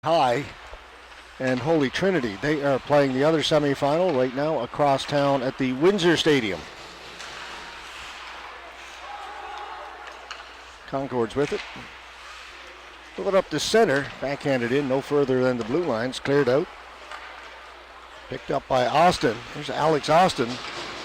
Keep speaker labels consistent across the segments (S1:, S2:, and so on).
S1: High and Holy Trinity. They are playing the other semifinal right now across town at the Windsor Stadium. Concord's with it. Throw it up the center, backhanded in, no further than the blue lines, cleared out. Picked up by Austin. There's Alex Austin.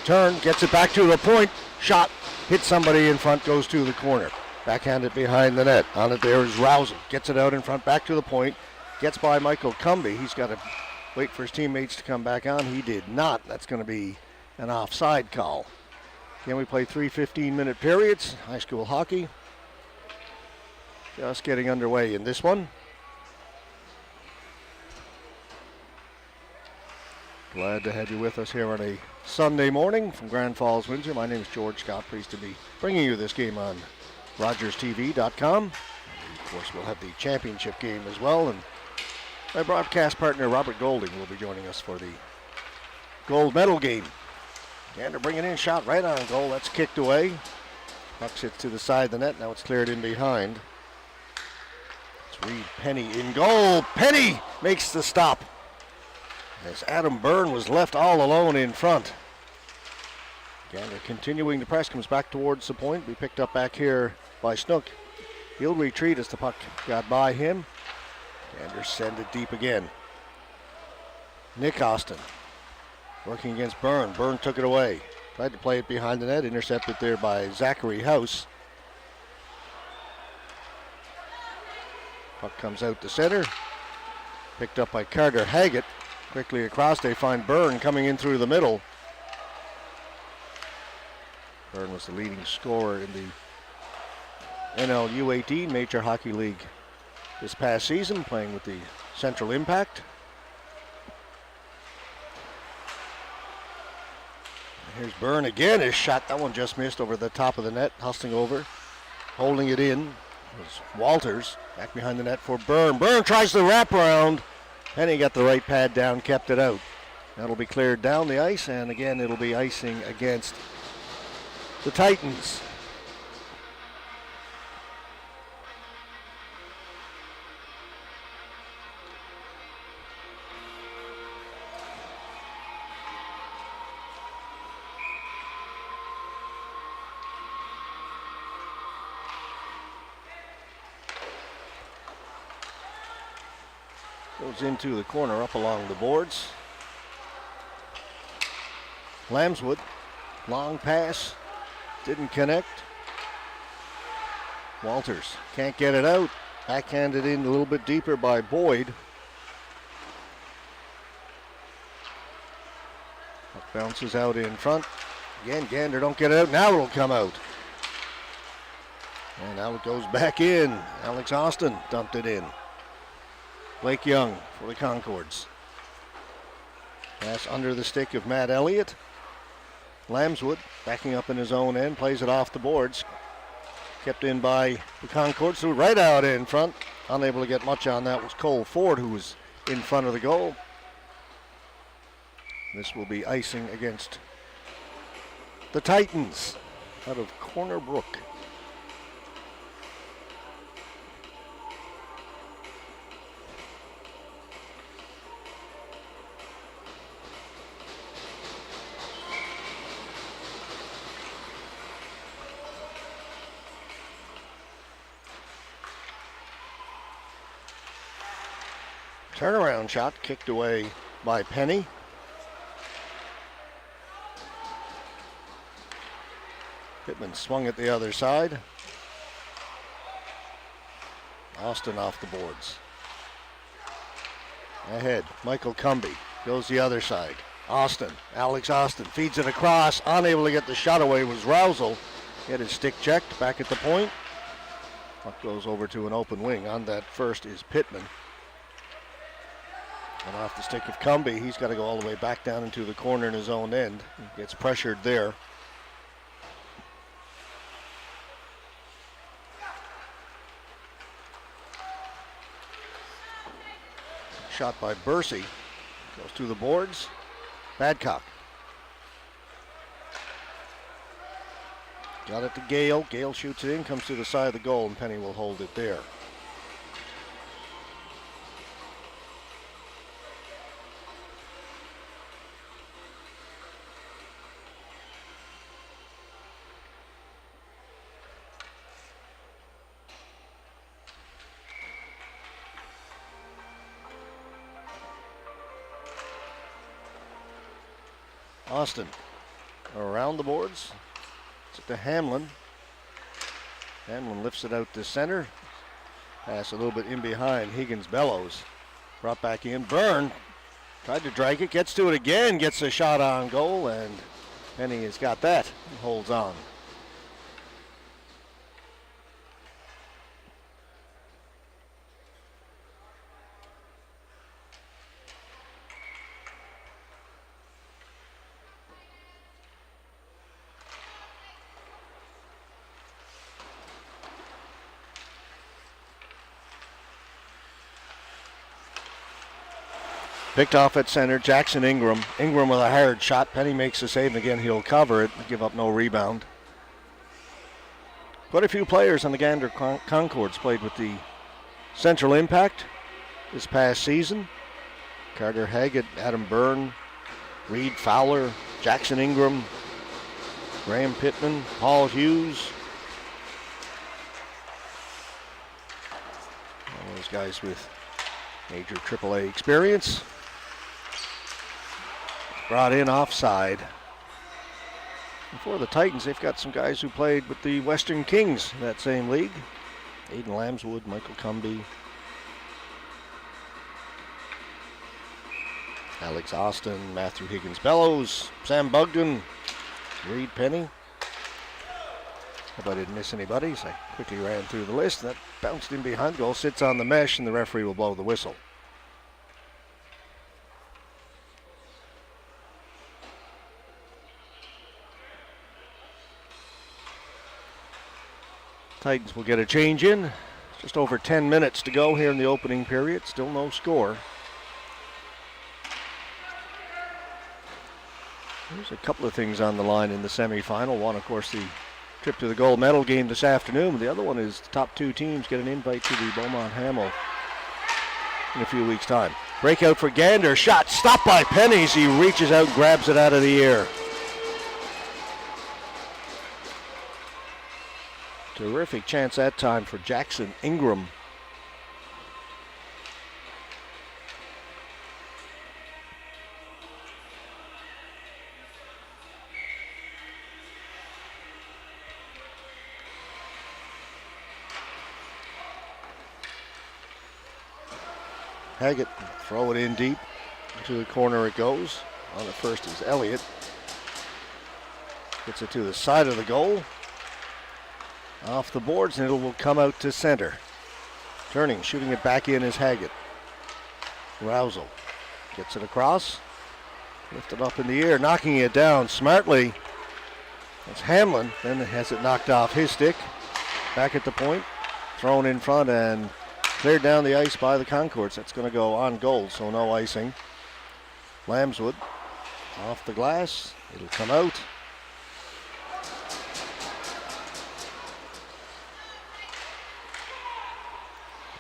S1: Turn, gets it back to the point. Shot, hits somebody in front, goes to the corner. Backhanded behind the net. On it there is Rousel. Gets it out in front, back to the point. Gets by Michael Cumby. He's got to wait for his teammates to come back on. He did not. That's going to be an offside call. Again, we play 3 15-minute periods. High school hockey. Just getting underway in this one. Glad to have you with us here on a Sunday morning from Grand Falls, Windsor. My name is George Scott. Pleased to be bringing you this game on RogersTV.com. Of course, we'll have the championship game as well. And my broadcast partner, Robert Golding, will be joining us for the gold medal game. Gander bringing in, shot right on goal. That's kicked away. Puck sits to the side of the net. Now it's cleared in behind. Reed Penny in goal. Penny makes the stop as Adam Byrne was left all alone in front. Gander continuing to press, comes back towards the point. We picked up back here by Snook. He'll retreat as the puck got by him. Gander send it deep again. Nick Austin working against Byrne. Byrne took it away. Tried to play it behind the net. Intercepted there by Zachary House. Puck comes out to center. Picked up by Carter Haggett. Quickly across, they find Byrne coming in through the middle. Byrne was the leading scorer in the NL U18 Major Hockey League this past season, playing with the Central Impact. And here's Byrne again. His shot, that one just missed over the top of the net. Hustling over, holding it in. Was Walters back behind the net for Byrne. Byrne tries the wraparound. Penny got the right pad down, kept it out. That'll be cleared down the ice, and again it'll be icing against the Titans. Goes into the corner up along the boards. Lambswood, long pass, didn't connect. Walters can't get it out. Backhanded in a little bit deeper by Boyd. Puck bounces out in front. Again, Gander don't get it out. Now it'll come out. And now it goes back in. Alex Austin dumped it in. Blake Young for the Concords. Pass under the stick of Matt Elliott. Lambswood backing up in his own end, plays it off the boards. Kept in by the Concords, threw right out in front. Unable to get much on that was Cole Ford, who was in front of the goal. This will be icing against the Titans out of Corner Brook. Turnaround shot kicked away by Penny. Pittman swung it the other side. Austin off the boards. Ahead, Michael Cumby goes the other side. Austin, Alex Austin feeds it across. Unable to get the shot away was Rousel. He had his stick checked back at the point. Puck goes over to an open wing. On that first is Pittman. And off the stick of Cumby, he's got to go all the way back down into the corner in his own end. He gets pressured there. Shot by Bursey. Goes to the boards. Badcock. Got it to Gale. Gale shoots it in, comes to the side of the goal, and Penny will hold it there. Austin around the boards. It's to Hamlin. Hamlin lifts it out to center. Pass a little bit in behind. Higgins bellows. Brought back in. Byrne tried to drag it. Gets to it again. Gets a shot on goal. And Penny has got that. He holds on. Picked off at center, Jackson Ingram. Ingram with a hard shot. Penny makes the save, and again he'll cover it, give up no rebound. Quite a few players on the Gander Concords played with the Central Impact this past season. Carter Haggett, Adam Byrne, Reed Fowler, Jackson Ingram, Graham Pittman, Paul Hughes. All those guys with major AAA experience. Brought in offside. And for the Titans, they've got some guys who played with the Western Kings in that same league. Aiden Lambswood, Michael Cumby, Alex Austin, Matthew Higgins-Bellows, Sam Bugden, Reed Penny. Hope I didn't miss anybody, so I quickly ran through the list. That bounced in behind the goal, sits on the mesh, and the referee will blow the whistle. Titans will get a change in. Just over 10 minutes to go here in the opening period. Still no score. There's a couple of things on the line in the semifinal. One, of course, the trip to the gold medal game this afternoon. The other one is the top two teams get an invite to the Beaumont Hamel in a few weeks' time. Breakout for Gander. Shot stopped by Pennies. He reaches out and grabs it out of the air. Terrific chance that time for Jackson Ingram. Haggett, throw it in deep. To the corner it goes. On the first is Elliott. Gets it to the side of the goal. Off the boards, and it will come out to center. Turning, shooting it back in is Haggett. Rousel gets it across. Lifted up in the air, knocking it down smartly. That's Hamlin. Then has it knocked off his stick. Back at the point. Thrown in front and cleared down the ice by the Concords. That's going to go on goal, so no icing. Lambswood off the glass. It'll come out.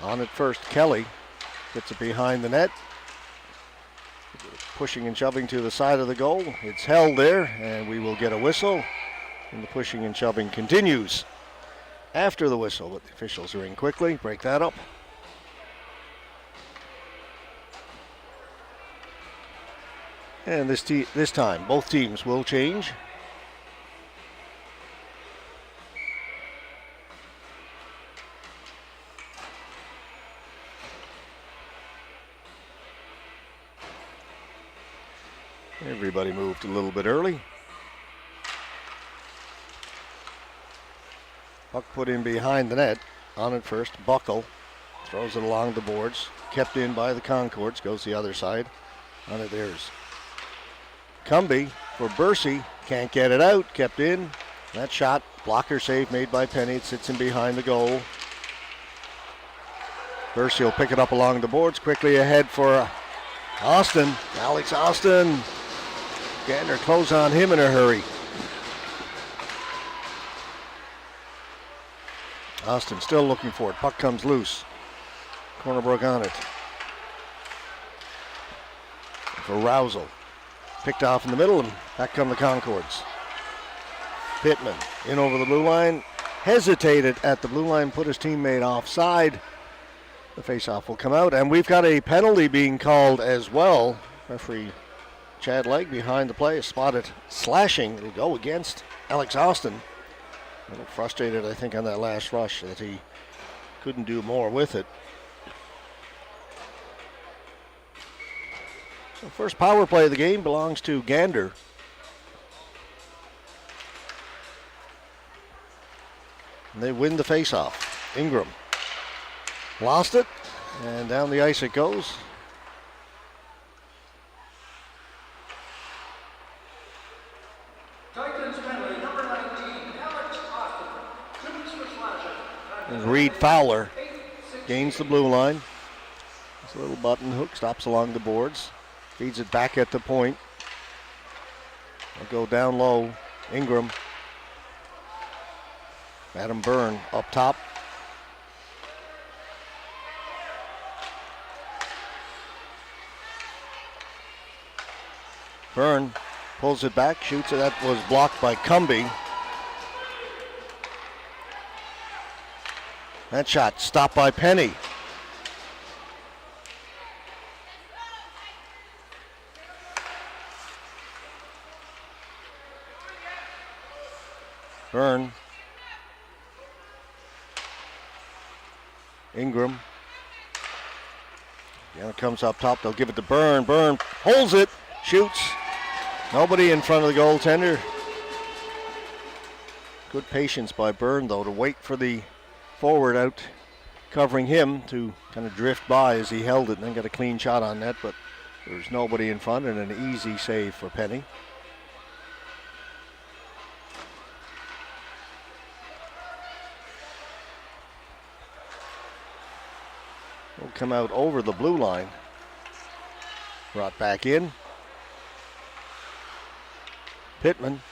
S1: On at first, Kelly gets it behind the net. Pushing and shoving to the side of the goal. It's held there, and we will get a whistle. And the pushing and shoving continues after the whistle, but the officials are in quickly. Break that up. And this time, both teams will change. Everybody moved a little bit early. Puck put in behind the net. On it first, Buckle throws it along the boards. Kept in by the Concords, goes the other side. On it there's Cumby for Bursey. Can't get it out, kept in. That shot, blocker save made by Penny. It sits in behind the goal. Bursey will pick it up along the boards. Quickly ahead for Austin. Alex Austin. Gander close on him in a hurry. Austin still looking for it. Puck comes loose. Corner Brook on it. For Rousel. Picked off in the middle, and back come the Concords. Pittman in over the blue line. Hesitated at the blue line, put his teammate offside. The faceoff will come out, and we've got a penalty being called as well. Referee Chad Legg behind the play is spotted slashing. It'll go against Alex Austin. A little frustrated, I think, on that last rush that he couldn't do more with it. So first power play of the game belongs to Gander. And they win the faceoff. Ingram lost it, and down the ice it goes. And Reed Fowler gains the blue line. This little button hook stops along the boards. Feeds it back at the point. They'll go down low. Ingram. Adam Byrne up top. Byrne pulls it back, shoots it. That was blocked by Cumby. That shot stopped by Penny. Byrne. Ingram. Again, it comes up top. They'll give it to Byrne. Byrne holds it, shoots. Nobody in front of the goaltender. Good patience by Byrne, though, to wait for the forward out covering him to kind of drift by as he held it and then got a clean shot on net, but there's nobody in front and an easy save for Penny. Will come out over the blue line. Brought back in. Pittman.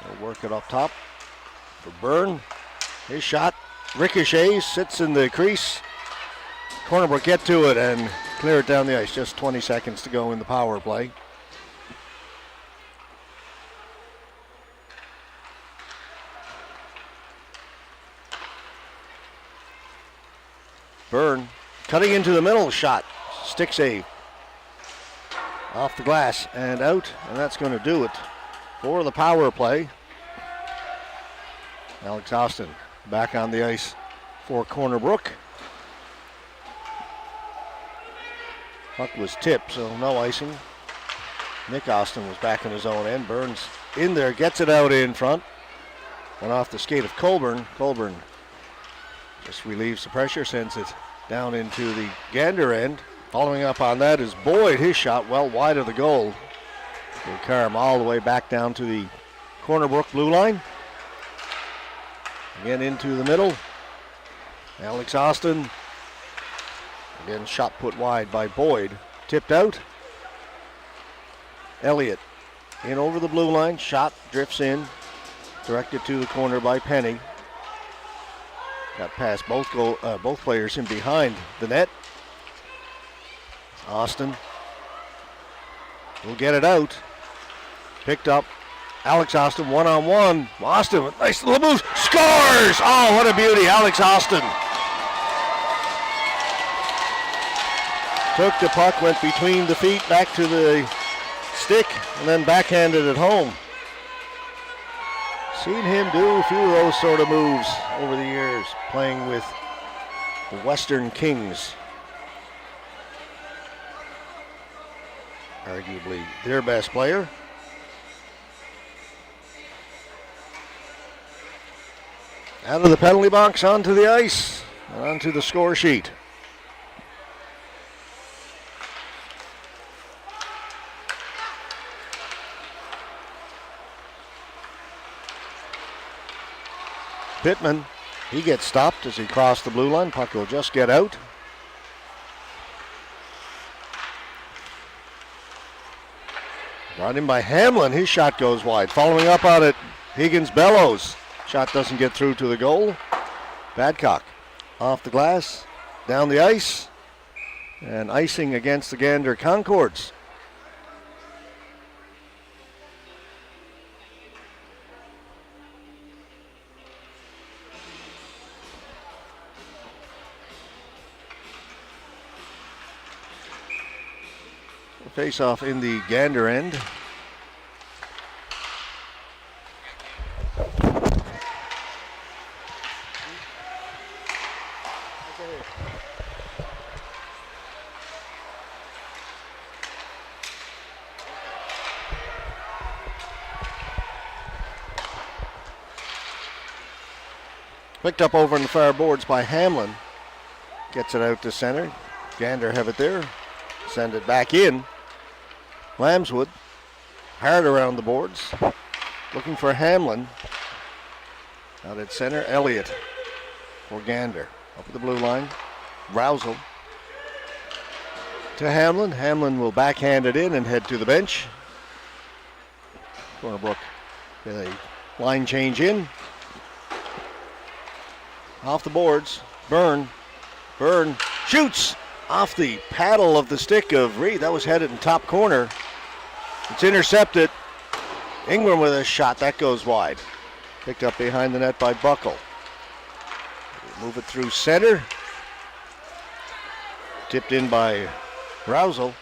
S1: They'll work it up top for Byrne. His shot ricochets, sits in the crease. Corner Brook get to it and clear it down the ice. Just 20 seconds to go in the power play. Byrne cutting into the middle, shot, stick save. Off the glass and out, and that's going to do it for the power play. Alex Austin back on the ice for Corner Brook. Puck was tipped, so no icing. Nick Austin was back in his own end. Burns in there, gets it out in front. Went off the skate of Colburn. Colburn just relieves the pressure, sends it down into the Gander end. Following up on that is Boyd. His shot well wide of the goal. Will carry him all the way back down to the Corner Brook blue line. Again into the middle. Alex Austin. Again shot put wide by Boyd. Tipped out. Elliott in over the blue line. Shot drifts in. Directed to the corner by Penny. Got past both players in behind the net. Austin will get it out. Picked up. Alex Austin one-on-one. Austin with nice little moves. Scores! Oh, what a beauty. Alex Austin. Took the puck, went between the feet, back to the stick, and then backhanded it home. Seen him do a few of those sort of moves over the years, playing with the Western Kings. Arguably their best player. Out of the penalty box, onto the ice, and onto the score sheet. Pittman, he gets stopped as he crossed the blue line. Puck will just get out. Brought in by Hamlin. His shot goes wide. Following up on it, Higgins bellows. Shot doesn't get through to the goal. Badcock off the glass, down the ice, and icing against the Gander Concords. Face-off in the Gander end. Picked up over in the far boards by Hamlin. Gets it out to center. Gander have it there. Send it back in. Lambswood hard around the boards. Looking for Hamlin. Out at center, Elliott for Gander. Up at the blue line. Rousel to Hamlin. Hamlin will backhand it in and head to the bench. Corner Brook with a line change in. Off the boards, Byrne shoots off the paddle of the stick of Reed. That was headed in top corner. It's intercepted. Ingram with a shot, that goes wide. Picked up behind the net by Buckle. Move it through center. Tipped in by Rousel.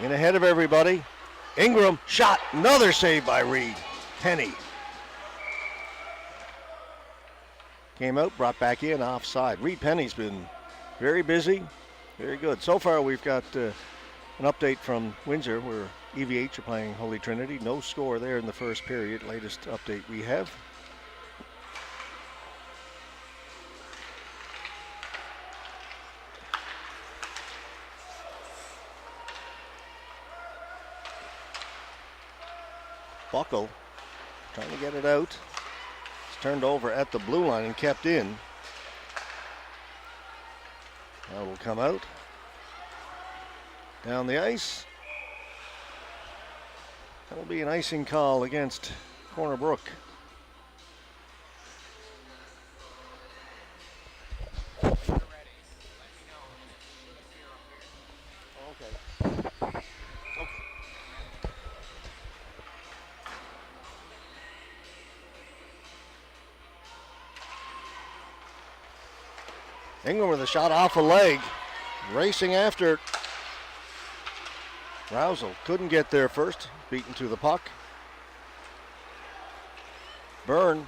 S1: In ahead of everybody. Ingram, shot, another save by Reed. Penny. Came out, brought back in, offside. Reed Penny's been very busy, very good. So far we've got an update from Windsor where EVH are playing Holy Trinity. No score there in the first period, latest update we have. Buckle trying to get it out. Turned over at the blue line and kept in. Now it'll come out. Down the ice. That'll be an icing call against Corner Brook. Ingram with a shot off a leg. Racing after it. Rousel couldn't get there first. Beaten to the puck. Byrne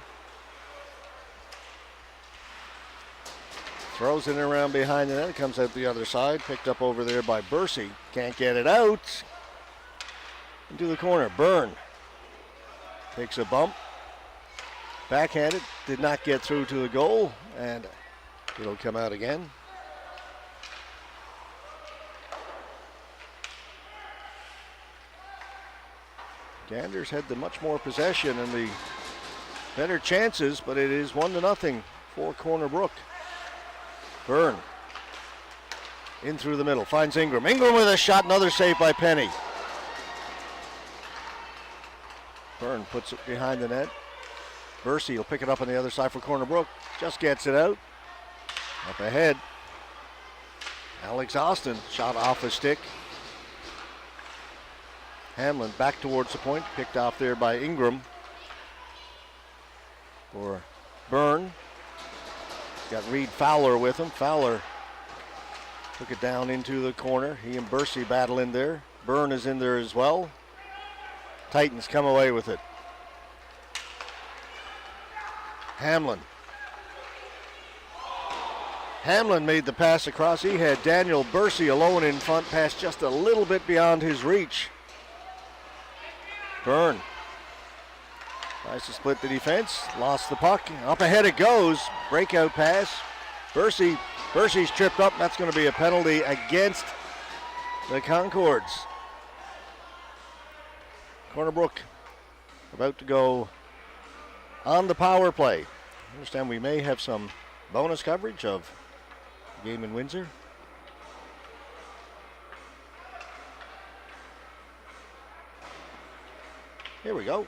S1: throws it around behind the net. It comes out the other side. Picked up over there by Bursey. Can't get it out. Into the corner. Byrne takes a bump. Backhanded. Did not get through to the goal. And it'll come out again. Gander's had the much more possession and the better chances, but it is 1-0 for Corner Brook. Byrne in through the middle, finds Ingram. Ingram with a shot, another save by Penny. Byrne puts it behind the net. Bursey will pick it up on the other side for Corner Brook. Just gets it out. Up ahead. Alex Austin shot off a stick. Hamlin back towards the point. Picked off there by Ingram. For Byrne. Got Reed Fowler with him. Fowler took it down into the corner. He and Bursey battle in there. Byrne is in there as well. Titans come away with it. Hamlin made the pass across. He had Daniel Bursey alone in front, pass just a little bit beyond his reach. Byrne tries to split the defense, lost the puck. Up ahead it goes, breakout pass. Bursey's tripped up. That's going to be a penalty against the Concords. Corner Brook about to go on the power play. I understand we may have some bonus coverage of the game in Windsor. Here we go.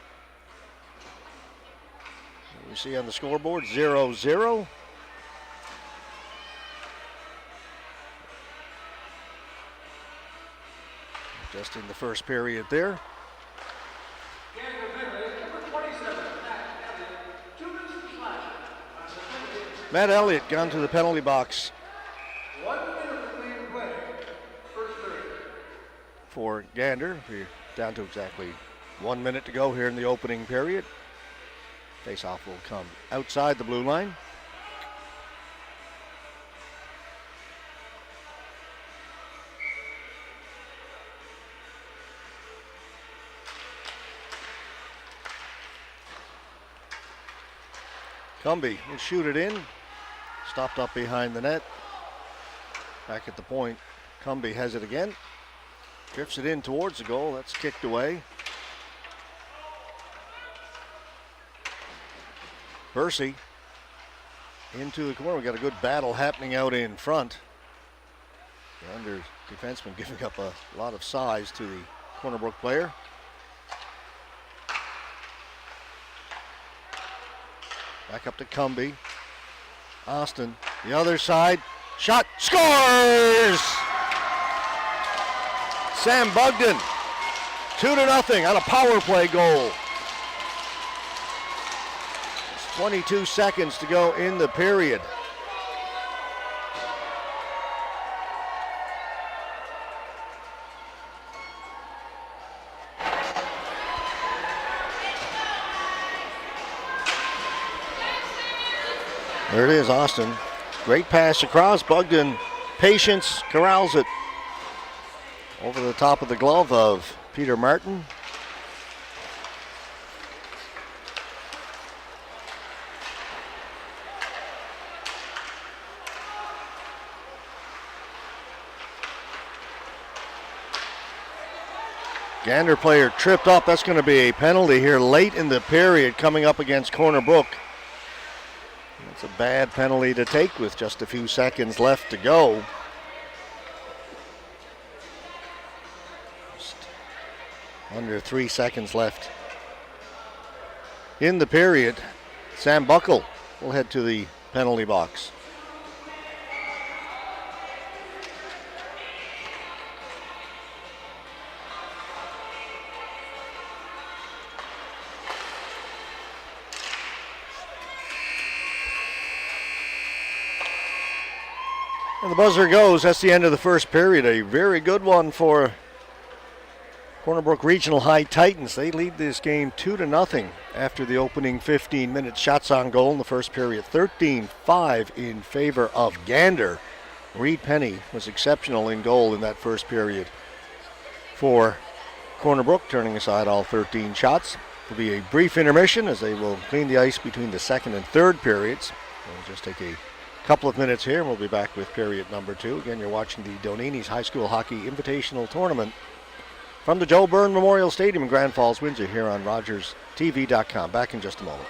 S1: We see on the scoreboard 0-0. Just in the first period there. Matt Elliott gone to the penalty box. for Gander. We're down to exactly 1 minute to go here in the opening period. Face-off will come outside the blue line. Cumby will shoot it in. Stopped up behind the net. Back at the point, Cumby has it again. Drifts it in towards the goal. That's kicked away. Percy into the corner. We got a good battle happening out in front. The under defenseman giving up a lot of size to the Corner Brook player. Back up to Cumby. Austin, the other side. Shot, scores! Sam Bugden, 2-0 on a power play goal. It's 22 seconds to go in the period. There it is, Austin. Great pass across. Bugden, patience, corrals it over the top of the glove of Peter Martin. Gander player tripped up. That's going to be a penalty here late in the period coming up against Corner Brook. That's a bad penalty to take with just a few seconds left to go. Just under 3 seconds left in the period. Sam Buckle will head to the penalty box. And the buzzer goes. That's the end of the first period. A very good one for Corner Brook Regional High Titans. They lead this game 2-0 after the opening 15 minutes. Shots on goal in the first period, 13-5 in favor of Gander. Reed Penny was exceptional in goal in that first period for Corner Brook, turning aside all 13 shots. There'll be a brief intermission as they will clean the ice between the second and third periods. We'll just take a couple of minutes here and we'll be back with period number 2. Again, you're watching the Donini's High School Hockey Invitational Tournament from the Joe Byrne Memorial Stadium in Grand Falls, Windsor, here on RogersTV.com. Back in just a moment.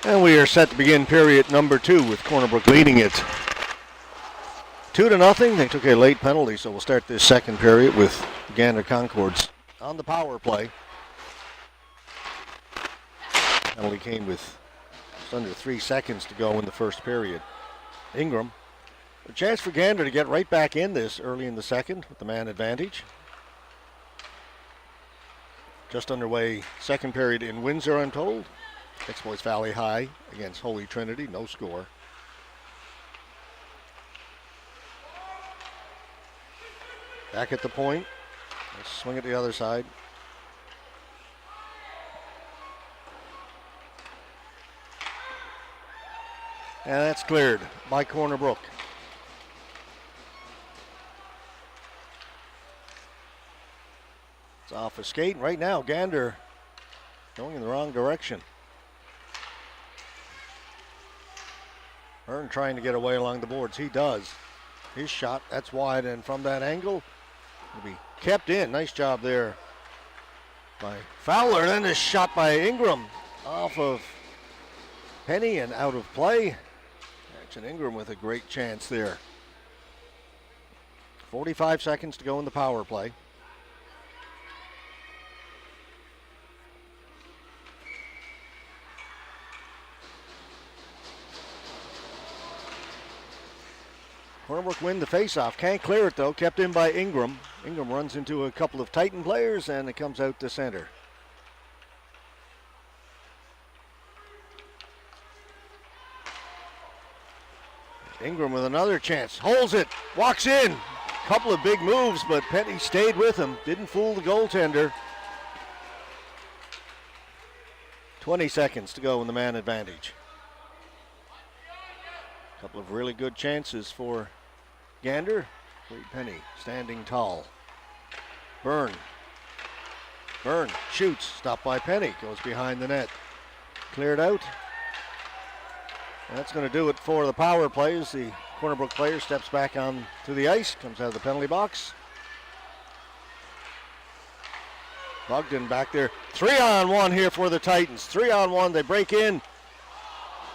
S1: And we are set to begin period number 2 with Corner Brook leading it 2-0. They took a late penalty, so we'll start this second period with Gander Concords on the power play. Penalty came with just under 3 seconds to go in the first period. Ingram, a chance for Gander to get right back in this early in the second with the man advantage. Just underway second period in Windsor, I'm told. Exploits Valley High against Holy Trinity, no score. Back at the point. Let's swing it the other side. And that's cleared by Corner Brook. It's off a skate. Right now, Gander going in the wrong direction. Byrne trying to get away along the boards. He does. His shot, that's wide, and from that angle, will be kept in. Nice job there by Fowler. Then this shot by Ingram off of Penny and out of play. Jackson Ingram with a great chance there. 45 seconds to go in the power play. Corner Brook win the faceoff. Can't clear it though. Kept in by Ingram. Ingram runs into a couple of Titan players and it comes out to center. Ingram with another chance. Holds it. Walks in. Couple of big moves, but Penny stayed with him. Didn't fool the goaltender. 20 seconds to go in the man advantage. Couple of really good chances for Gander. Reed Penny standing tall. Byrne shoots. Stopped by Penny. Goes behind the net. Cleared out. And that's going to do it for the power plays. The Corner Brook player steps back on to the ice. Comes out of the penalty box. Bogdan back there. 3-on-1 here for the Titans. 3-on-1. They break in.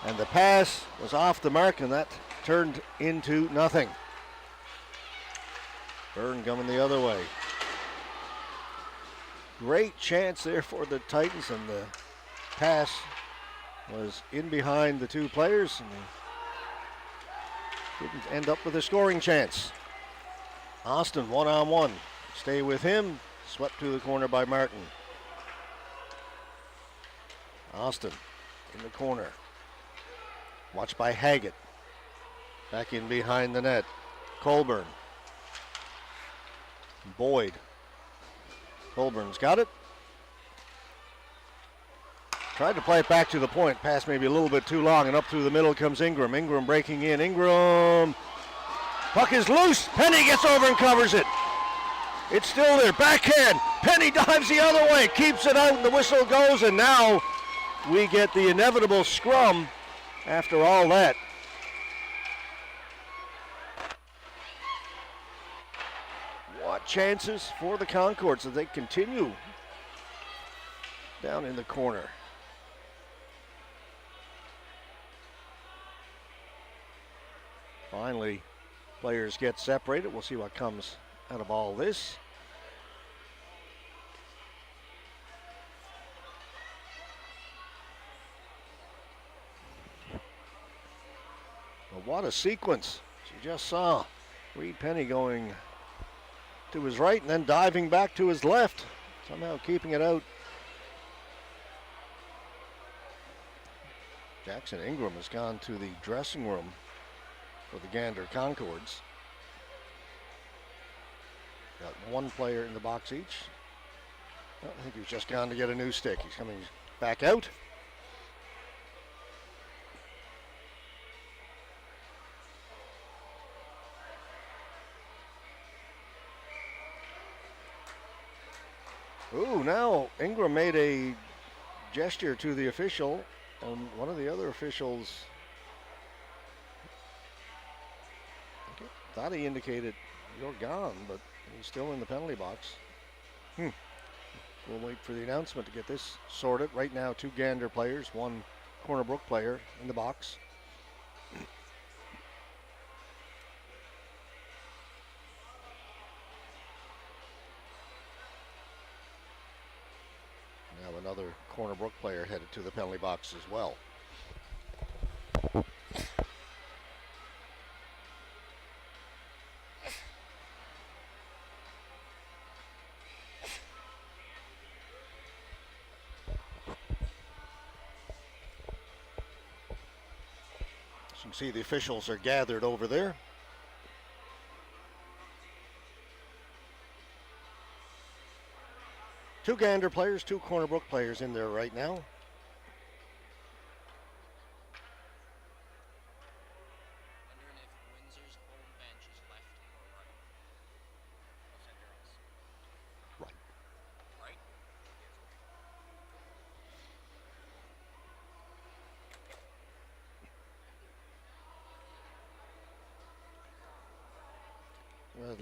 S1: And the pass was off the mark, and that turned into nothing. Byrne coming the other way. Great chance there for the Titans, and the pass was in behind the two players, and they didn't end up with a scoring chance. Austin 1-on-1. Stay with him. Swept to the corner by Martin. Austin in the corner. Watched by Haggett. Back in behind the net. Colburn. Boyd. Colburn's got it. Tried to play it back to the point. Pass maybe a little bit too long, and up through the middle comes Ingram. Ingram breaking in. Ingram. Puck is loose. Penny gets over and covers it. It's still there. Backhand. Penny dives the other way. Keeps it out, and the whistle goes, and now we get the inevitable scrum after all that. What chances for the Concords as they continue down in the corner. Finally, players get separated. We'll see what comes out of all this. But what a sequence. You just saw Reed Penny going to his right and then diving back to his left, somehow keeping it out. Jackson Ingram has gone to the dressing room for the Gander Concords. Got one player in the box each. Well, I think he's just gone to get a new stick. He's coming back out. Ooh, now Ingram made a gesture to the official, and one of the other officials thought he indicated you're gone, but he's still in the penalty box. We'll wait for the announcement to get this sorted. Right now, two Gander players, one Corner Brook player in the box. Now another Corner Brook player headed to the penalty box as well. As you can see, the officials are gathered over there. Two Gander players, two Corner Brook players in there right now.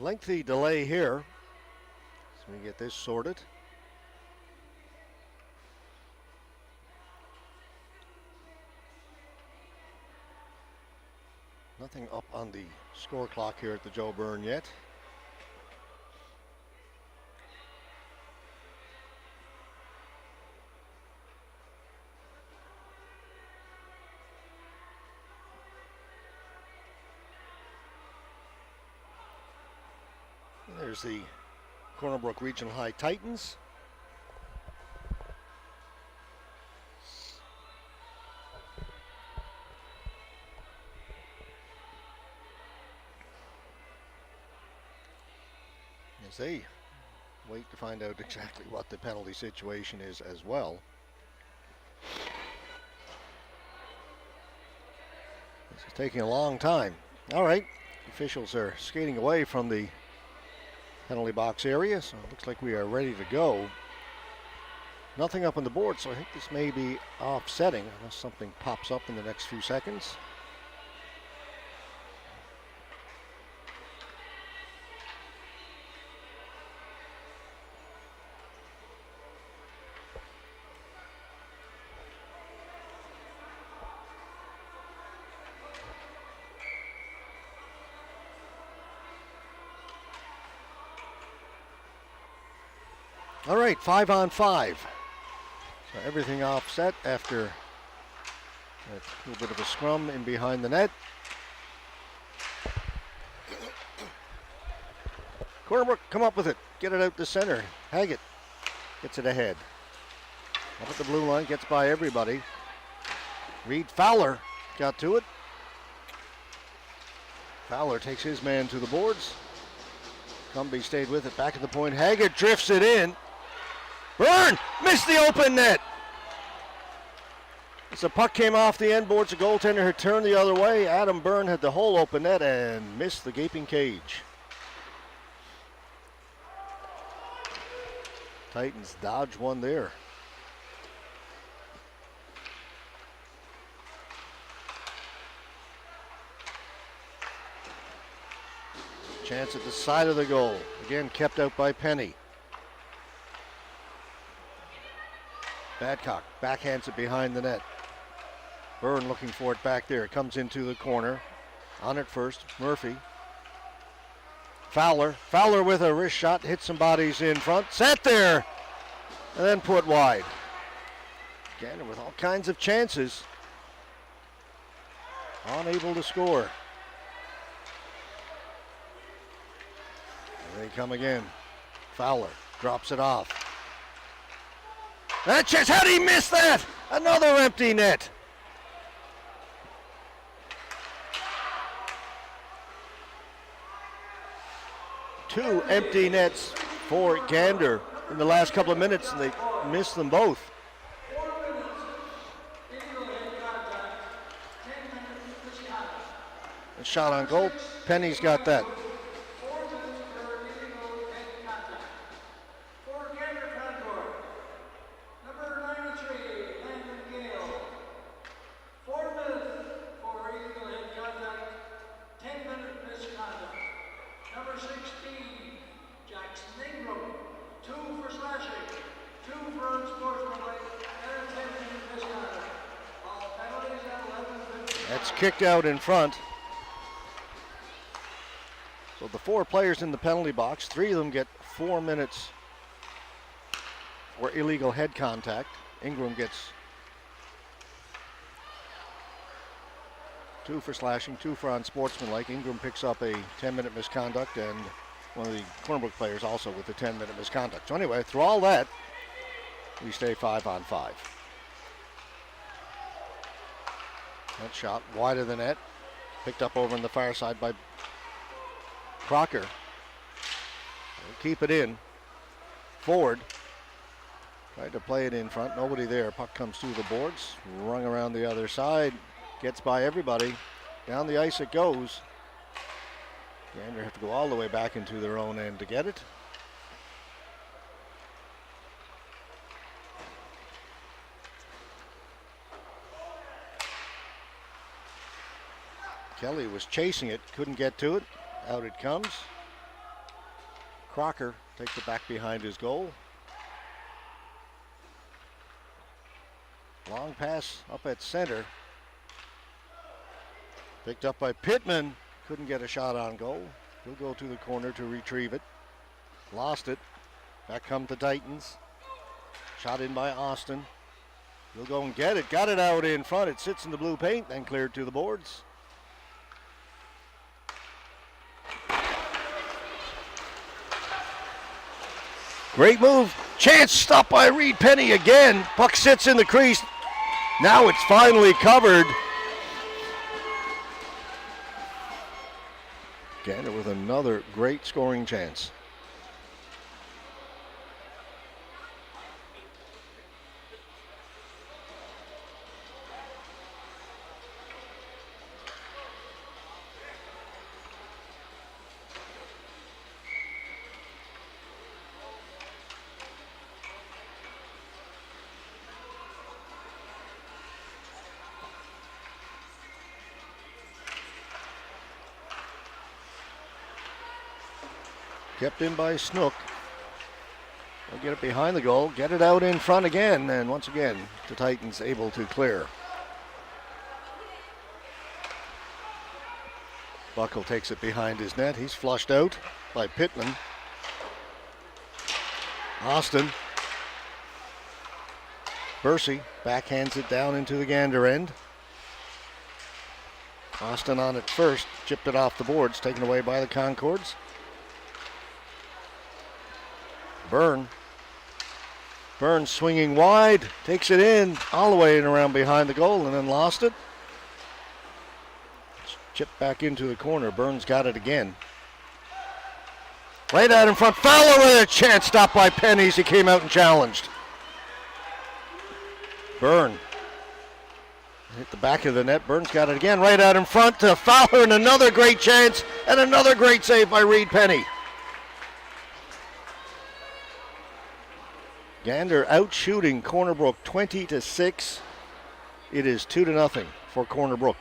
S1: lengthy delay here. So we get this sorted. Nothing up on the score clock here at the Joe Byrne yet. And there's the Corner Brook Regional High Titans. As they wait to find out exactly what the penalty situation is as well. This is taking a long time. All right, officials are skating away from the penalty box area, so it looks like we are ready to go. Nothing up on the board, so I think this may be offsetting unless something pops up in the next few seconds. All right, 5-on-5. So everything offset after a little bit of a scrum in behind the net. Corner Brook, come up with it. Get it out to center. Haggett gets it ahead. Up at the blue line, gets by everybody. Reed Fowler got to it. Fowler takes his man to the boards. Cumbie stayed with it. Back at the point. Haggett drifts it in. Byrne missed the open net. As the puck came off the end boards, the goaltender had turned the other way. Adam Byrne had the whole open net and missed the gaping cage. Titans dodge one there. Chance at the side of the goal. Again, kept out by Penny. Badcock backhands it behind the net. Byrne looking for it back there. It comes into the corner. On it first, Murphy. Fowler. Fowler with a wrist shot. Hits some bodies in front. Set there. And then put wide. Gander with all kinds of chances. Unable to score. Here they come again. Fowler drops it off. That chance, how did he miss that? Another empty net. Two empty nets for Gander in the last couple of minutes, and they missed them both. A shot on goal. Penny's got that. Kicked out in front. So the four players in the penalty box, three of them get 4 minutes for illegal head contact. Ingram gets 2 for slashing, 2 for unsportsmanlike. Ingram picks up a 10-minute misconduct, and one of the Corner Brook players also with a 10-minute misconduct. So anyway, through all that, we stay 5-on-5. That shot wide of the net. Picked up over on the far side by Crocker. They'll keep it in. Ford tried to play it in front. Nobody there. Puck comes through the boards. Rung around the other side. Gets by everybody. Down the ice it goes. Gander have to go all the way back into their own end to get it. Kelly was chasing it, couldn't get to it. Out it comes. Crocker takes it back behind his goal. Long pass up at center. Picked up by Pittman. Couldn't get a shot on goal. He'll go to the corner to retrieve it. Lost it. Back come the Titans. Shot in by Austin. He'll go and get it. Got it out in front. It sits in the blue paint, then cleared to the boards. Great move. Chance stopped by Reed Penny again. Puck sits in the crease. Now it's finally covered. Gander with another great scoring chance. Kept in by Snook. They'll get it behind the goal, get it out in front again, and once again, the Titans able to clear. Buckle takes it behind his net. He's flushed out by Pittman. Austin. Bursey backhands it down into the Gander end. Austin on it first, chipped it off the boards, taken away by the Concords. Burns swinging wide, takes it in, all the way and around behind the goal, and then lost it. Chipped back into the corner. Burns got it again. Right out in front. Fowler with a chance. Stopped by Pennies. He came out and challenged. Burn hit the back of the net. Burns got it again. Right out in front to Fowler, and another great chance and another great save by Reed Penny. Gander out shooting Corner Brook 20-6. It is 2-0 for Corner Brook.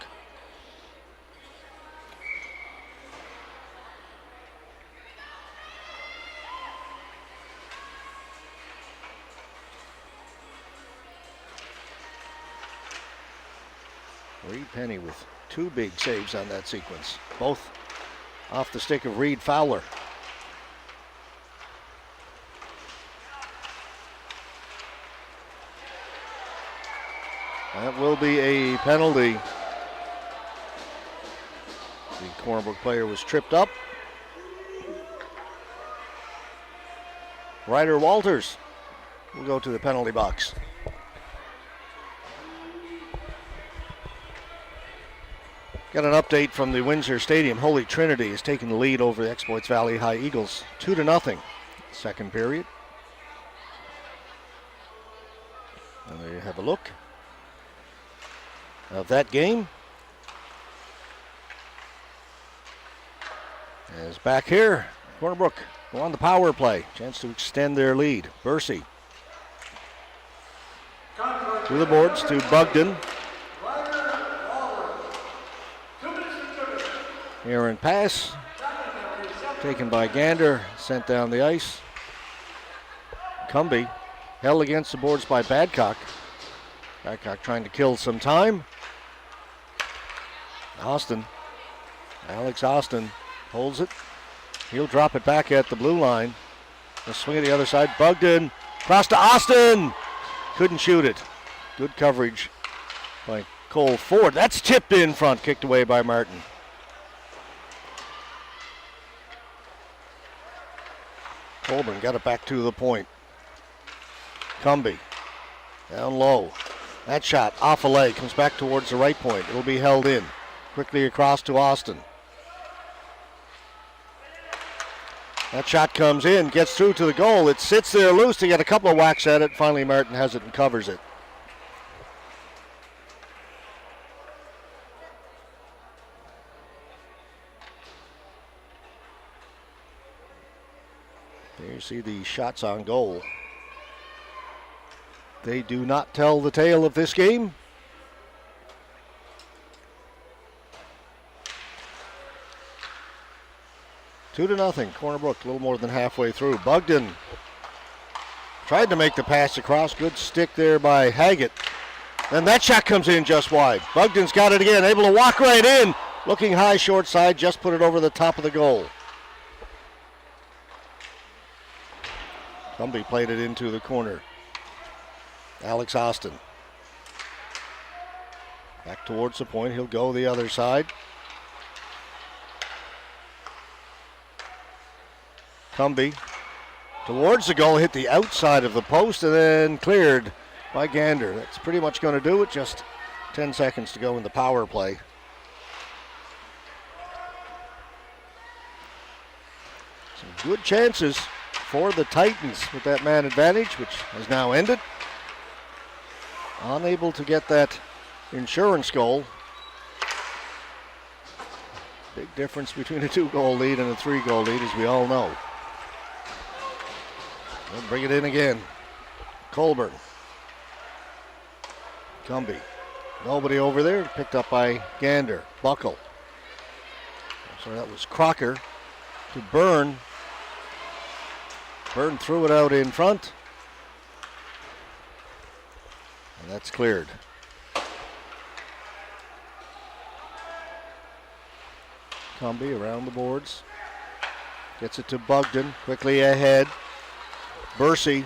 S1: Reed Penny with two big saves on that sequence, both off the stick of Reed Fowler. That will be a penalty. The Corner Brook player was tripped up. Ryder Walters will go to the penalty box. Got an update from the Windsor Stadium. Holy Trinity has taken the lead over the Exploits Valley High Eagles, 2-0, second period. And there you have a look of that game. As back here, Corner Brook go on the power play. Chance to extend their lead. Bursey to the boards to Bugden. Aaron pass taken by Gander, sent down the ice. Cumbie held against the boards by Badcock. Badcock trying to kill some time. Alex Austin holds it. He'll drop it back at the blue line. The swing at the other side. Bugden cross to Austin. Couldn't shoot it. Good coverage by Cole Ford. That's tipped in front, kicked away by Martin. Colburn got it back to the point. Cumbie down low. That shot off a leg, comes back towards the right point. It'll be held in. Quickly across to Austin. That shot comes in, gets through to the goal. It sits there loose. He got a couple of whacks at it. Finally, Martin has it and covers it. There you see the shots on goal. They do not tell the tale of this game. 2-0. Corner Brook a little more than halfway through. Bogdan tried to make the pass across. Good stick there by Haggett. And that shot comes in just wide. Bogdan's got it again, able to walk right in. Looking high short side, just put it over the top of the goal. Somebody played it into the corner. Alex Austin. Back towards the point. He'll go the other side. Cumby towards the goal, hit the outside of the post and then cleared by Gander. That's pretty much going to do it. Just 10 seconds to go in the power play. Some good chances for the Titans with that man advantage, which has now ended. Unable to get that insurance goal. Big difference between a 2-goal lead and a 3-goal lead, as we all know. They'll bring it in again. Colburn. Cumby. Nobody over there. Picked up by Gander. Buckle. So that was Crocker to Byrne. Byrne threw it out in front. And that's cleared. Cumby around the boards. Gets it to Bogdan. Quickly ahead. Bursey.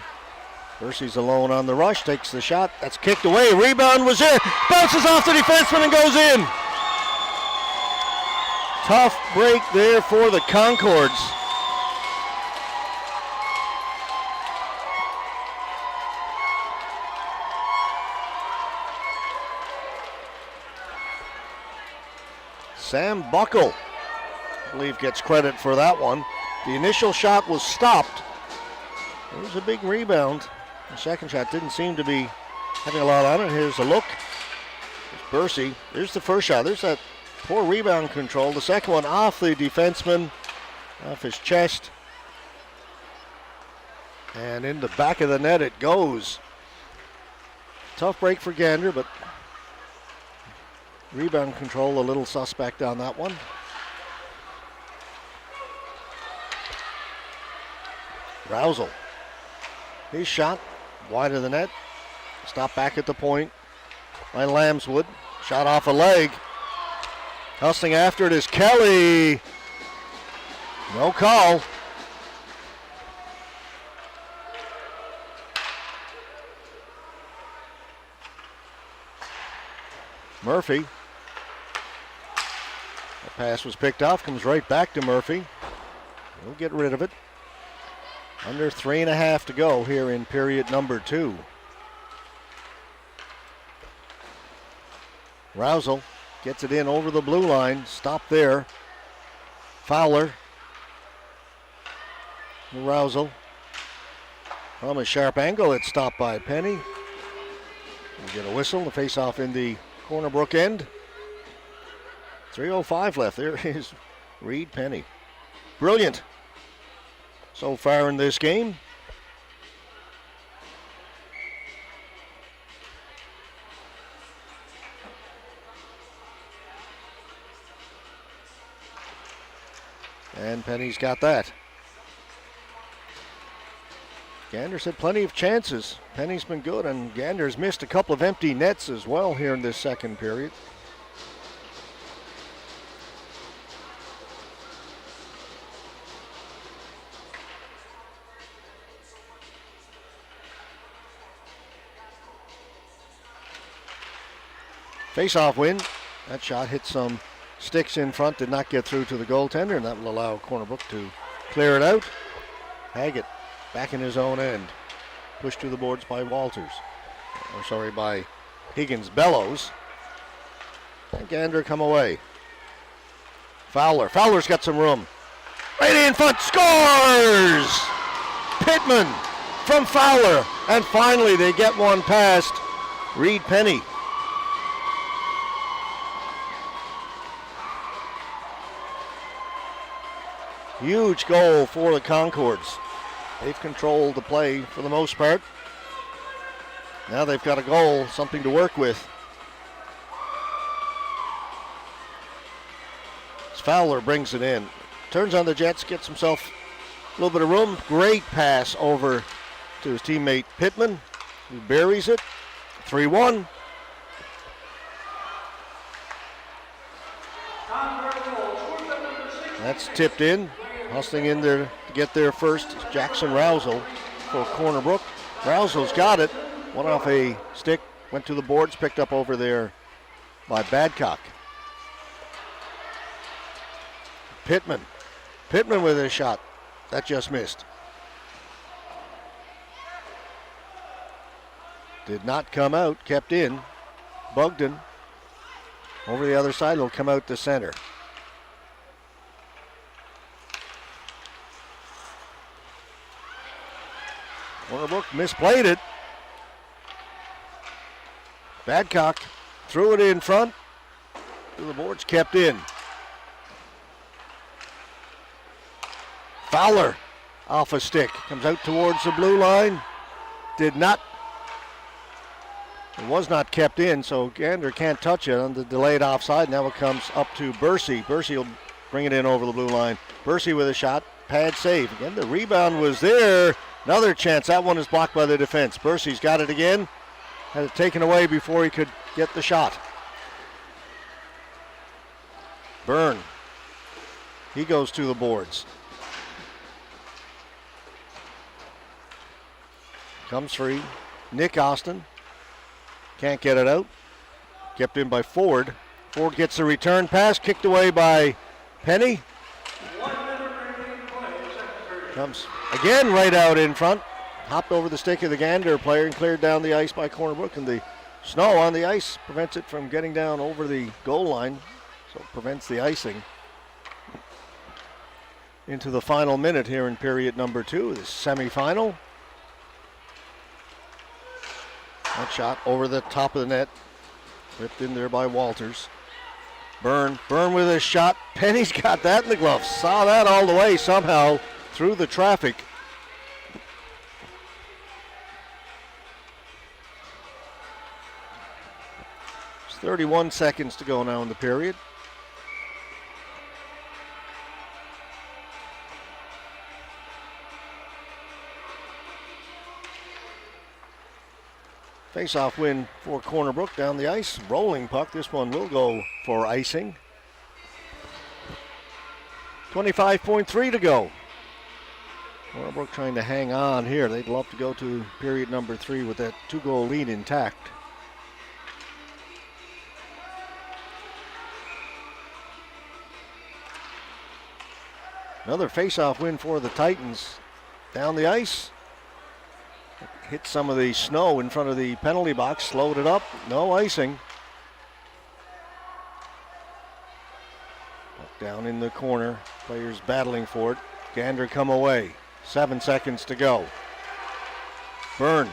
S1: Bursey's alone on the rush. Takes the shot. That's kicked away. Rebound was in. Bounces off the defenseman and goes in. Tough break there for the Concords. Sam Buckle, I believe, gets credit for that one. The initial shot was stopped. It was a big rebound. The second shot didn't seem to be having a lot on it. Here's a look. There's Bursey. There's the first shot. There's that poor rebound control. The second one off the defenseman, off his chest. And in the back of the net it goes. Tough break for Gander, but rebound control a little suspect on that one. Rousel. His shot wide of the net. Stop back at the point by Lambswood. Shot off a leg. Hustling after it is Kelly. No call. Murphy. The pass was picked off, comes right back to Murphy. We'll get rid of it. Under 3.5 to go here in period number 2. Rousel gets it in over the blue line. Stop there. Fowler. Rousel. From a sharp angle, it's stopped by Penny. We get a whistle. The face-off in the Corner Brook end. 3:05 left. There is Reed Penny. Brilliant so far in this game. And Penny's got that. Gander's had plenty of chances. Penny's been good, and Gander's missed a couple of empty nets as well here in this second period. Face-off win. That shot hit some sticks in front, did not get through to the goaltender, and that will allow Corner Brook to clear it out. Haggett back in his own end. Pushed to the boards by Walters. By Higgins Bellows. And Gander come away. Fowler. Fowler's got some room. Right in front. Scores! Pittman from Fowler. And finally they get one past Reed Penny. Huge goal for the Concords. They've controlled the play for the most part. Now they've got a goal, something to work with. Fowler brings it in. turns on the Jets, gets himself a little bit of room. Great pass over to his teammate Pittman, who buries it. 3-1. That's tipped in. Hustling in there to get there first. Jackson Rousel for Corner Brook. Rousel's got it. Went off a stick, went to the boards, picked up over there by Badcock. Pittman. Pittman with a shot. That just missed. Did not come out, kept in. Bugden over the other side, will come out to center. Corner Brook misplayed it. Badcock threw it in front. To the boards, kept in. Fowler off a stick. Comes out towards the blue line. Did not. It was not kept in, so Gander can't touch it on the delayed offside. Now it comes up to Bursey. Bursey will bring it in over the blue line. Bursey with a shot. Pad save. Again, the rebound was there. Another chance. That one is blocked by the defense. Bursey's got it again. Had it taken away before he could get the shot. Byrne. He goes to the boards. Comes free. Nick Austin. Can't get it out. Kept in by Ford. Ford gets the return pass. Kicked away by Penny. Comes again right out in front. Hopped over the stick of the Gander player and cleared down the ice by Corner Brook. And the snow on the ice prevents it from getting down over the goal line. So it prevents the icing. Into the final minute here in period number 2, the semifinal. That shot over the top of the net. Ripped in there by Walters. Byrne with a shot. Penny's got that in the glove. Saw that all the way somehow through the traffic. There's 31 seconds to go now in the period. Face-off win for Corner Brook down the ice. Rolling puck. This one will go for icing. 25.3 to go. Corner Brook trying to hang on here. They'd love to go to period number 3 with that 2-goal lead intact. Another face-off win for the Titans. Down the ice. Hit some of the snow in front of the penalty box, slowed it up, no icing. Puck down in the corner, players battling for it. Gander come away, 7 seconds to go. Byrne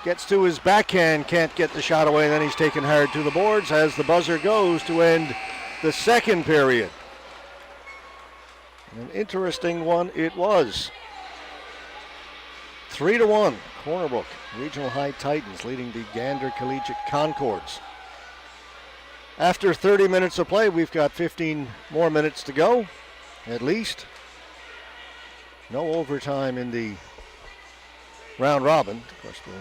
S1: gets to his backhand, can't get the shot away, and then he's taken hard to the boards as the buzzer goes to end the second period. An interesting one it was. 3-1, Corner Brook, Regional High Titans leading the Gander Collegiate Concords. After 30 minutes of play, we've got 15 more minutes to go, at least. No overtime in the round robin. Of course, we'll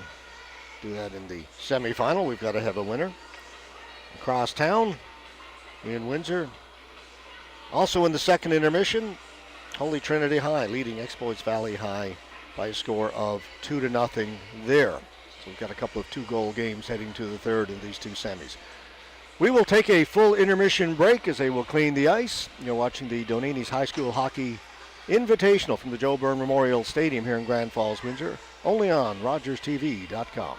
S1: do that in the semifinal. We've got to have a winner. Across town in Windsor. Also in the second intermission, Holy Trinity High leading Exploits Valley High by a score of 2-0 there. So we've got a couple of 2-goal games heading to the third in these two semis. We will take a full intermission break as they will clean the ice. You're watching the Donini's High School Hockey Invitational from the Joe Byrne Memorial Stadium here in Grand Falls, Windsor, only on RogersTV.com.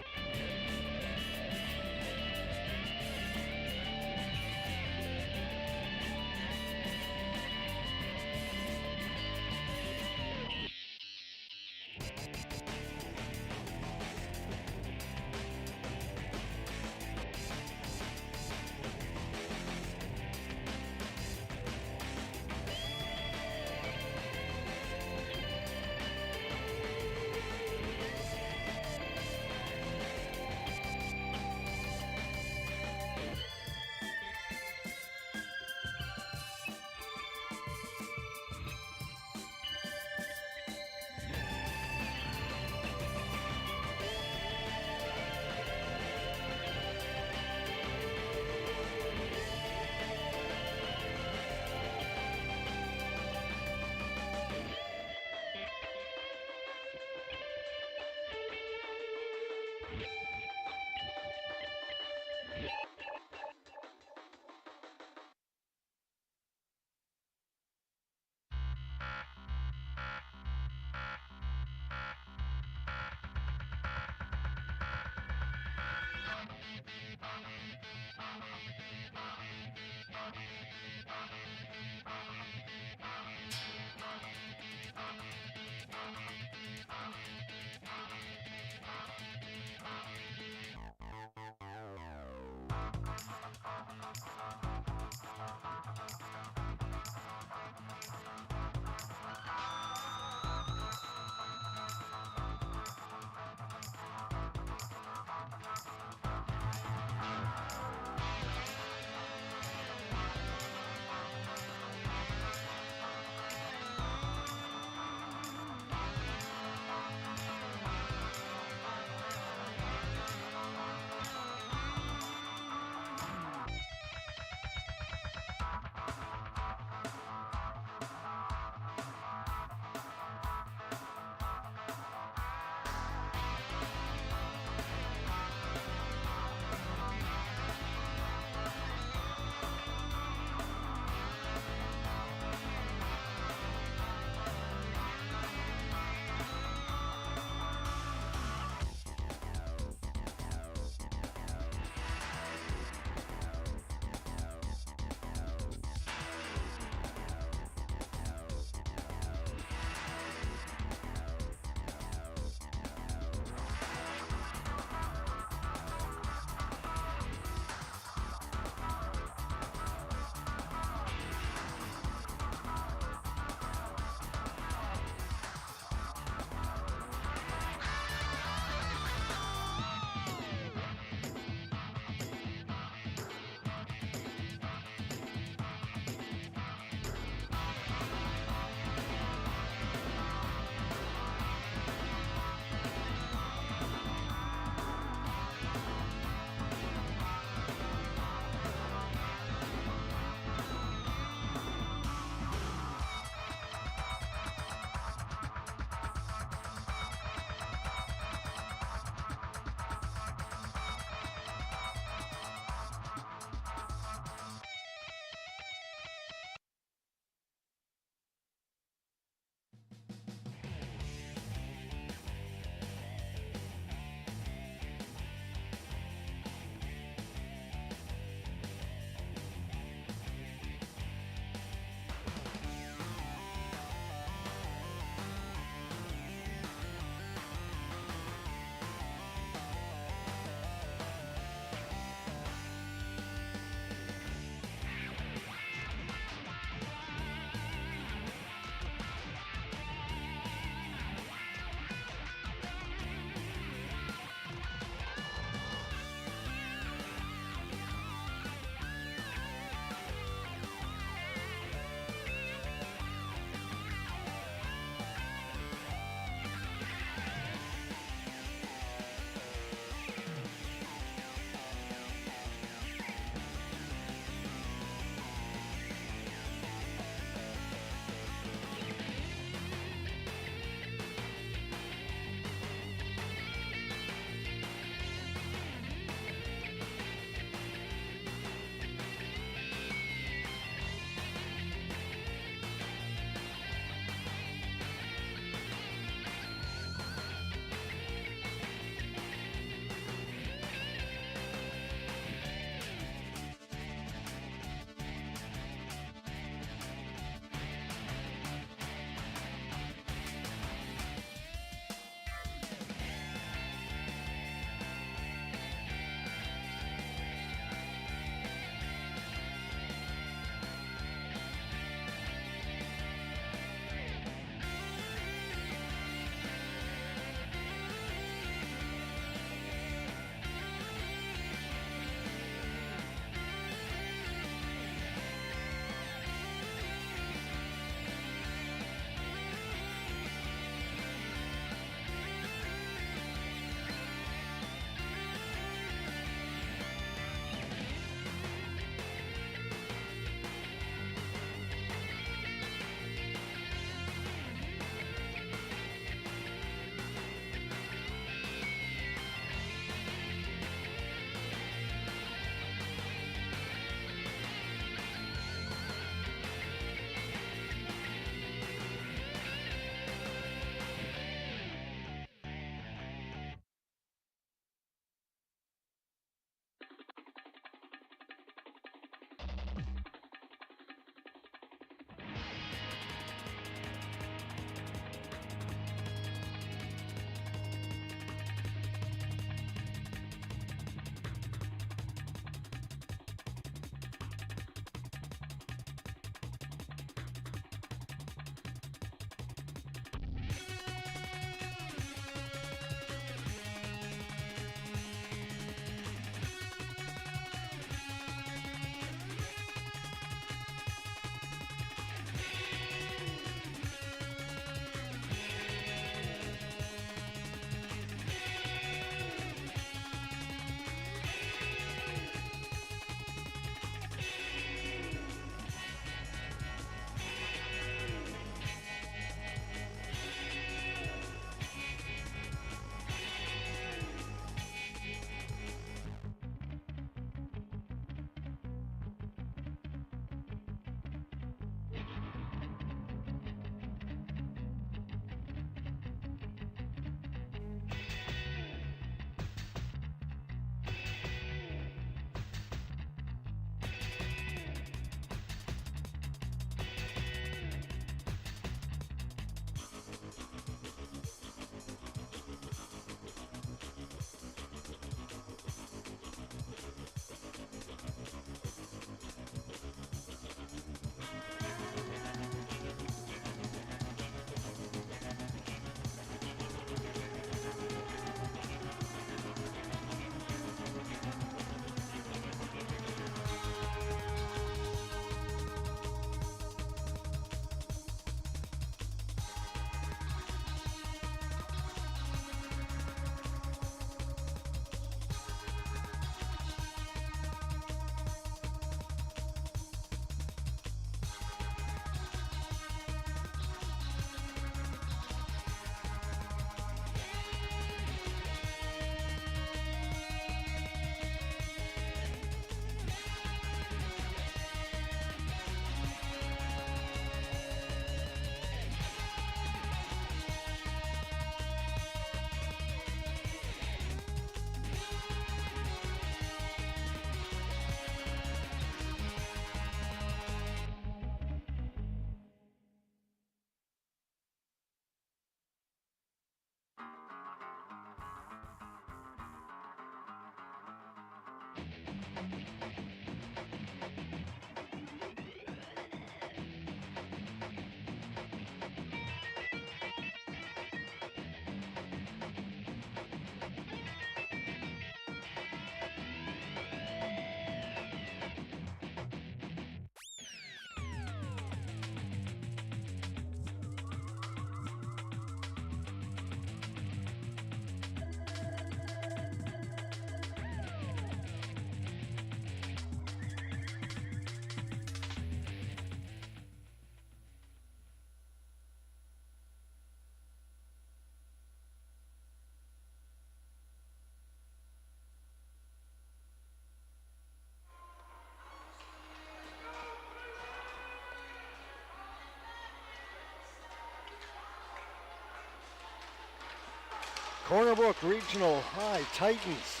S1: Corner Brook Regional High Titans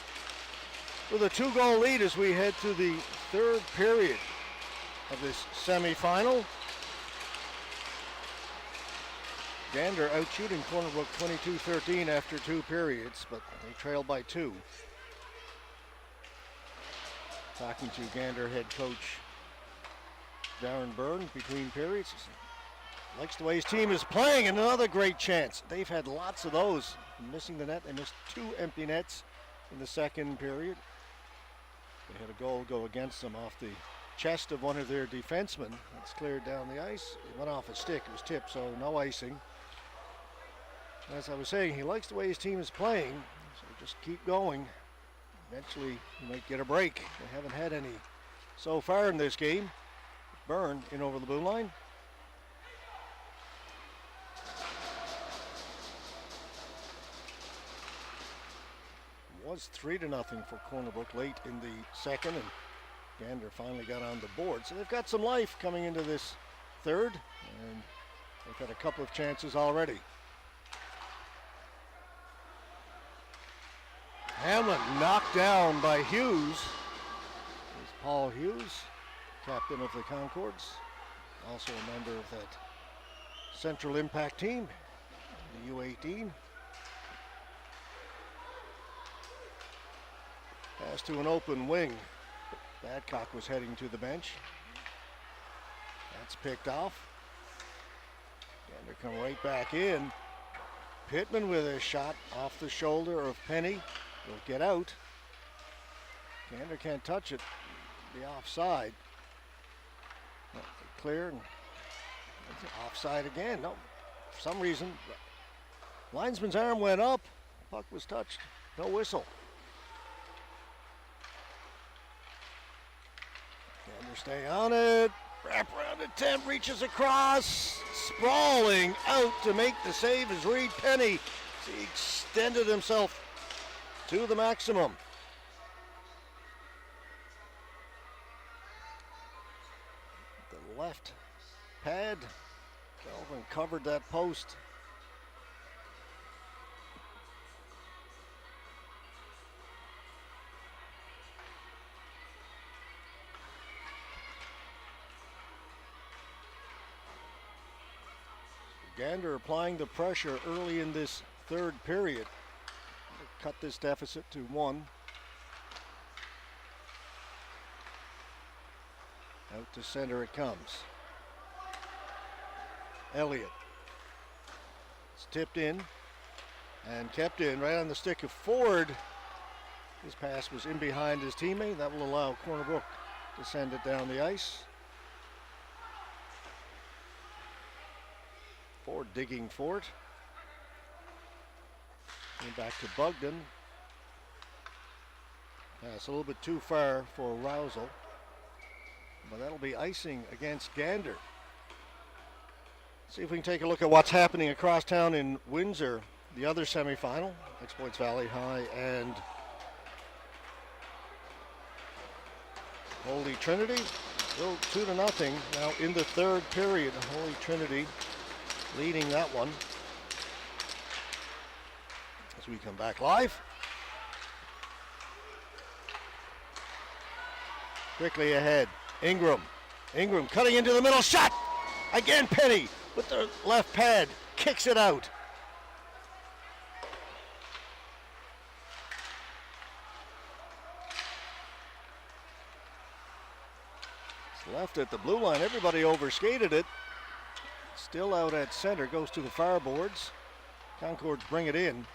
S1: with a 2-goal lead as we head to the third period of this semifinal. Gander out shooting Corner Brook 22-13 after 2 periods, but they trail by 2. Talking to Gander head coach Darren Byrne between periods. Likes the way his team is playing, and another great chance. They've had lots of those. Missing the net, they missed 2 empty nets in the second period. They had a goal go against them off the chest of one of their defensemen. It's cleared down the ice. It went off a stick. It was tipped, so no icing. As I was saying, he likes the way his team is playing, so just keep going. Eventually, you might get a break. They haven't had any so far in this game. Byrne in over the blue line. It was 3-0 for Corner Brook late in the second, and Gander finally got on the board. So they've got some life coming into this third, and they've had a couple of chances already. Hamlin knocked down by Hughes. There's Paul Hughes, captain of the Concords, also a member of that Central Impact team, the U18. Pass to an open wing. Badcock was heading to the bench. That's picked off. Gander come right back in. Pittman with a shot off the shoulder of Penny. Will get out. Gander can't touch it. The offside. Clear. And offside again. No, for some reason, linesman's arm went up. Puck was touched. No whistle. Gander stay on it. Wraparound attempt, reaches across. Sprawling out to make the save is Reed Penny. He extended himself to the maximum. The left pad. Kelvin covered that post. Gander applying the pressure early in this third period. Cut this deficit to 1. Out to center it comes. Elliott. It's tipped in and kept in right on the stick of Ford. His pass was in behind his teammate. That will allow Corner Brook to send it down the ice. Ford digging for it. And back to Bugden. Pass a little bit too far for Rousel. But that'll be icing against Gander. See if we can take a look at what's happening across town in Windsor, the other semifinal. Exploits Valley High and Holy Trinity. Still 2-0 now in the third period. Holy Trinity leading that one. As we come back live. Quickly ahead. Ingram cutting into the middle. Shot! Again Penny with the left pad. Kicks it out. Left at the blue line. Everybody overskated it. Still out at center. Goes to the far boards. Concords bring it in.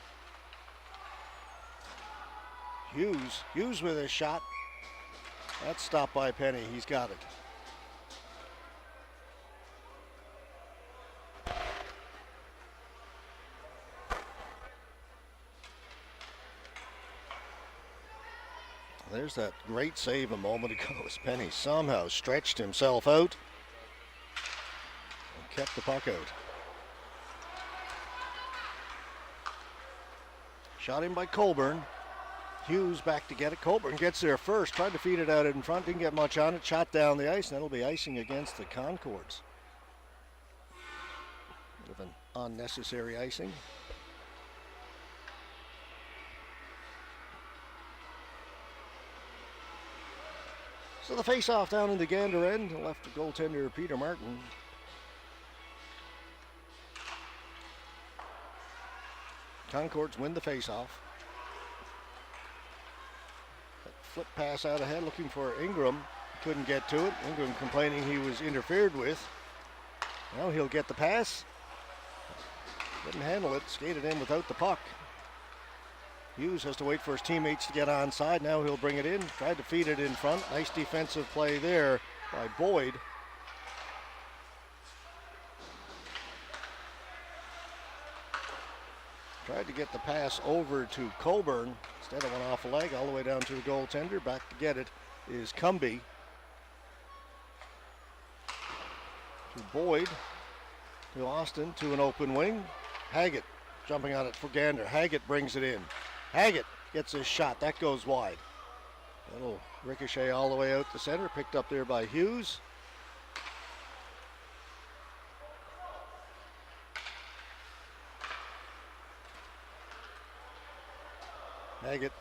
S1: Hughes with a shot. That's stopped by Penny. He's got it. There's that great save a moment ago as Penny somehow stretched himself out and kept the puck out. Shot in by Colburn. Hughes back to get it. Colburn gets there first, tried to feed it out in front, didn't get much on it, shot down the ice, and that'll be icing against the Concords. Bit of an unnecessary icing. So the face-off down in the Gander end, left the goaltender Peter Martin. Concords win the face-off. Flip pass out ahead, looking for Ingram. Couldn't get to it. Ingram complaining he was interfered with. Now he'll get the pass. Couldn't handle it, skated in without the puck. Hughes has to wait for his teammates to get onside. Now he'll bring it in. Tried to feed it in front. Nice defensive play there by Boyd. Tried to get the pass over to Colburn. Instead it went off a leg all the way down to the goaltender. Back to get it is Cumby. To Boyd. To Austin. To an open wing. Haggett jumping on it for Gander. Haggett brings it in. Haggett gets his shot. That goes wide. Little ricochet all the way out the center. Picked up there by Hughes. Haggett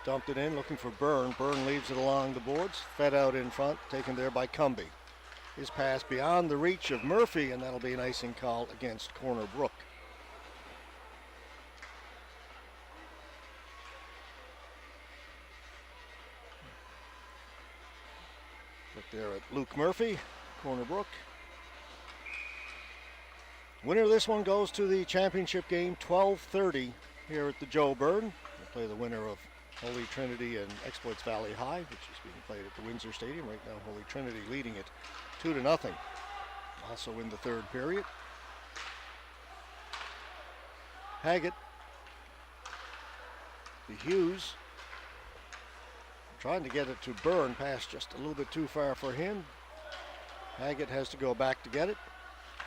S1: dumped it in, looking for Byrne. Byrne leaves it along the boards. Fed out in front, taken there by Cumby. His pass beyond the reach of Murphy, and that'll be an icing call against Corner Brook. Look there at Luke Murphy, Corner Brook. Winner of this one goes to the championship game, 12:30 here at the Joe Byrne. Play the winner of Holy Trinity and Exploits Valley High, which is being played at the Windsor Stadium. Right now, Holy Trinity leading it 2-0. Also in the third period. Haggett. The Hughes. Trying to get it to Byrne. Pass just a little bit too far for him. Haggett has to go back to get it.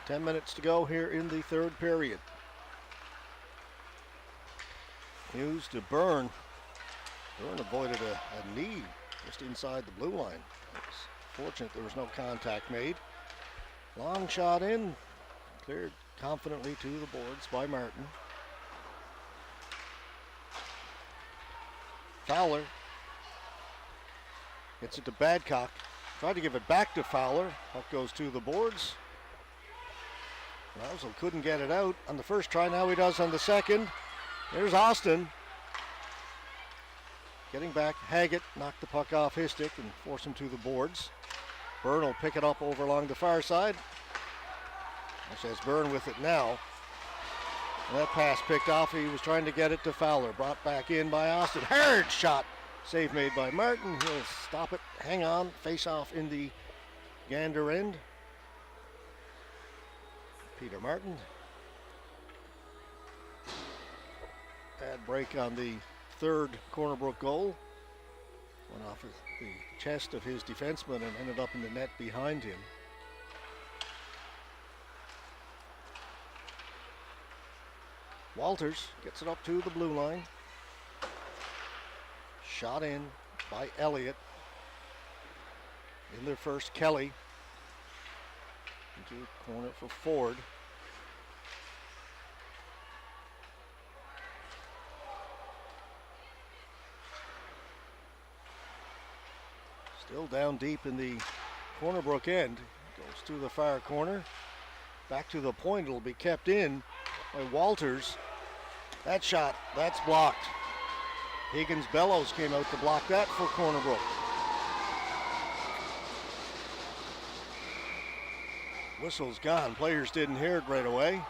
S1: 10 minutes to go here in the third period. Hughes to Byrne. Byrne avoided a knee just inside the blue line. It's fortunate there was no contact made. Long shot in. Cleared confidently to the boards by Martin. Fowler gets it to Badcock. Tried to give it back to Fowler. Puck goes to the boards. Rousel couldn't get it out on the first try. Now he does on the second. There's Austin. Getting back, Haggett knocked the puck off his stick and forced him to the boards. Byrne will pick it up over along the far side. There's Byrne with it now. And that pass picked off. He was trying to get it to Fowler. Brought back in by Austin. Hard shot. Save made by Martin. He'll stop it. Hang on. Face off in the Gander end. Peter Martin. Bad break on the third Corner Brook goal. Went off the chest of his defenseman and ended up in the net behind him. Walters gets it up to the blue line. Shot in by Elliott. In there first, Kelly. Into the corner for Ford. Still down deep in the Corner Brook end. Goes to the far corner. Back to the point. It'll be kept in by Walters. That shot, that's blocked. Higgins Bellows came out to block that for Corner Brook. Whistle's gone. Players didn't hear it right away.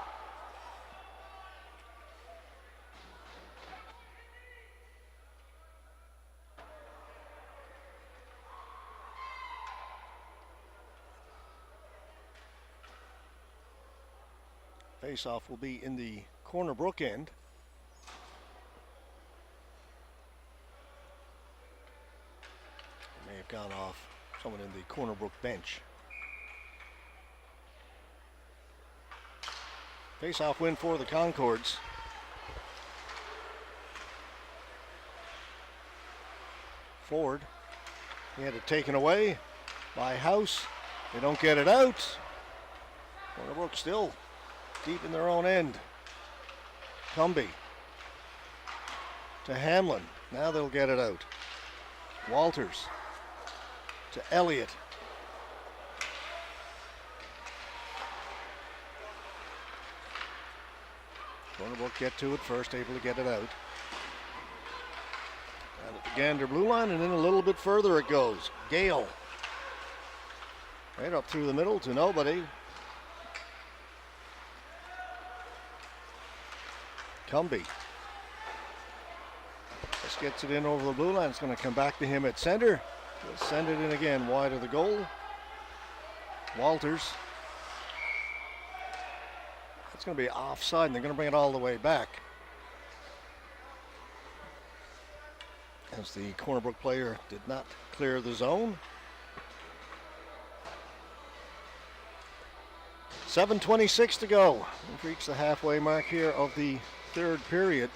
S1: Face-off will be in the Corner Brook end. May have gone off someone in the Corner Brook bench. Face-off win for the Concords. Ford. He had it taken away by House. They don't get it out. Corner Brook still deep in their own end. Cumby to Hamlin. Now they'll get it out. Walters to Elliott. Corner Brook get to it first, able to get it out. Down at the Gander blue line, and then a little bit further it goes. Gale. Right up through the middle to nobody. Cumby. Just gets it in over the blue line. It's going to come back to him at center. He'll send it in again wide of the goal. Walters. It's going to be offside, and they're going to bring it all the way back. As the Corner Brook player did not clear the zone. 7:26 to go. We've reached the halfway mark here of the third period.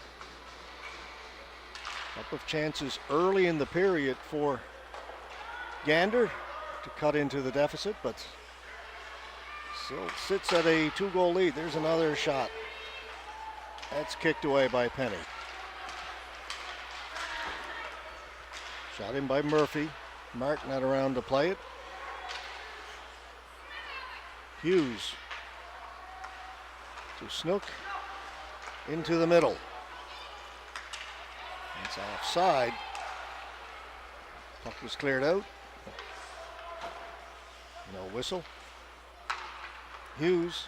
S1: Couple of chances early in the period for Gander to cut into the deficit, but still sits at a 2-goal lead. There's another shot. That's kicked away by Penny. Shot in by Murphy. Mark not around to play it. Hughes to Snook. Into the middle. It's offside. Puck was cleared out. No whistle. Hughes.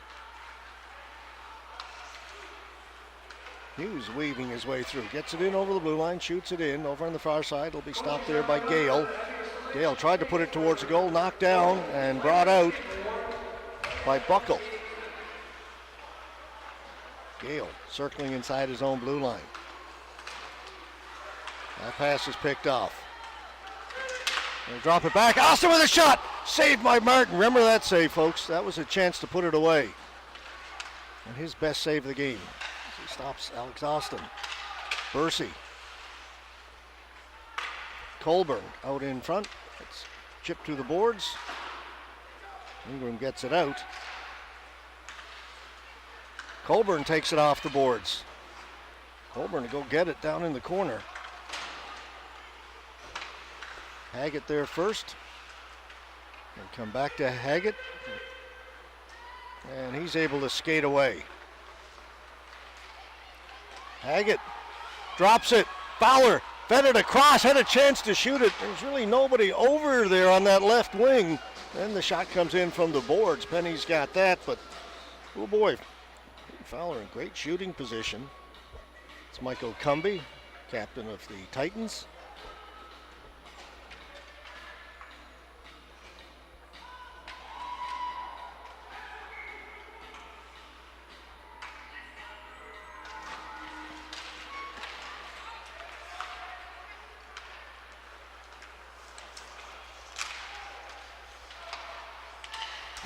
S1: Hughes weaving his way through. Gets it in over the blue line. Shoots it in. Over on the far side. It'll be stopped there by Gale. Gale tried to put it towards the goal. Knocked down and brought out by Buckle. Gale circling inside his own blue line. That pass is picked off. They'll drop it back. Austin with a shot! Saved by Martin. Remember that save, folks. That was a chance to put it away. And his best save of the game. He stops Alex Austin. Bursey. Colburn out in front. It's chipped to the boards. Ingram gets it out. Colburn takes it off the boards. Colburn to go get it down in the corner. Haggett there first. And come back to Haggett. And he's able to skate away. Haggett drops it. Fowler fed it across, had a chance to shoot it. There's really nobody over there on that left wing. Then the shot comes in from the boards. Penny's got that, but oh boy. Fowler in great shooting position. It's Michael Cumby, captain of the Titans.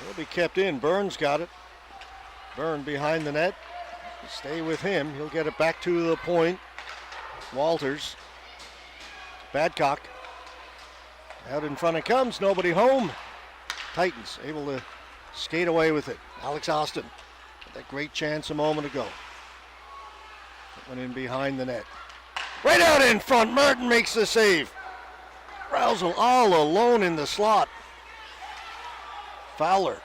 S1: It'll be kept in. Burns got it. Byrne behind the net. Stay with him. He'll get it back to the point. Walters. Badcock. Out in front it comes. Nobody home. Titans able to skate away with it. Alex Austin. That great chance a moment ago. That went in behind the net. Right out in front. Martin makes the save. Rousel all alone in the slot. Fowler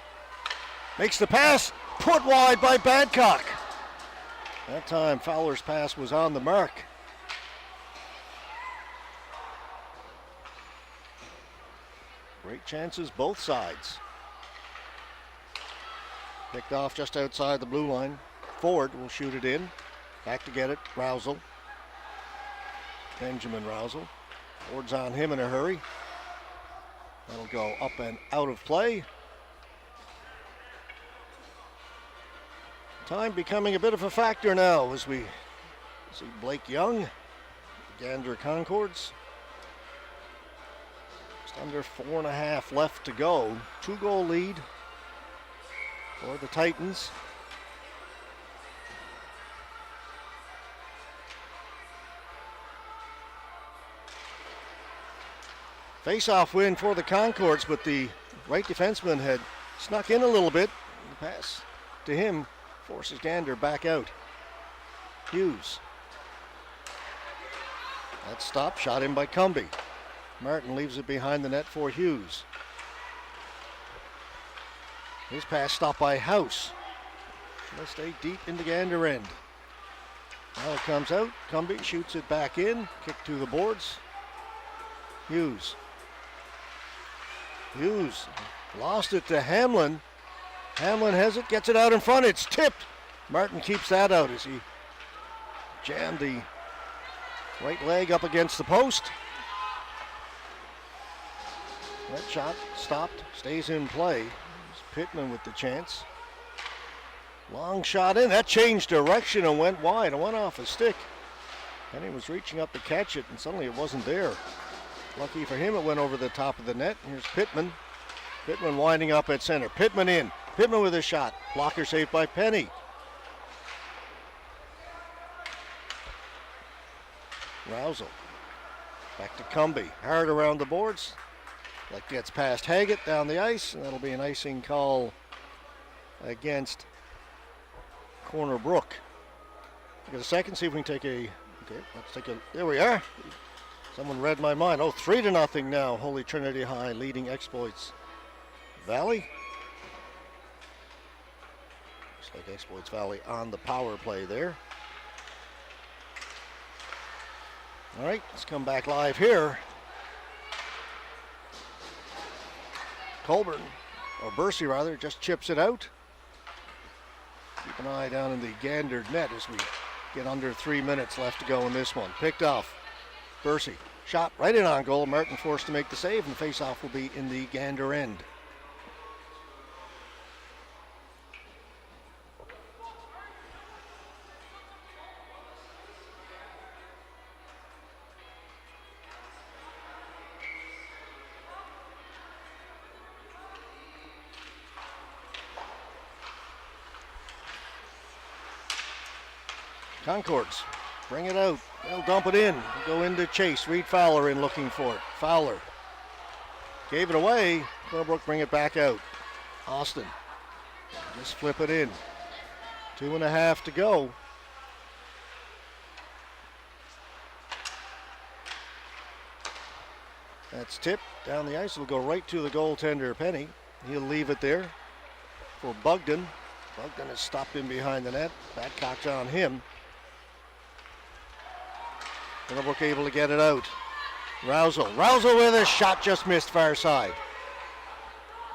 S1: makes the pass. Put wide by Badcock. That time Fowler's pass was on the mark. Great chances both sides. Picked off just outside the blue line. Ford will shoot it in. Back to get it. Rousel. Benjamin Rousel. Ford's on him in a hurry. That'll go up and out of play. Time becoming a bit of a factor now as we see Blake Young, Gander Concords. Just under 4.5 left to go. 2-goal lead for the Titans. Face-off win for the Concords, but the right defenseman had snuck in a little bit. The pass to him forces Gander back out. Hughes. That stop, shot in by Cumby. Martin leaves it behind the net for Hughes. His pass stopped by House. They stay deep in the Gander end. Now it comes out. Cumby shoots it back in. Kick to the boards. Hughes. Hughes lost it to Hamlin. Hamlin has it, gets it out in front. It's tipped. Martin keeps that out as he jammed the right leg up against the post. That shot stopped, stays in play. It's Pittman with the chance. Long shot in. That changed direction and went wide. It went off his stick. And he was reaching up to catch it, and suddenly it wasn't there. Lucky for him, it went over the top of the net. Here's Pittman. Pittman winding up at center. Pittman in. Pittman with a shot. Blocker saved by Penny. Rousel. Back to Cumby. Hard around the boards. That gets past Haggett down the ice, and that'll be an icing call against Corner Brook. Get a second, see if we can take a... Okay, let's take a... There we are. Someone read my mind. Oh, 3-0 now. Holy Trinity High leading Exploits Valley. Looks like Exploits Valley on the power play there. All right, let's come back live here. Colburn, or Bursey rather, just chips it out. Keep an eye down in the Gander net as we get under 3 minutes left to go in this one. Picked off. Bursey, shot right in on goal. Martin forced to make the save, and the face-off will be in the Gander end. Concords, bring it out. They'll dump it in. Go into chase. Reed Fowler in looking for it. Fowler gave it away. Corner Brook bring it back out. Austin, just flip it in. 2.5 to go. That's tipped down the ice. It'll go right to the goaltender, Penny. He'll leave it there for Bugden. Bugden is stopped in behind the net. Badcock's on him. Corner Brook able to get it out. Rousel with a shot, just missed far side.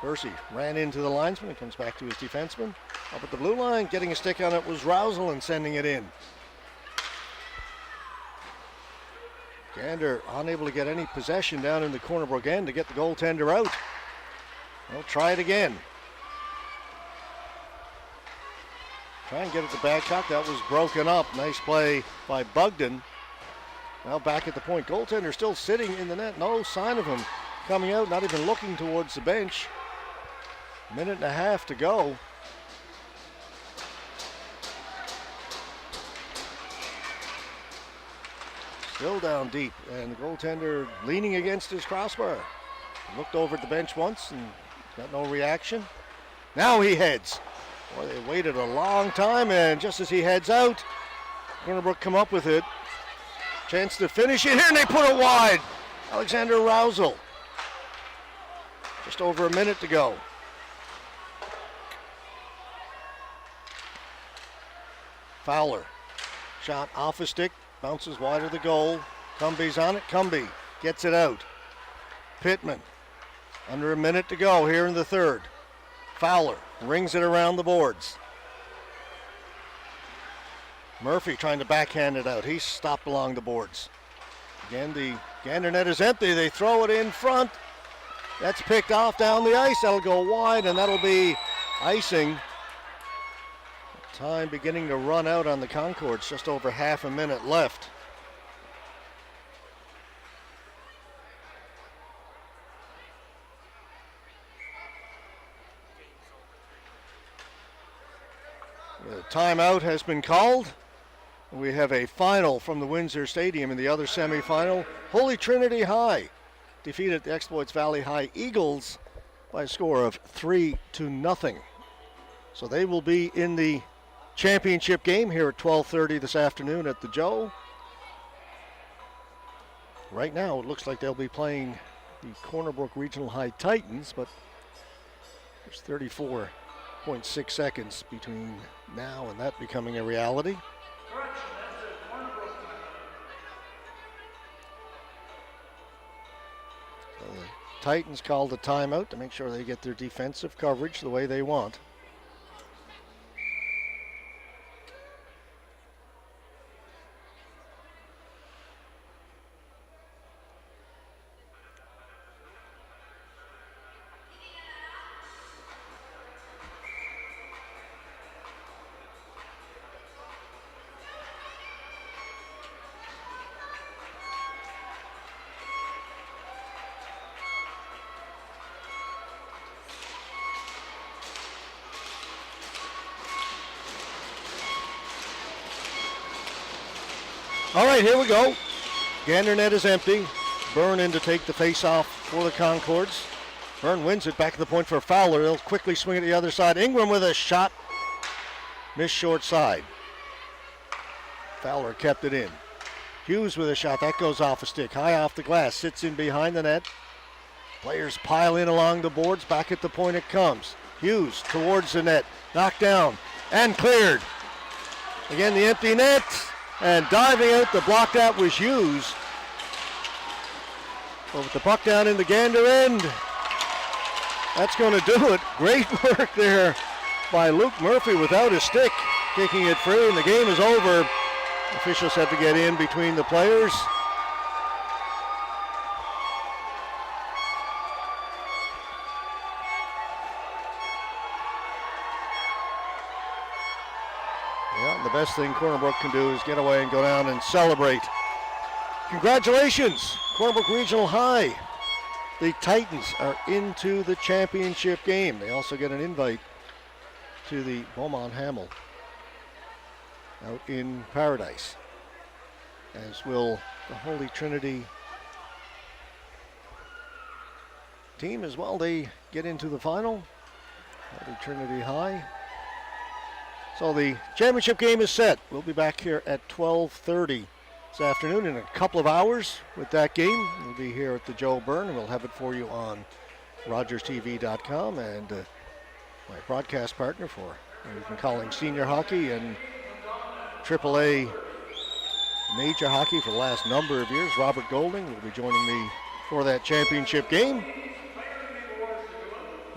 S1: Bursey ran into the linesman and comes back to his defenseman. Up at the blue line, getting a stick on it was Rousel and sending it in. Gander unable to get any possession down in the Corner Brook end to get the goaltender out. They'll try it again. Try and get it to Badcock. That was broken up. Nice play by Bugden. Now back at the point. Goaltender still sitting in the net. No sign of him coming out, not even looking towards the bench. 1.5 to go. Still down deep, and the goaltender leaning against his crossbar. Looked over at the bench once and got no reaction. Now he heads. Boy, they waited a long time, and just as he heads out, Corner Brook come up with it. Chance to finish it here, and they put it wide. Alexander Rousel. Just over a minute to go. Fowler. Shot off a stick, bounces wide of the goal. Cumby's on it. Cumby gets it out. Pittman. Under a minute to go here in the third. Fowler rings it around the boards. Murphy trying to backhand it out. He's stopped along the boards. Again, the Gander net is empty. They throw it in front. That's picked off down the ice. That'll go wide, and that'll be icing. Time beginning to run out on the Concords. Just over half a minute left. The timeout has been called. We have a final from the Windsor Stadium in the other semifinal. Holy Trinity High defeated the Exploits Valley High Eagles by a score of 3-0. So they will be in the championship game here at 12:30 this afternoon at the Joe. Right now it looks like they'll be playing the Corner Brook Regional High Titans, but there's 34.6 seconds between now and that becoming a reality. So the Titans called a timeout to make sure they get their defensive coverage the way they want. All right, here we go. Gander net is empty. Byrne in to take the face-off for the Concords. Byrne wins it back to the point for Fowler. He'll quickly swing it to the other side. Ingram with a shot. Missed short side. Fowler kept it in. Hughes with a shot. That goes off a stick. High off the glass. Sits in behind the net. Players pile in along the boards. Back at the point it comes. Hughes towards the net. Knocked down and cleared. Again, the empty net. And diving out to block that was Hughes. But with the puck down in the Gander end, that's going to do it. Great work there by Luke Murphy without his stick, kicking it free, and the game is over. Officials had to get in between the players. The best thing Corner Brook can do is get away and go down and celebrate. Congratulations, Corner Brook Regional High. The Titans are into the championship game. They also get an invite to the Beaumont Hamel out in Paradise, as will the Holy Trinity team as well. They get into the final. Holy Trinity High. So the championship game is set. We'll be back here at 12:30 this afternoon in a couple of hours with that game. We'll be here at the Joe Byrne, and we'll have it for you on RogersTV.com, and my broadcast partner for we've been calling senior hockey and AAA major hockey for the last number of years. Robert Golding will be joining me for that championship game.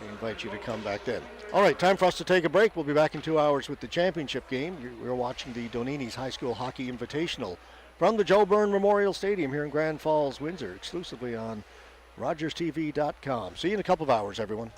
S1: We invite you to come back then. All right, time for us to take a break. We'll be back in 2 hours with the championship game. We're watching the Donini's High School Hockey Invitational from the Joe Byrne Memorial Stadium here in Grand Falls, Windsor, exclusively on RogersTV.com. See you in a couple of hours, everyone.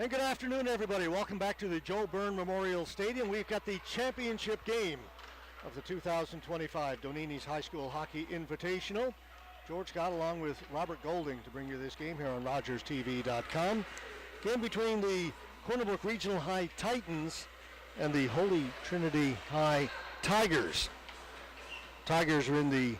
S1: And good afternoon, everybody. Welcome back to the Joe Byrne Memorial Stadium. We've got the championship game of the 2025 Donini's High School Hockey Invitational. George Scott along with Robert Golding to bring you this game here on RogersTV.com. Game between the Corner Brook Regional High Titans and the Holy Trinity High Tigers. Tigers are in the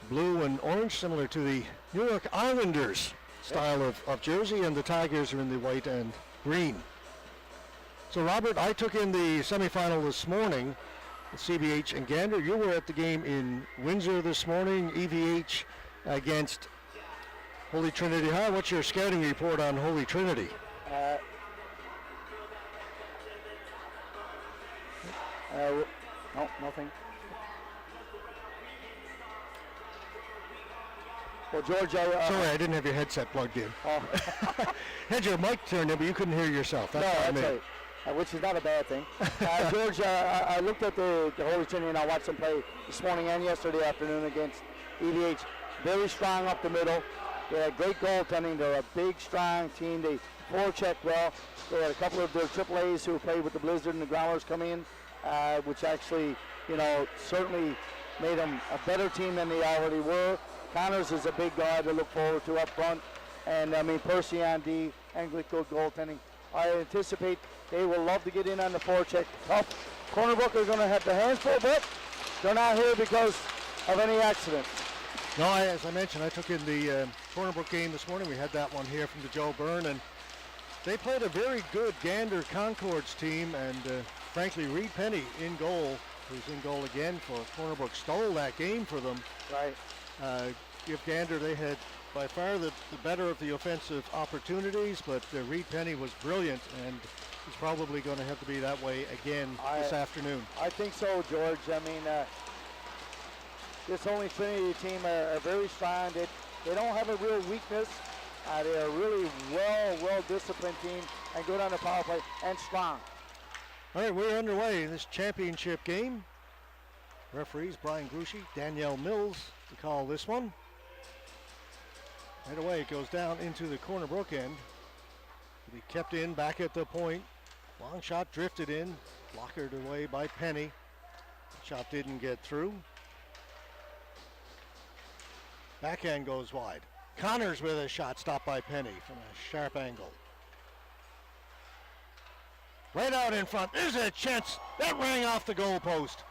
S1: blue and orange, similar to the New York Islanders style of jersey, and the Tigers are in the white and green. So, Robert, I took in the semifinal this morning with CBH and Gander. You were at the game in Windsor this morning, EVH against Holy Trinity High. What's your scouting report on Holy Trinity?
S2: No, nothing. Well, George,
S1: sorry, I didn't have your headset plugged in. Had your mic turned in, but you couldn't hear yourself.
S2: That's right. Which is not a bad thing. George, I looked at the Holy Trinity and I watched them play this morning and yesterday afternoon against EVH. Very strong up the middle. They had great goaltending. They're a big, strong team. They forecheck well. They had a couple of their AAAs who played with the Blizzard and the Growlers come in, which actually, certainly made them a better team than they already were. Connors is a big guy to look forward to up front. And, Percy on D and good goaltending. I anticipate they will love to get in on the forecheck. Tough. Corner Brook are going to have the hands full, but they're not here because of any accident.
S1: No, as I mentioned, I took in the Corner Brook game this morning. We had that one here from the Joe Byrne, and they played a very good Gander Concords team, and frankly, Reed Penny in goal, who's in goal again for Corner Brook, stole that game for them.
S2: Right.
S1: Give Gander, they had by far the better of the offensive opportunities, but Reed Penny was brilliant, and he's probably going to have to be that way again this afternoon.
S2: I think so, George. This Holy Trinity team are very strong. They don't have a real weakness. They're a really well-disciplined team and good on the power play and strong.
S1: All right, we're underway in this championship game. Referees Brian Grucci, Danielle Mills to call this one. Right away, it goes down into the Corner Brook end. To be kept in, back at the point. Long shot drifted in, blockered away by Penny. Shot didn't get through. Backhand goes wide. Connors with a shot stopped by Penny from a sharp angle. Right out in front. There's a chance. That rang off the goal post.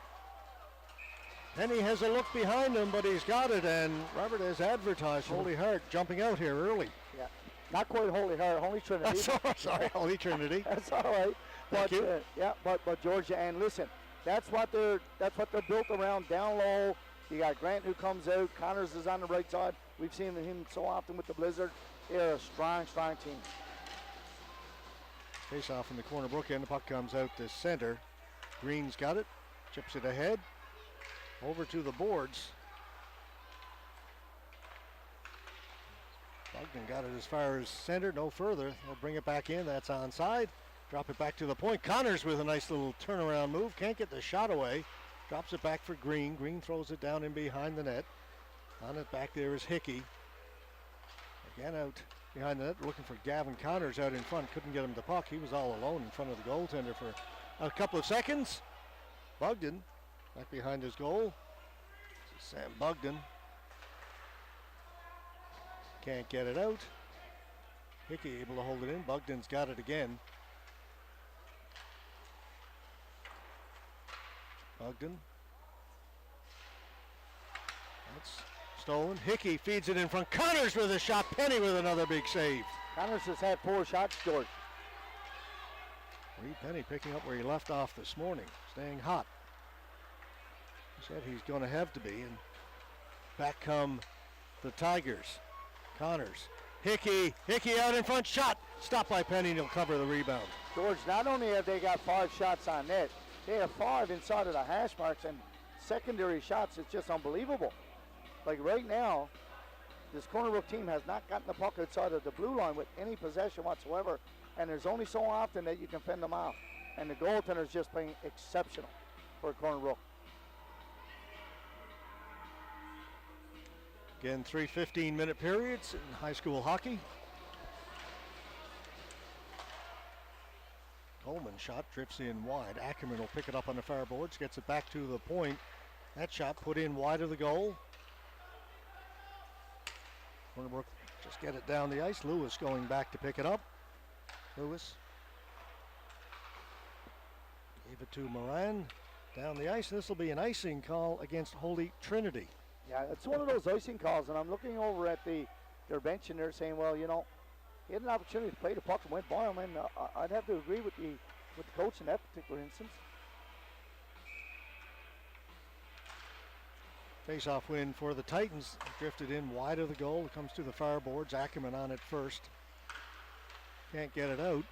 S1: Penny has a look behind him, but he's got it, and Robert has advertised Holy Heart jumping out here early.
S2: Yeah, not quite Holy Heart, Holy Trinity.
S1: Sorry, Holy Trinity.
S2: That's all right.
S1: Thank you.
S2: But Georgia, and listen, that's what they're built around, down low. You got Grant who comes out. Connors is on the right side. We've seen him so often with the Blizzard. They're a strong team.
S1: Face off in the Corner Brook end. The puck comes out to center. Green's got it. Chips it ahead. Over to the boards. Bogdan got it as far as center, no further. They'll bring it back in. That's onside. Drop it back to the point. Connors with a nice little turnaround move. Can't get the shot away. Drops it back for Green. Green throws it down in behind the net. On it back there is Hickey. Again out behind the net, looking for Gavin Connors out in front. Couldn't get him the puck. He was all alone in front of the goaltender for a couple of seconds. Bogdan back behind his goal. Sam Bogdan. Can't get it out. Hickey able to hold it in. Bogdan's got it again. Bogdan. That's stolen. Hickey feeds it in front. Connors with a shot. Penny with another big save.
S2: Connors has had 4 shots, George.
S1: Reed Penny picking up where he left off this morning. Staying hot. He said he's going to have to be. And back come the Tigers. Connors. Hickey out in front. Shot. Stopped by Penny. And he'll cover the rebound.
S2: George, not only have they got 5 shots on net, they have 5 inside of the hash marks and secondary shots. It's just unbelievable. Like right now, this Corner Brook team has not gotten the puck outside of the blue line with any possession whatsoever. And there's only so often that you can fend them off. And the goaltender is just playing exceptional for Corner Brook.
S1: Again, 3 15-minute periods in high school hockey. Coleman's shot drifts in wide. Ackerman will pick it up on the far boards, gets it back to the point. That shot put in wide of the goal. Corner Brook just get it down the ice. Lewis going back to pick it up. Lewis gave it to Moran down the ice. This will be an icing call against Holy Trinity.
S2: Yeah, it's one of those icing calls, and I'm looking over at their bench, and they're saying, well, you know, he had an opportunity to play the puck and went by him, and I'd have to agree with the coach in that particular instance.
S1: Face-off win for the Titans. Drifted in wide of the goal. It comes to the far boards. Ackerman on it first. Can't get it out.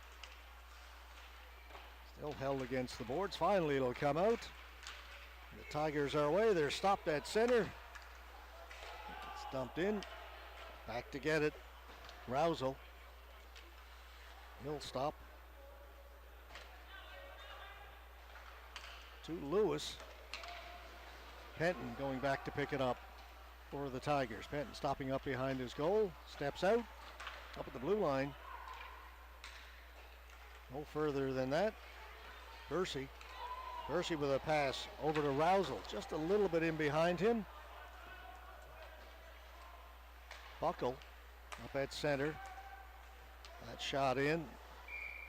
S1: Still held against the boards. Finally it'll come out. The Tigers are away. They're stopped at center. It's dumped in. Back to get it. Rousel. He'll stop. To Lewis. Penton going back to pick it up for the Tigers. Penton stopping up behind his goal. Steps out. Up at the blue line. No further than that. Bursey. Bursey with a pass over to Rousel. Just a little bit in behind him. Buckle up at center. That shot in.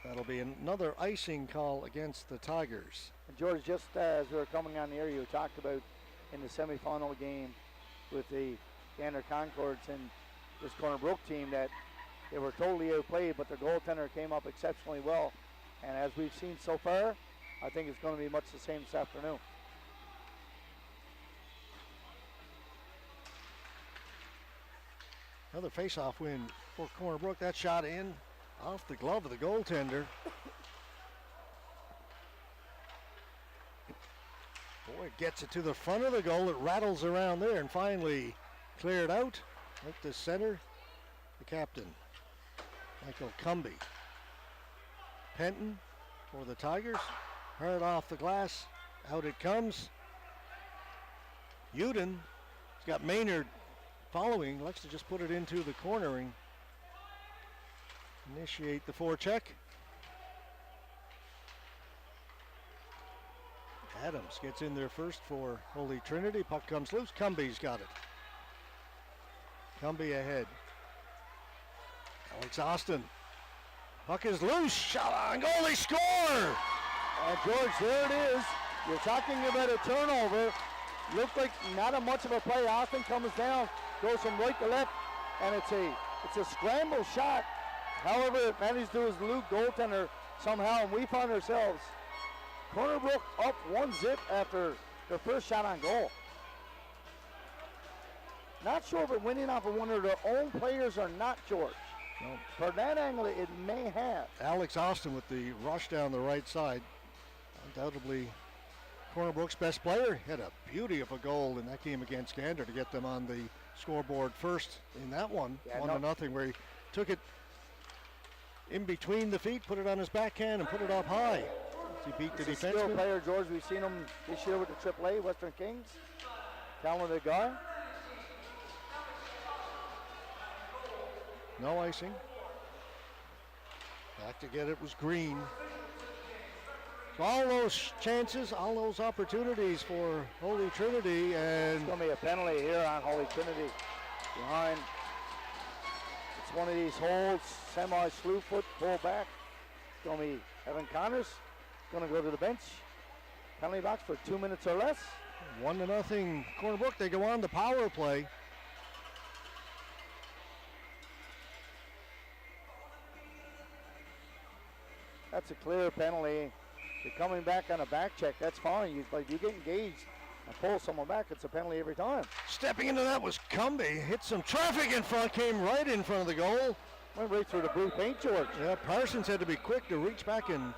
S1: That'll be another icing call against the Tigers.
S2: And George, just as we were coming on the air, you talked about in the semifinal game with the Gander Concords and this Corner Brook team that they were totally outplayed, but their goaltender came up exceptionally well. And as we've seen so far, I think it's going to be much the same this afternoon.
S1: Another face-off win for Corner Brook. That shot in off the glove of the goaltender. Boy, gets it to the front of the goal. It rattles around there and finally cleared out. Up to center, the captain, Michael Cumby. Penton for the Tigers. Hard off the glass. Out it comes. Uden has got Maynard following. Likes to just put it into the cornering. Initiate the forecheck. Adams gets in there first for Holy Trinity. Puck comes loose. Cumby's got it. Cumby ahead. Alex Austin. Puck is loose. Shot on goal. They score!
S2: George, there it is. You're talking about a turnover. Looked like not a much of a play. Austin comes down, goes from right to left, and it's a scramble shot. However, it managed to his Luke goaltender somehow, and we found ourselves Corner Brook up 1-0 after their first shot on goal. Not sure if it went in off of one of their own players or not, George.
S1: No.
S2: For that angle, it may have.
S1: Alex Austin with the rush down the right side. Undoubtedly Corner Brook's best player. Had a beauty of a goal in that game against Gander to get them on the scoreboard first in that one.
S2: Yeah,
S1: 1-0, where he took it in between the feet, put it on his backhand, and put it up high. He beat the defenseman.
S2: He's a skilled player, George. We've seen him this year with the AAA, Western Kings. Talented guy.
S1: No icing. Back to get it was Green. All those chances, all those opportunities for Holy Trinity, and
S2: it's going to be a penalty here on Holy Trinity. Behind. It's one of these holds, semi-slew foot, pull back. It's going to be Evan Connors. Going to go to the bench. Penalty box for 2 minutes or less.
S1: 1-0 Corner Brook. They go on the power play.
S2: That's a clear penalty. You're coming back on a back check. That's fine. But if you get engaged and pull someone back, it's a penalty every time.
S1: Stepping into that was Cumby. Hit some traffic in front. Came right in front of the goal.
S2: Went right through the blue paint, George.
S1: Yeah, Parsons had to be quick to reach back and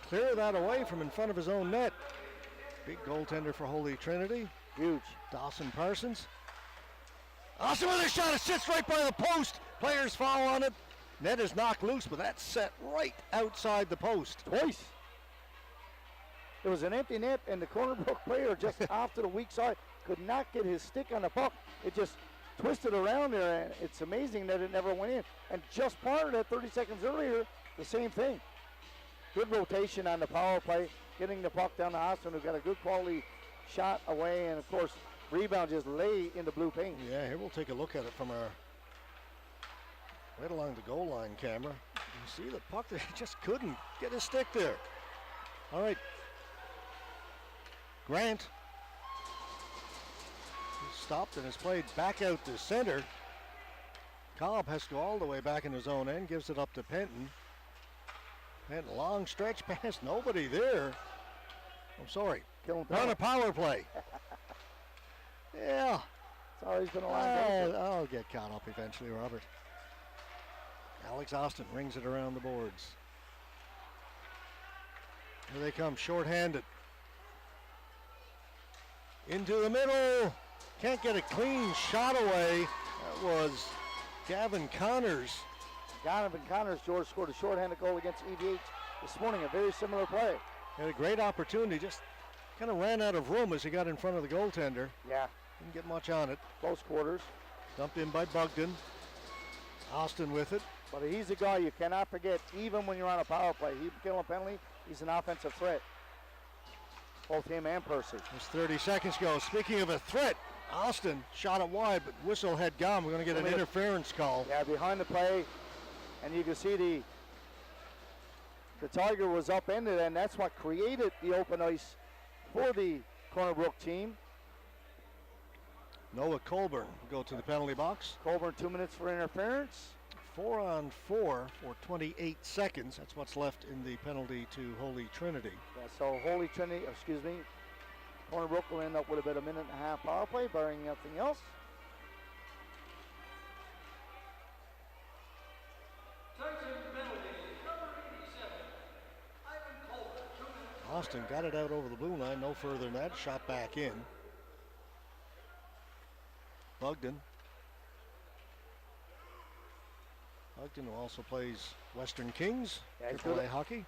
S1: clear that away from in front of his own net. Big goaltender for Holy Trinity.
S2: Huge.
S1: Dawson Parsons. Austin with a shot. It sits right by the post. Players foul on it. Net is knocked loose, but that's set right outside the post.
S2: Twice. It was an empty net, and the Corner Brook player just off to the weak side could not get his stick on the puck. It just twisted around there, and it's amazing that it never went in. And just prior to that, 30 seconds earlier, the same thing. good rotation on the power play, getting the puck down to Austin, who got a good quality shot away, and of course, rebound just lay in the blue paint.
S1: Yeah, here we'll take a look at it from our right along the goal line camera. You see the puck there, just couldn't get a stick there. All right. Grant stopped and is played back out to center. Cobb has to go all the way back in his own end, gives it up to Penton. Penton, long stretch pass, nobody there. I'm sorry, on a power play. Yeah.
S2: It's always been a line.
S1: I'll get caught up eventually, Robert. Alex Austin rings it around the boards. Here they come, short-handed. Into the middle. Can't get a clean shot away. That was Gavin Connors.
S2: Gavin Connors, George, scored a short-handed goal against EVH this morning. A very similar play.
S1: Had a great opportunity. Just kind of ran out of room as he got in front of the goaltender.
S2: Yeah.
S1: Didn't get much on it.
S2: Close quarters.
S1: Dumped in by Bugden. Austin with it.
S2: But he's a guy you cannot forget, even when you're on a power play. He can kill a penalty. He's an offensive threat. Both him and Percy.
S1: There's 30 seconds to go. Speaking of a threat, Austin shot it wide, but whistle had gone. We're going to get an interference call.
S2: Yeah, behind the play, and you can see the Tiger was upended, and that's what created the open ice for the Corner Brook team.
S1: Noah Colburn will go to the penalty box.
S2: Colburn, 2 minutes for interference.
S1: 4-on-4 for 28 seconds. That's what's left in the penalty to Holy Trinity.
S2: Yeah, so Holy Trinity, Corner Brook will end up with about a minute and a half power play, barring nothing else.
S1: Austin got it out over the blue line, no further than that. Shot back in. Bugden. Bugden, who also plays Western Kings, AAA hockey.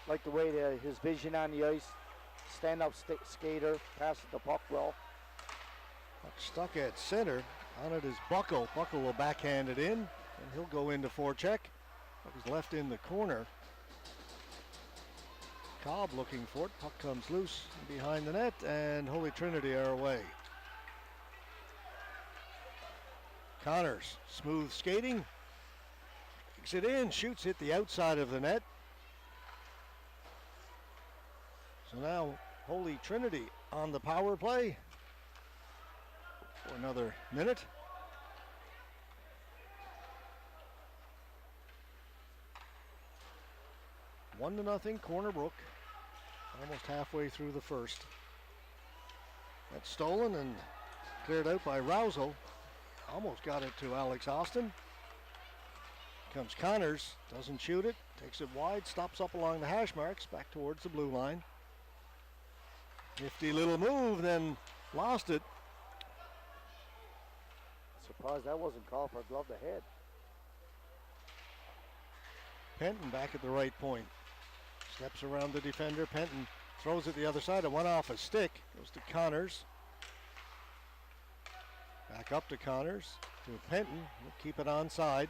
S2: Like the way his vision on the ice, stand-up skater, passes the puck well.
S1: Puck stuck at center. On it is Buckle. Buckle will backhand it in, and he'll go into forecheck. Puck is left in the corner. Cobb looking for it. Puck comes loose behind the net, and Holy Trinity are away. Connors, smooth skating. Kicks it in, shoots, hit the outside of the net. So now Holy Trinity on the power play for another minute. One to nothing, Corner Brook. Almost halfway through the first. That's stolen and cleared out by Rousel. Almost got it to Alex Austin. Comes Connors, doesn't shoot it, takes it wide, stops up along the hash marks, back towards the blue line. Nifty little move, then lost it.
S2: Surprised that wasn't called for a glove to head.
S1: Penton back at the right point. Steps around the defender. Penton throws it the other side. A one off a stick. Goes to Connors. Back up to Connors. To Penton. He'll keep it onside.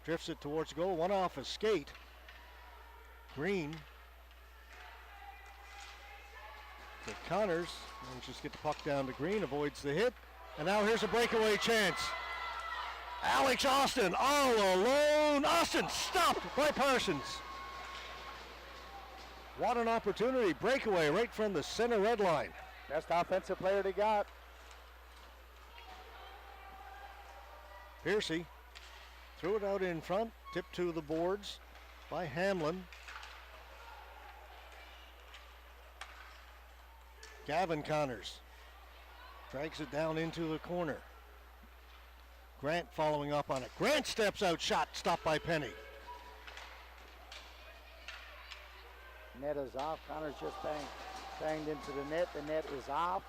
S1: Drifts it towards goal. One off a skate. Green. To Connors. And just get the puck down to Green. Avoids the hit. And now here's a breakaway chance. Alex Austin all alone. Austin stopped by Parsons. What an opportunity. Breakaway right from the center red line.
S2: Best offensive player they got.
S1: Piercy threw it out in front. Tipped to the boards by Hamlin. Gavin Connors drags it down into the corner. Grant following up on it. Grant steps out, shot stopped by Penny.
S2: Net is off. Connors just banged into the net. The net is off.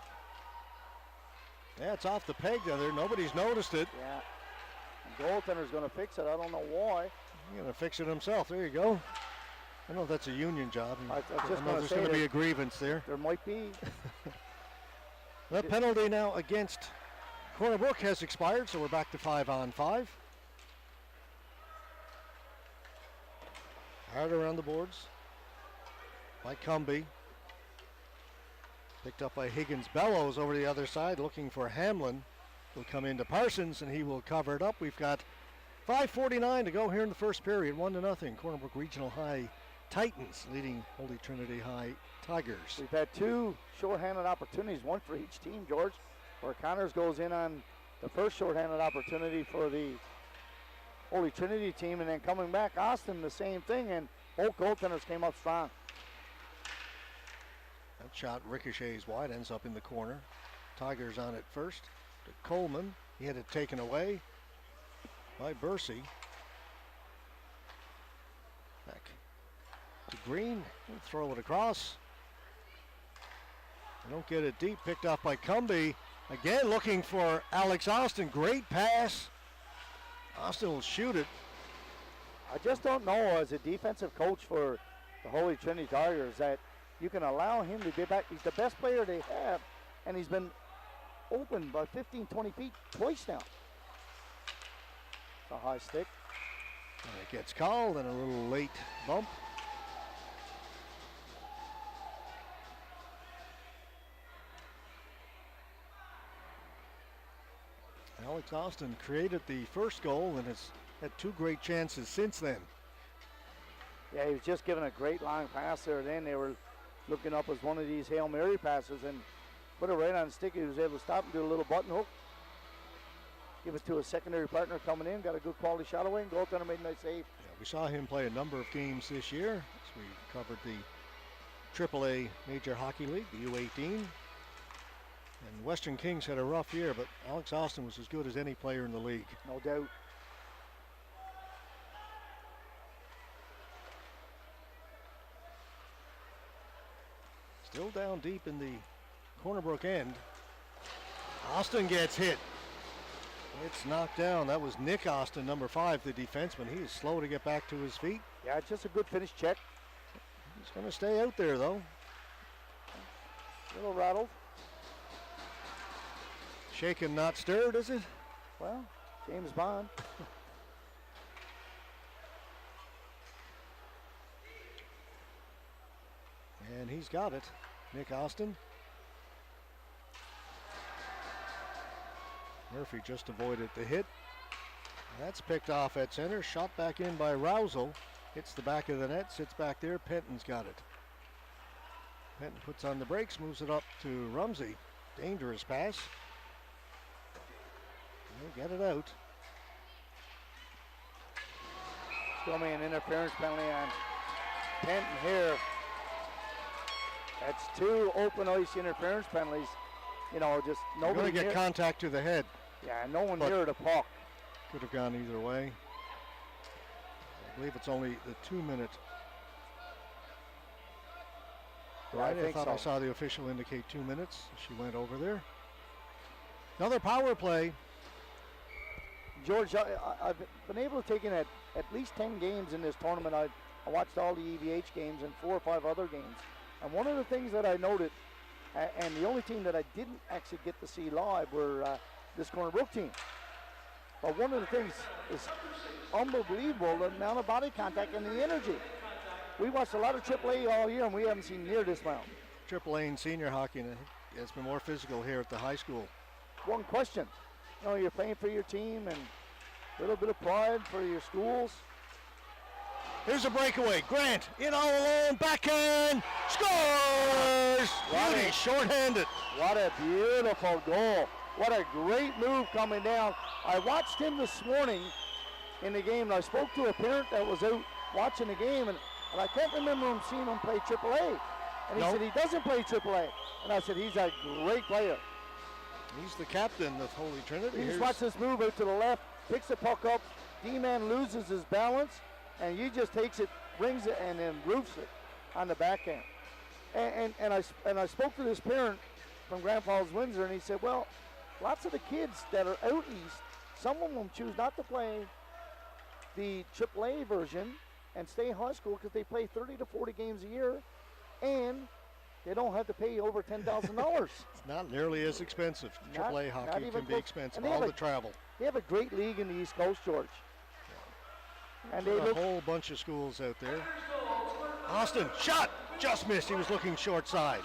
S1: Yeah, it's off the peg there. Nobody's noticed it.
S2: Yeah. The goaltender's going to fix it. I don't know why.
S1: He's going to fix it himself. There you go. I don't know if that's a union job.
S2: I just
S1: know there's going to be a grievance there.
S2: There might be.
S1: The penalty now against Corner Brook has expired, so we're back to 5-on-5. Hard around the boards. by Cumby. Picked up by Higgins Bellows over the other side, looking for Hamlin. Will come into Parsons, and he will cover it up. We've got 5:49 to go here in the first period. 1-0. Corner Brook Regional High Titans leading Holy Trinity High Tigers.
S2: We've had two shorthanded opportunities, one for each team, George, where Connors goes in on the first shorthanded opportunity for the Holy Trinity team, and then coming back, Austin, the same thing, and both goaltenders came up strong.
S1: That shot ricochets wide, ends up in the corner. Tigers on it first to Coleman. He had it taken away by Bursey. Back to Green. He'll throw it across. They don't get it deep. Picked off by Cumby. Again looking for Alex Austin. Great pass. Austin will shoot it.
S2: I just don't know, as a defensive coach for the Holy Trinity Tigers, that you can allow him to get back. He's the best player they have, and he's been open by 15, 20 feet twice now. It's a high stick.
S1: And it gets called, and a little late bump. Alex Austin created the first goal and has had two great chances since then.
S2: Yeah, he was just given a great long pass there. Then they were looking up as one of these Hail Mary passes and put it right on the stick. He was able to stop and do a little button hook. Give it to a secondary partner coming in. Got a good quality shot away, and goaltender made a nice save.
S1: Yeah, we saw him play a number of games this year as we covered the AAA Major Hockey League, the U18. And Western Kings had a rough year, but Alex Austin was as good as any player in the league.
S2: No doubt.
S1: Still down deep in the Corner Brook end. Austin gets hit. It's knocked down. That was Nick Austin, number 5, the defenseman. He is slow to get back to his feet.
S2: Yeah, it's just a good finish check.
S1: He's going to stay out there, though.
S2: A little rattled.
S1: Shaken, not stirred, is it?
S2: Well, James Bond.
S1: And he's got it. Nick Austin. Murphy just avoided the hit. That's picked off at center. Shot back in by Rousel. Hits the back of the net. Sits back there. Penton's got it. Penton puts on the brakes. Moves it up to Rumsey. Dangerous pass. They'll get it out.
S2: Still me an interference penalty on Penton here. That's 2 open ice interference penalties. You know, just nobody.
S1: Going to get contact to the head.
S2: Yeah, no one near the puck.
S1: Could have gone either way. I believe it's only the 2-minute. Right, I thought so. I saw the official indicate 2 minutes. She went over there. Another power play.
S2: George, I've been able to take in at least 10 games in this tournament. I watched all the EVH games and 4 or 5 other games. And one of the things that I noted, and the only team that I didn't actually get to see live were this Corner Brook team. But one of the things is unbelievable, the amount of body contact and the energy. We watched a lot of AAA all year, and we haven't seen near this amount.
S1: AAA and senior hockey, and it's been more physical here at the high school.
S2: One question. You know, you're playing for your team and a little bit of pride for your schools.
S1: Here's a breakaway. Grant in all alone. Backhand. Scores! Beauty, shorthanded.
S2: What a beautiful goal. What a great move coming down. I watched him this morning in the game, and I spoke to a parent that was out watching the game, and I can't remember him seeing him play AAA. And he said he doesn't play AAA. And I said he's a great player.
S1: He's the captain of Holy Trinity.
S2: You just watch this move out to the left, picks the puck up, D-man loses his balance, and he just takes it, brings it, and then roofs it on the backhand. And I spoke to this parent from Grand Falls, Windsor, and he said, well, lots of the kids that are out east, some of them choose not to play the AAA version and stay in high school because they play 30 to 40 games a year, and they don't have to pay over $10,000.
S1: It's not nearly as expensive. AAA hockey can be expensive. All the travel.
S2: They have a great league in the East Coast, George.
S1: And they a whole bunch of schools out there. Austin, shot! just missed. He was looking short side.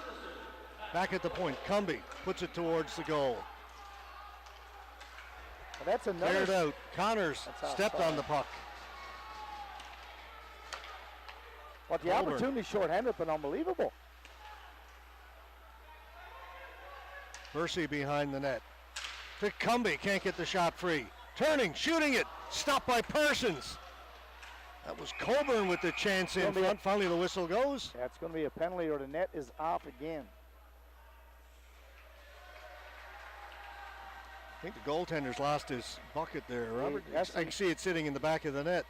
S1: Back at the point, Cumbie puts it towards the goal.
S2: Well, that's another.
S1: Cleared out. Connors stepped on the puck.
S2: But the opportunity shorthanded, but unbelievable.
S1: Mercy behind the net. To Cumbie, can't get the shot free. Turning, shooting it, stopped by Parsons. That was Coburn with the chance in front. Finally the whistle goes.
S2: That's going to be a penalty or the net is off again.
S1: I think the goaltender's lost his bucket there, Robert.
S2: I
S1: can see it sitting in the back of the net.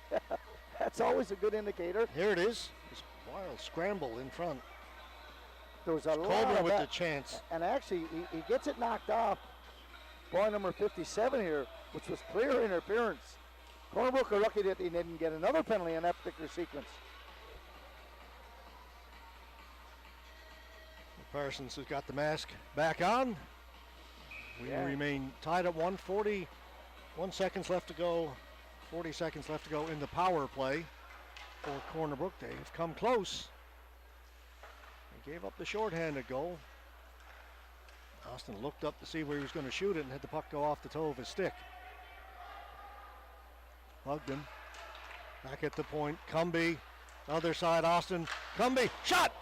S2: That's always a good indicator.
S1: Here it is. This wild scramble in front.
S2: There was a lot
S1: Coburn
S2: of
S1: with
S2: that.
S1: the chance.
S2: And actually, he gets it knocked off. Boy number 57 here, which was clear interference. Corner Brook are lucky that they didn't get another penalty in that particular sequence.
S1: Parsons has got the mask back on. We remain tied at 1:41 seconds left to go. 40 seconds left to go in the power play for Corner Brook. They've come close. They gave up the shorthanded goal. Austin looked up to see where he was going to shoot it and had the puck go off the toe of his stick. Hugged him. Back at the point. Cumbie. Other side, Austin. Cumbie. Shot!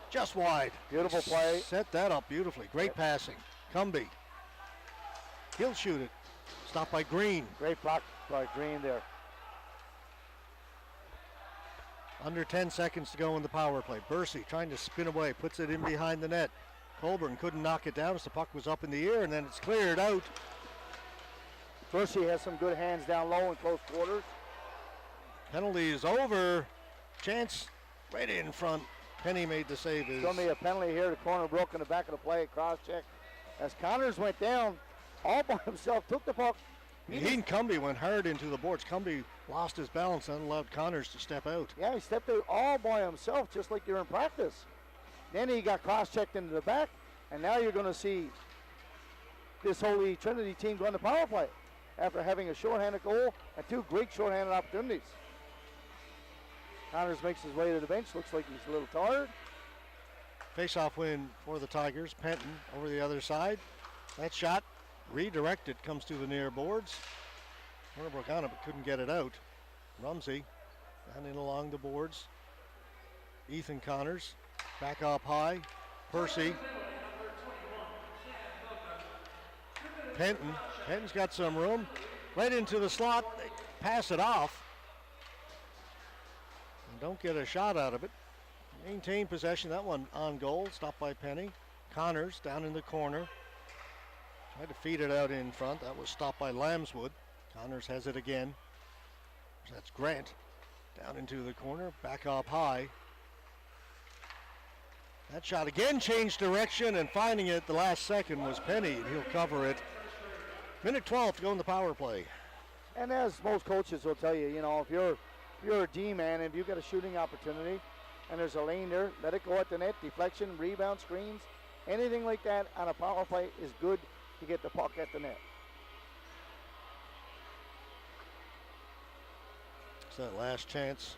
S1: Just wide.
S2: Beautiful play.
S1: Set that up beautifully. Great passing. Cumbie. He'll shoot it. Stopped by Green.
S2: Great block by Green there.
S1: Under 10 seconds to go in the power play. Bursey trying to spin away. Puts it in behind the net. Colburn couldn't knock it down as the puck was up in the air, and then it's cleared out.
S2: Bursey has some good hands down low in close quarters.
S1: Penalty is over. Chance right in front. Penny made the save.
S2: It's going to be a penalty here to Corner Brook in the back of the play. Cross check. As Connors went down all by himself, took the puck.
S1: He and Cumbie went hard into the boards. Cumbie lost his balance and allowed Connors to step out.
S2: Yeah, he stepped out all by himself, just like you're in practice. Then he got cross-checked into the back, and now you're going to see this Holy Trinity team go on the power play after having a shorthanded goal and two great shorthanded opportunities. Connors makes his way to the bench. Looks like he's a little tired.
S1: Face-off win for the Tigers. Penton over the other side. That shot redirected, comes to the near boards. Corner Brook on it, but couldn't get it out. Rumsey down in along the boards. Ethan Connors back up high. Percy. Penton. Penton's got some room. Right into the slot. They pass it off. And don't get a shot out of it. Maintain possession. That one on goal. Stopped by Penny. Connors down in the corner. Tried to feed it out in front. That was stopped by Lambswood. Connors has it again. That's Grant. Down into the corner. Back up high. That shot again changed direction, and finding it the last second was Penny, and he'll cover it. Minute 12 to go in the power play.
S2: And as most coaches will tell you, you know, if you're a D-man, if you've got a shooting opportunity and there's a lane there, let it go at the net, deflection, rebound, screens, anything like that on a power play is good to get the puck at the net.
S1: It's that last chance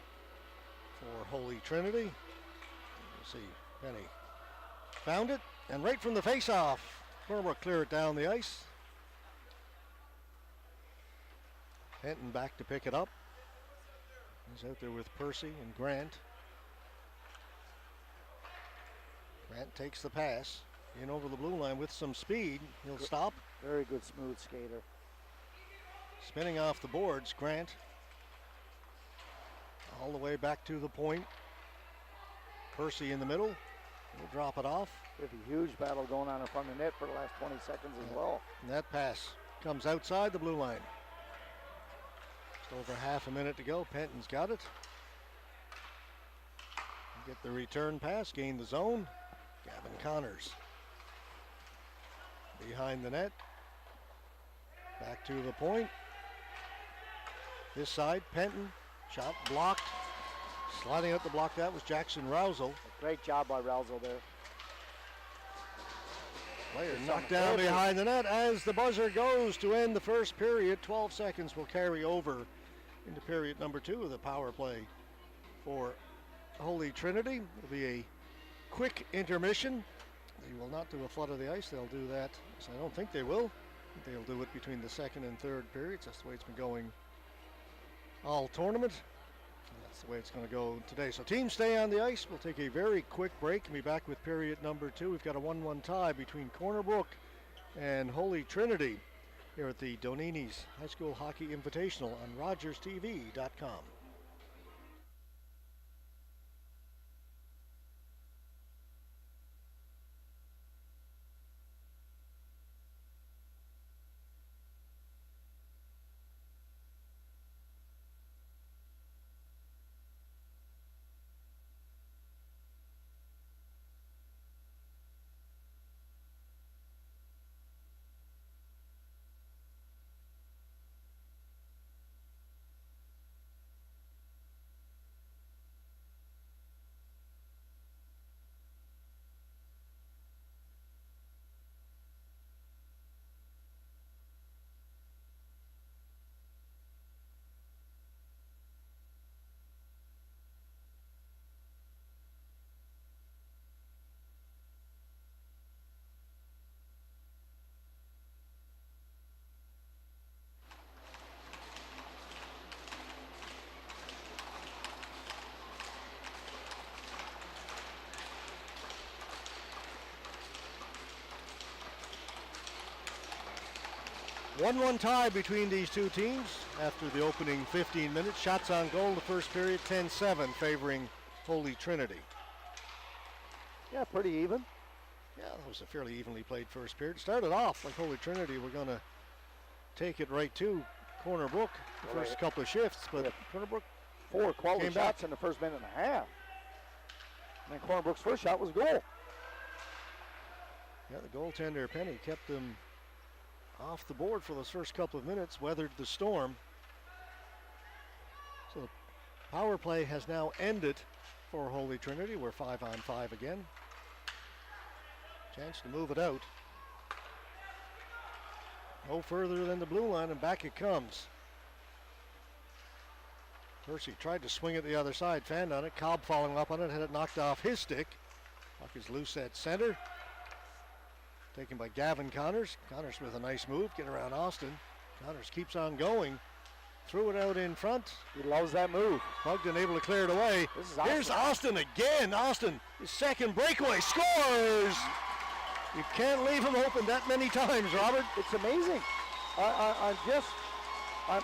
S1: for Holy Trinity. We'll see. Penny found it, and right from the face-off, Corner Brook clear it down the ice. Penton back to pick it up. He's out there with Percy and Grant. Grant takes the pass in over the blue line with some speed. He'll stop.
S2: Very good smooth skater.
S1: Spinning off the boards, Grant. All the way back to the point. Percy in the middle. He'll drop it off.
S2: There's a huge battle going on in front of the net for the last 20 seconds as well.
S1: And that pass comes outside the blue line. Just over half a minute to go. Penton's got it. Get the return pass, gain the zone. Gavin Connors behind the net. Back to the point. This side, Penton. Shot blocked. Sliding out the block, that was Jackson Rousel.
S2: Great job by Rousel there.
S1: Player knocked down behind the net as the buzzer goes to end the first period. 12 seconds will carry over into period number 2 of the power play for Holy Trinity. It'll be a quick intermission. They will not do a flood of the ice. They'll do that. So I don't think they will. They'll do it between the second and third periods. That's the way it's been going all tournament. That's the way it's going to go today. So teams stay on the ice. We'll take a very quick break and be back with period number 2. We've got a 1-1 tie between Corner Brook and Holy Trinity here at the Donini's High School Hockey Invitational on RogersTV.com. One tie between these two teams after the opening 15 minutes. Shots on goal the first period, 10-7 favoring Holy Trinity.
S2: Yeah, pretty even.
S1: Yeah, that was a fairly evenly played first period. Started off like Holy Trinity. We're going to take it right to Corner Brook the first couple of shifts, but Corner Brook
S2: 4 quality shots in the first minute and a half. And then Corner Brook's first shot was a goal.
S1: Yeah, the goaltender Penny kept them off the board for those first couple of minutes, weathered the storm. So the power play has now ended for Holy Trinity. We're 5-on-5 again. Chance to move it out. No further than the blue line, and back it comes. Percy tried to swing it the other side, fanned on it. Cobb following up on it, had it knocked off his stick. Puck is loose at center. Taken by Gavin Connors. Connors with a nice move, get around Austin. Connors keeps on going. Threw it out in front.
S2: He loves that move.
S1: Bogdan able to clear it away. Here's Austin again. Austin, his second breakaway, scores! You can't leave him open that many times, Robert.
S2: It's amazing. I'm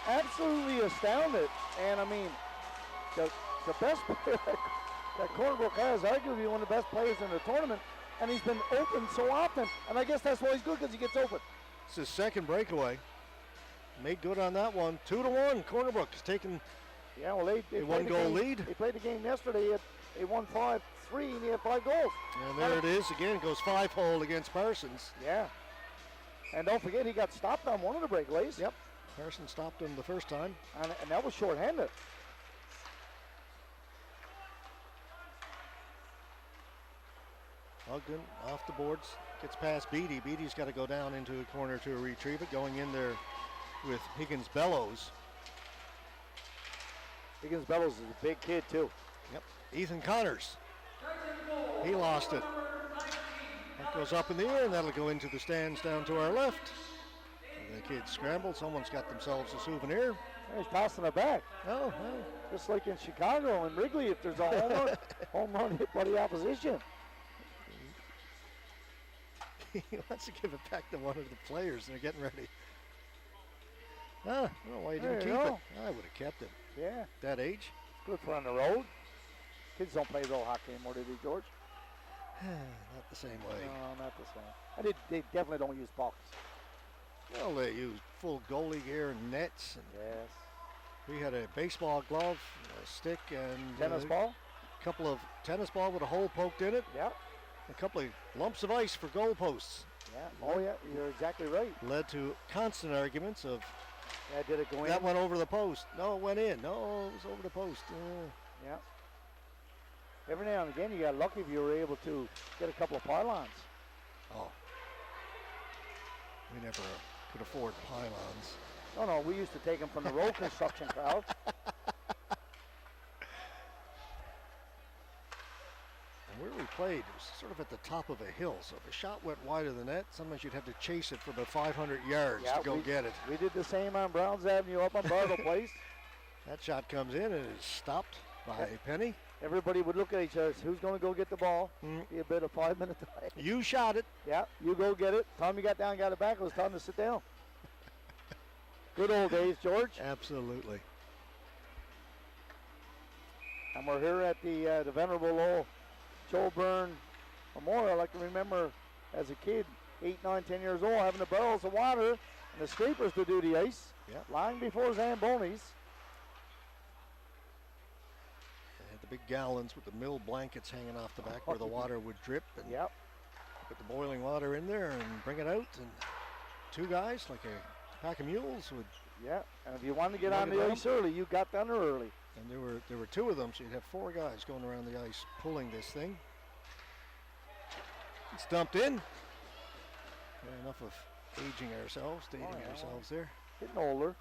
S2: absolutely astounded. And I mean, the best player that Corner Brook has, arguably one of the best players in the tournament, and he's been open so often, and I guess that's why he's good, because he gets open.
S1: It's his second breakaway. Made good on that one. 2-1. Corner Brook has taken
S2: a one-goal
S1: lead.
S2: They played the game yesterday. They won 5-3, and he had 5 goals.
S1: And there it is again. It goes 5-hole against Parsons.
S2: Yeah. And don't forget, he got stopped on one of the breakaways.
S1: Yep. Parsons stopped him the first time.
S2: And that was shorthanded.
S1: Ogden off the boards, gets past Beatty. Beatty's got to go down into a corner to retrieve it. Going in there with Higgins Bellows.
S2: Higgins Bellows is a big kid too.
S1: Yep. Ethan Connors. He lost it. That goes up in the air, and that'll go into the stands down to our left. The kids scrambled. Someone's got themselves a souvenir.
S2: He's passing it back.
S1: Oh, well.
S2: Just like in Chicago and Wrigley, if there's a home run hit by the opposition.
S1: He wants to give it back to one of the players, and they're getting ready. I don't know why you didn't keep it. I would have kept it.
S2: Yeah.
S1: That age.
S2: It's good for on the road. Kids don't play real hockey anymore, do they, George?
S1: Not the same way.
S2: No, not the same. They definitely don't use pucks.
S1: Well, they use full goalie gear and nets. And
S2: yes.
S1: We had a baseball glove, a stick, and
S2: tennis ball.
S1: A couple of tennis ball with a hole poked in it.
S2: Yeah.
S1: A couple of lumps of ice for goalposts.
S2: Yeah. Oh, yeah. You're exactly right.
S1: Led to constant arguments of.
S2: Yeah, did it go in?
S1: That went over the post. No, it went in. No, it was over the post.
S2: Yeah. Every now and again, you got lucky if you were able to get a couple of pylons.
S1: Oh. We never could afford pylons.
S2: No, we used to take them from the road construction crowd.
S1: And where are we played, it was sort of at the top of a hill. So if a shot went wide of the net, sometimes you'd have to chase it for about 500 yards to go get it.
S2: We did the same on Browns Avenue up on Bartle Place.
S1: That shot comes in and is stopped by Penny.
S2: Everybody would look at each other. Who's going to go get the ball? Be a bit of 5-minute delay.
S1: You shot it.
S2: Yeah, you go get it. Time you got down, got it back. It was time to sit down. Good old days, George.
S1: Absolutely.
S2: And we're here at the venerable old Joe Byrne Memorial. I can remember as a kid, 8, 9, 10 years old, having the barrels of water and the scrapers to do the ice, lying before Zambonis.
S1: The big gallons with the mill blankets hanging off the back where the water would drip. And put the boiling water in there and bring it out. And two guys, like a pack of mules, would.
S2: Yeah, and if you wanted to get on the ice early, you got down there early.
S1: And there were two of them, so you'd have 4 guys going around the ice pulling this thing. It's dumped in. Enough of dating ourselves there.
S2: Getting older.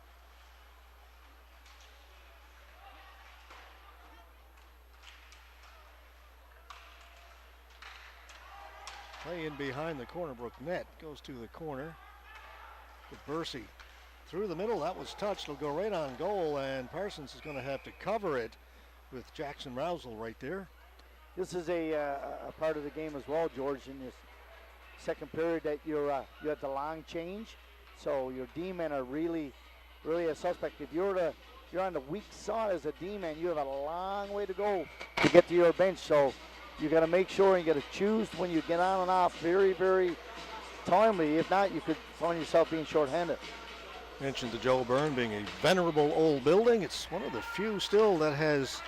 S1: Play in behind the Corner Brook net. Goes to the corner. With Bursey through the middle. That was touched. It'll go right on goal, and Parsons is going to have to cover it with Jackson Rousel right there.
S2: This is a part of the game as well, George, in this second period that you had the long change. So your D-men are really a suspect. If you're on the weak side as a D-man, you have a long way to go to get to your bench. So you got to make sure you got to choose when you get on and off very, very timely. If not, you could find yourself being shorthanded.
S1: Mentioned the Joe Byrne being a venerable old building. It's one of the few still that has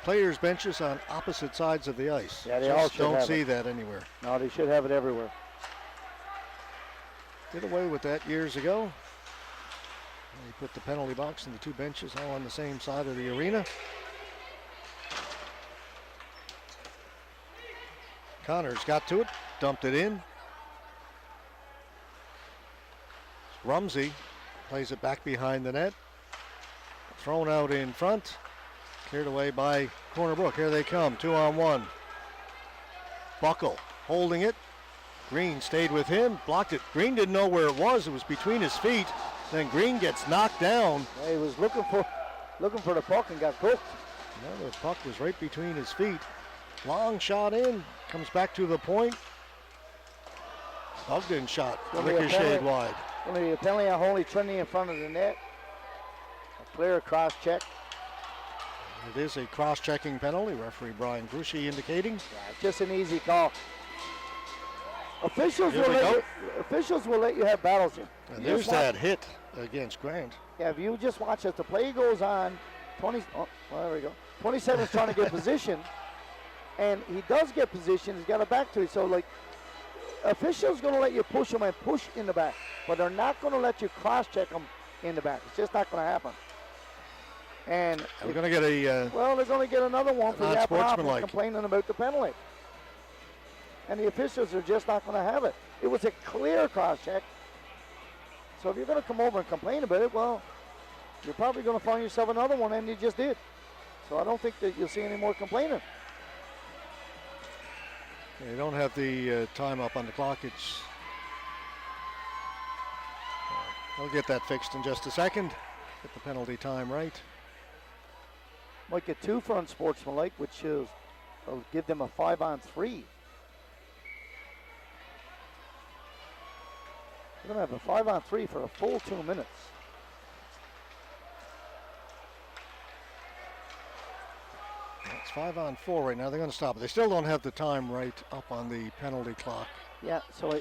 S1: players' benches on opposite sides of the ice.
S2: Yeah, they all should
S1: don't
S2: have
S1: see
S2: it.
S1: that anywhere.
S2: No, they should have it everywhere.
S1: Did away with that years ago. They put the penalty box and the 2 benches all on the same side of the arena. Connors got to it, dumped it in. Rumsey plays it back behind the net. Thrown out in front. Cleared away by Corner Brook. Here they come, 2-on-1. Buckle holding it. Green stayed with him, blocked it. Green didn't know where it was. It was between his feet. Then Green gets knocked down.
S2: Yeah, he was looking for the puck and got cooked.
S1: No, the puck was right between his feet. Long shot in, comes back to the point. Bogdan shot, ricocheted wide.
S2: Only a penalty on Holy Trinity in front of the net. A clear cross check.
S1: It is a cross-checking penalty. Referee Brian Grushi indicating.
S2: Yeah, just an easy call. Officials will let you have battles here.
S1: And there's that hit against Grant.
S2: Yeah, if you just watch as the play goes on, there we go. 27's trying to get position, and he does get position. He's got a back to it. So, officials going to let you push him and push in the back, but they're not going to let you cross-check him in the back. It's just not going to happen. And
S1: we're going to get a
S2: they're going to get another one for yapping off and
S1: unsportsmanlike.
S2: complaining about the penalty. And the officials are just not going to have it. It was a clear cross-check. So if you're going to come over and complain about it, well, you're probably going to find yourself another one, and you just did. So I don't think that you'll see any more complaining.
S1: You don't have the time up on the clock. They'll get that fixed in just a second. Get the penalty time right.
S2: Might get 2 for unsportsmanlike, which will give them a 5-on-3. We're going to have a 5-on-3 for a full 2 minutes.
S1: It's 5-on-4 right now. They're going to stop it. They still don't have the time right up on the penalty clock.
S2: Yeah, so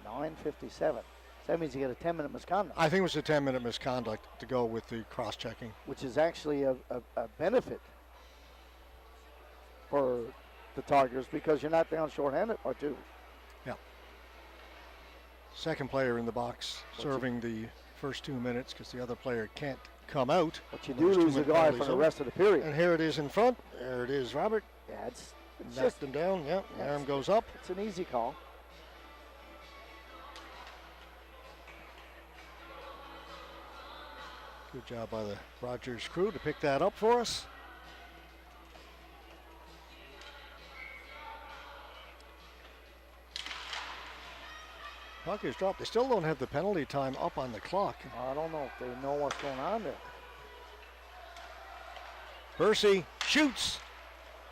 S2: 9:57. So that means you get a 10-minute misconduct.
S1: I think it was a 10-minute misconduct to go with the cross-checking.
S2: Which is actually a benefit for the Tigers because you're not down shorthanded or 2.
S1: Yeah. Second player in the box serving the first 2 minutes because the other player can't come out.
S2: But you do lose a guy for the rest of the period.
S1: And here it is in front. There it is, Robert.
S2: Yeah, it's
S1: knocked him down. Yeah, the arm goes up.
S2: It's an easy call.
S1: Good job by the Rogers crew to pick that up for us. Puck is dropped. They still don't have the penalty time up on the clock.
S2: I don't know if they know what's going on there.
S1: Percy shoots.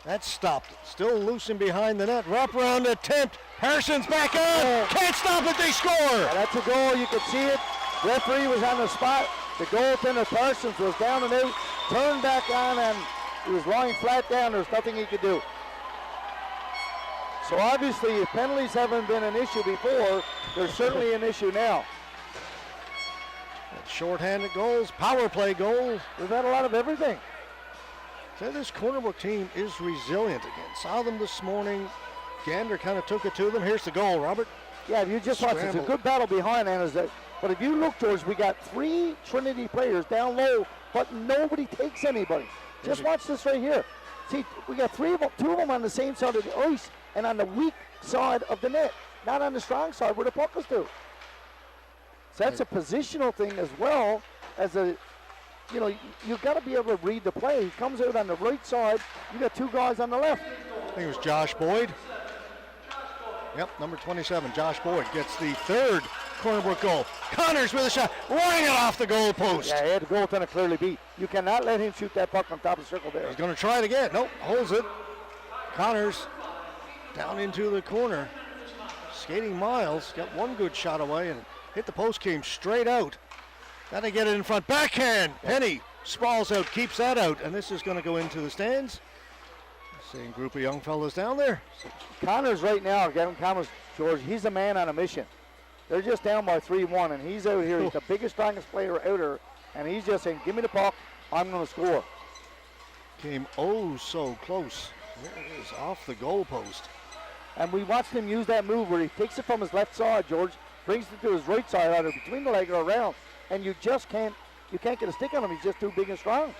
S1: That's stopped. Still loose and behind the net. Wraparound attempt. Parsons back on. Can't stop it. They score.
S2: Yeah, that's a goal. You could see it. Referee was on the spot. The goaltender Parsons was down and out, turned back on, and he was lying flat down. There's nothing he could do. So obviously, if penalties haven't been an issue before, they're certainly an issue now.
S1: Shorthanded goals, power play goals.
S2: We've had a lot of everything.
S1: So this Corner Brook team is resilient again. Saw them this morning. Gander kind of took it to them. Here's the goal, Robert.
S2: Yeah, if you just watch, it's a good battle behind Anna's. But if you look, George, we got 3 Trinity players down low, but nobody takes anybody. Just watch this right here. See, we got 2 of them on the same side of the ice and on the weak side of the net, not on the strong side where the puck is to. So that's a positional thing as well as a, you know, you've got to be able to read the play. He comes out on the right side. You got 2 guys on the left.
S1: I think it was Josh Boyd. Yep, number 27, Josh Boyd gets the 3rd Corner Brook goal. Connors with a shot, running it off the goal post.
S2: Yeah, he had the goaltender clearly beat. You cannot let him shoot that puck on top of the circle there.
S1: He's going to try it again. Nope, holds it. Connors down into the corner. Skating miles, got 1 good shot away and hit the post, came straight out. Got to get it in front. Backhand. Penny sprawls out, keeps that out, and this is going to go into the stands. Same group of young fellas down there.
S2: Connors right now, Gavin Connors, George, he's a man on a mission. They're just down by 3-1, and he's out here. He's the biggest, strongest player out here, and he's just saying, give me the puck, I'm going to score.
S1: Came oh so close. There it is, off the goal post.
S2: And we watched him use that move where he takes it from his left side, George, brings it to his right side, either between the leg or around, and you just can't get a stick on him. He's just too big and strong.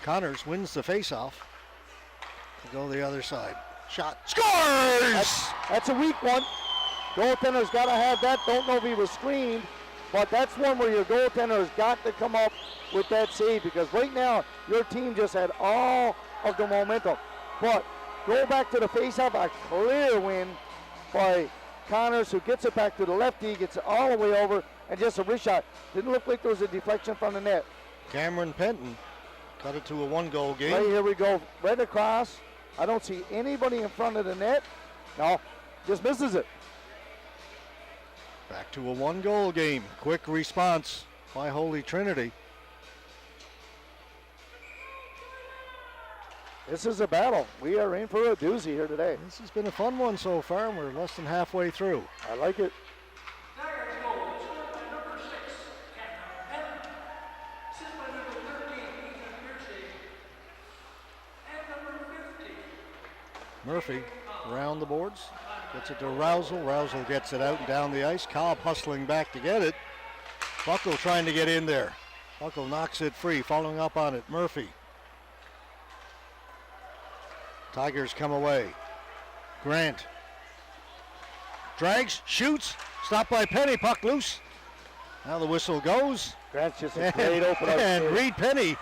S1: Connors wins the faceoff. To go the other side. Shot. Scores!
S2: That's a weak one. Goaltender's got to have that. Don't know if he was screened, but that's one where your goaltender's got to come up with that save, because right now your team just had all of the momentum. But go back to the faceoff, a clear win by Connors, who gets it back to the lefty, gets it all the way over, and just a wrist shot. Didn't look like there was a deflection from the net.
S1: Cameron Penton cut it to a 1-goal game.
S2: Right, here we go, right across. I don't see anybody in front of the net. No, just misses it.
S1: Back to a 1-goal game. Quick response by Holy Trinity.
S2: This is a battle. We are in for a doozy here today.
S1: This has been a fun one so far, and we're less than halfway through.
S2: I like it.
S1: Murphy around the boards, gets it to Rousel. Rousel gets it out and down the ice. Cobb hustling back to get it. Buckle trying to get in there. Buckle knocks it free, following up on it. Murphy. Tigers come away. Grant. Drags, shoots, stopped by Penny, puck loose. Now the whistle goes.
S2: Grant's just a great opener.
S1: And Reed Penny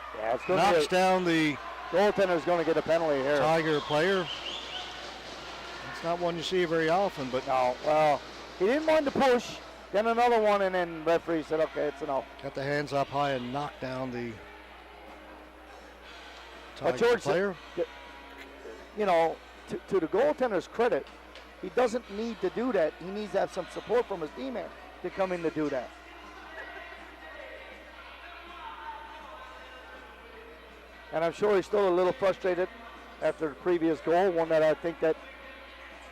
S1: knocks down the
S2: goaltender's going to get a penalty here.
S1: Tiger player. It's not one you see very often, but
S2: no. Well, he didn't want to push. Then another one, and then referee said, "Okay, it's enough."
S1: Got the hands up high and knocked down the Tiger
S2: George,
S1: player.
S2: You know, to the goaltender's credit, he doesn't need to do that. He needs to have some support from his teammate to come in to do that. And I'm sure he's still a little frustrated after the previous goal, one that I think that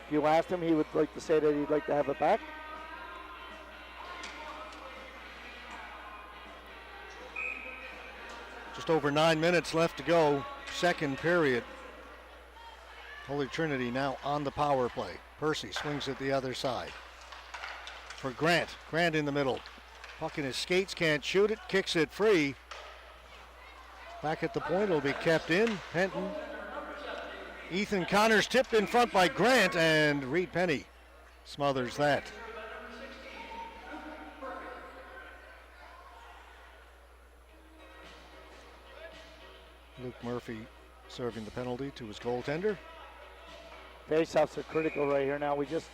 S2: if you asked him, he would like to say that he'd like to have it back.
S1: Just over 9 minutes left to go, second period. Holy Trinity now on the power play. Percy swings it the other side. For Grant. Grant in the middle. Puck in his skates, can't shoot it, kicks it free. Back at the point, it'll be kept in. Penton. Ethan Connors tipped in front by Grant, and Reed Penny smothers that. Luke Murphy serving the penalty to his goaltender.
S2: Face-offs are critical right here now. We just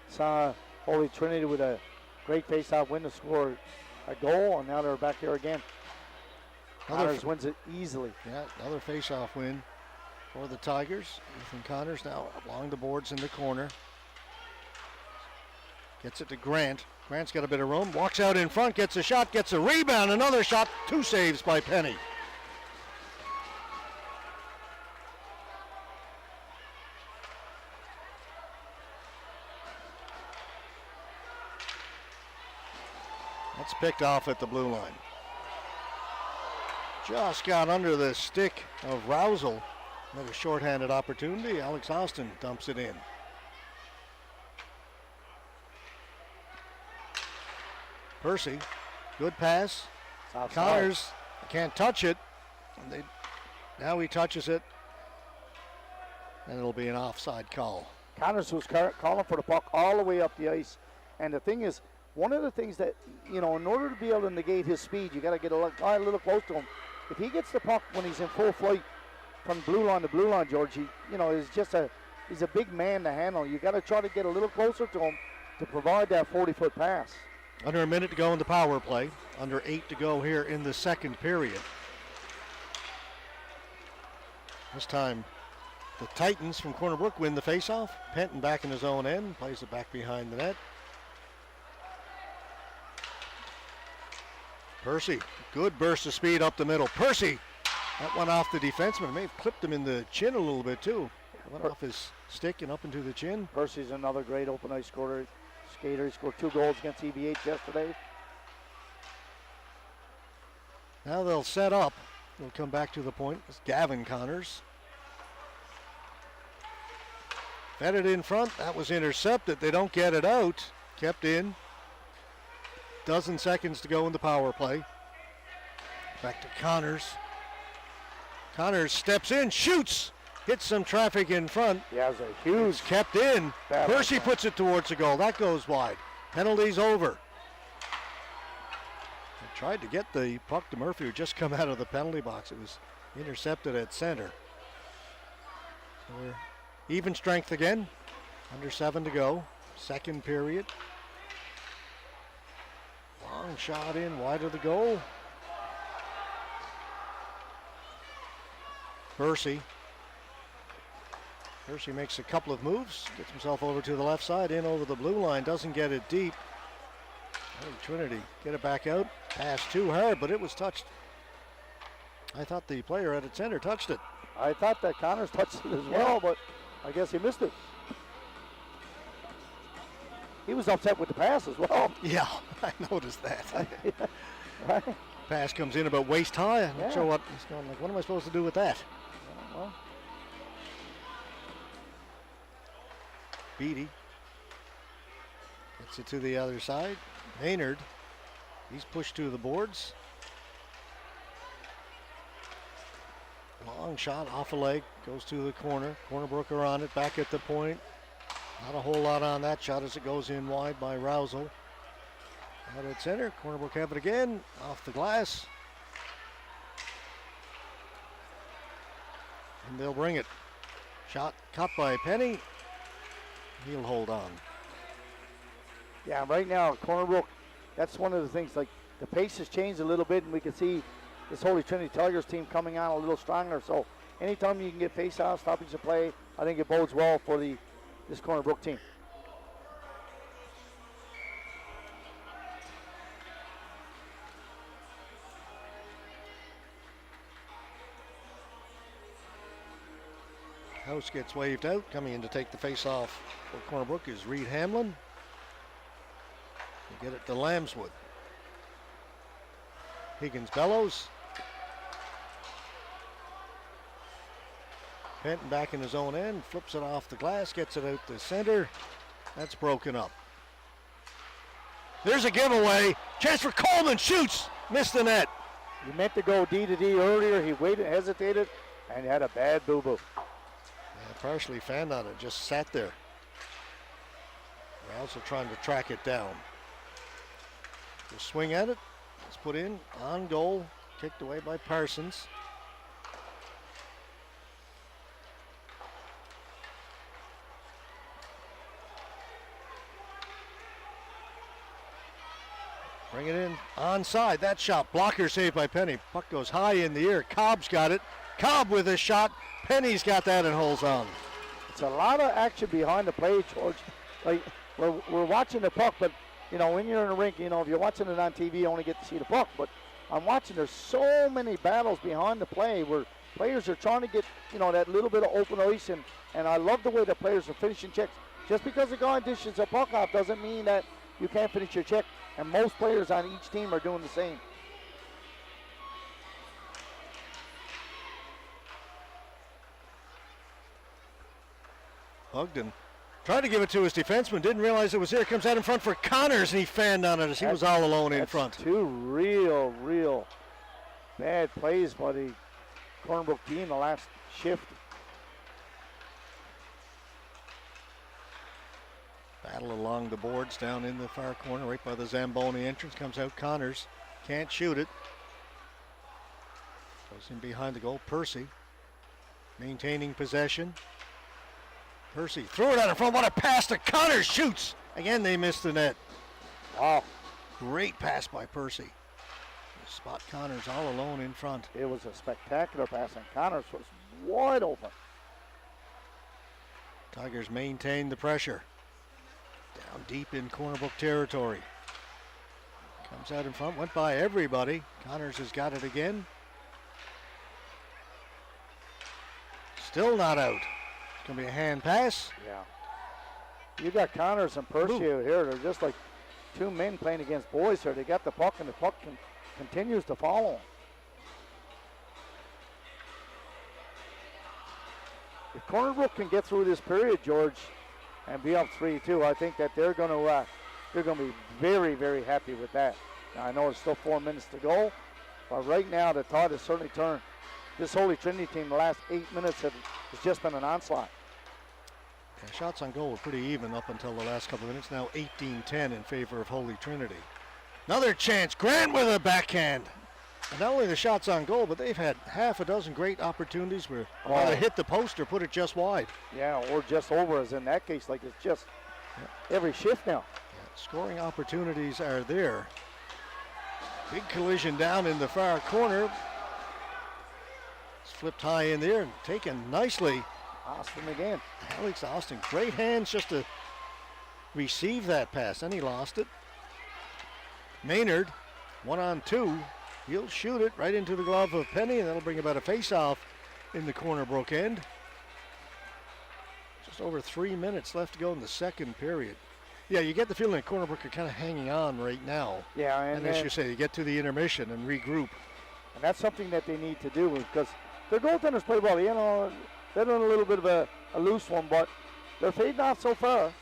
S2: saw Holy Trinity with a great face-off win to score a goal, and now they're back here again. Connors wins it easily.
S1: Yeah, another face-off win for the Tigers. Ethan Connors now along the boards in the corner. Gets it to Grant. Grant's got a bit of room. Walks out in front, gets a shot, gets a rebound, another shot, 2 saves by Penny. That's picked off at the blue line. Just got under the stick of Rousel. Another shorthanded opportunity. Alex Austin dumps it in. Percy, good pass. Connors can't touch it. And now he touches it. And it'll be an offside call.
S2: Connors was calling for the puck all the way up the ice. And the thing is, one of the things that, in order to be able to negate his speed, you got to get a little close to him. If he gets the puck when he's in full flight from blue line to blue line, George, he's a big man to handle. You got to try to get a little closer to him to provide that 40-foot pass.
S1: Under a minute to go in the power play. Under 8 to go here in the second period. This time, the Titans from Corner Brook win the faceoff. Penton back in his own end, plays it back behind the net. Percy, good burst of speed up the middle. Percy, that went off the defenseman. May have clipped him in the chin a little bit too. Went off his stick and up into the chin.
S2: Percy's another great open ice skater. He scored 2 goals against EVH yesterday.
S1: Now they'll set up. They'll come back to the point. It's Gavin Connors. Fed it in front. That was intercepted. They don't get it out. Kept in. Dozen seconds to go in the power play. Back to Connors. Connors steps in, shoots, hits some traffic in front.
S2: Yeah, it was a huge.
S1: It's kept in. Percy puts it towards the goal. That goes wide. Penalties over. They tried to get the puck to Murphy, who just come out of the penalty box. It was intercepted at center. So we're even strength again. Under 7 to go. Second period. Long shot in, wide of the goal. Percy makes a couple of moves, gets himself over to the left side, in over the blue line, doesn't get it deep. Holy Trinity, get it back out. Pass too hard, but it was touched. I thought the player at its center touched it.
S2: I thought that Connors touched it as well, but I guess he missed it. He was upset with the pass as well.
S1: Yeah, I noticed that.
S2: Right.
S1: Pass comes in about waist high. I'm not sure what he's going like. What am I supposed to do with that?
S2: Well.
S1: Beatty gets it to the other side. Maynard, he's pushed to the boards. Long shot off a leg, goes to the corner. Corner Brook are on it, back at the point. Not a whole lot on that shot as it goes in wide by Rousel. Out at center, Corner Brook have it again, off the glass. And they'll bring it. Shot caught by Penny. He'll hold on.
S2: Yeah, right now, Corner Brook, that's one of the things, like the pace has changed a little bit, and we can see this Holy Trinity Tigers team coming on a little stronger. So anytime you can get face-off, stoppage of play, I think it bodes well for this Corner Brook team.
S1: House gets waved out. Coming in to take the face-off for Corner Brook is Reed Hamlin. They get it to Lambswood. Higgins bellows. Penton back in his own end, flips it off the glass, gets it out to center. That's broken up. There's a giveaway. Chance for Coleman, shoots, missed the net.
S2: He meant to go D to D earlier. He waited, hesitated, and had a bad boo-boo.
S1: Yeah, partially fanned on it, just sat there. They're also trying to track it down. The swing at it, it's put in, on goal, kicked away by Parsons. Bring it in onside. That shot. Blocker saved by Penny. Puck goes high in the air. Cobb's got it. Cobb with a shot. Penny's got that and holds on.
S2: It's a lot of action behind the play, George. Like we're watching the puck, but when you're in the rink, if you're watching it on TV, you only get to see the puck. But I'm watching. There's so many battles behind the play where players are trying to get that little bit of open ice, and I love the way the players are finishing checks. Just because a guy dishes a puck off doesn't mean that you can't finish your check. And most players on each team are doing the same.
S1: Hugden tried to give it to his defenseman, didn't realize it was there. Comes out in front for Connors, and he fanned on it as he was all alone in front.
S2: Two real bad plays by the Corner Brook team the last shift.
S1: Battle along the boards down in the far corner, right by the Zamboni entrance. Comes out Connors, can't shoot it. Goes in behind the goal. Percy maintaining possession. Percy threw it out in front. What a pass to Connors. Shoots. Again, they missed the net.
S2: Wow.
S1: Great pass by Percy. Spot Connors all alone in front.
S2: It was a spectacular pass, and Connors was wide open.
S1: Tigers maintain the pressure. Down deep in Corner Brook territory. Comes out in front, went by everybody. Connors has got it again. Still not out. It's going to be a hand pass.
S2: Yeah. You got Connors and Percy out here. They're just like two men playing against boys here. They got the puck, and the puck continues to follow them. If Corner Brook can get through this period, George, and be up 3-2, I think that they're going to be very, very happy with that. Now, I know it's still 4 minutes to go, but right now the tide has certainly turned. This Holy Trinity team, the last 8 minutes has just been an onslaught.
S1: Yeah, shots on goal were pretty even up until the last couple of minutes. Now 18-10 in favor of Holy Trinity. Another chance. Grant with a backhand. And not only the shots on goal, but they've had half a dozen great opportunities where either hit the post or put it just wide.
S2: Yeah, or just over, as in that case. Like, it's just every shift now.
S1: Yeah, scoring opportunities are there. Big collision down in the far corner. It's flipped high in there and taken nicely.
S2: Austin again.
S1: Alex Austin, great hands just to receive that pass. Then he lost it. Maynard, 1-on-2. He'll shoot it right into the glove of Penny, and that'll bring about a face-off in the Corner Brook end. Just over 3 minutes left to go in the second period. Yeah, you get the feeling that Corner Brook are kind of hanging on right now.
S2: Yeah,
S1: and as you say, you get to the intermission and regroup.
S2: And that's something that they need to do, because their goaltenders play well. They're doing a little bit of a loose one, but they're fading off so far.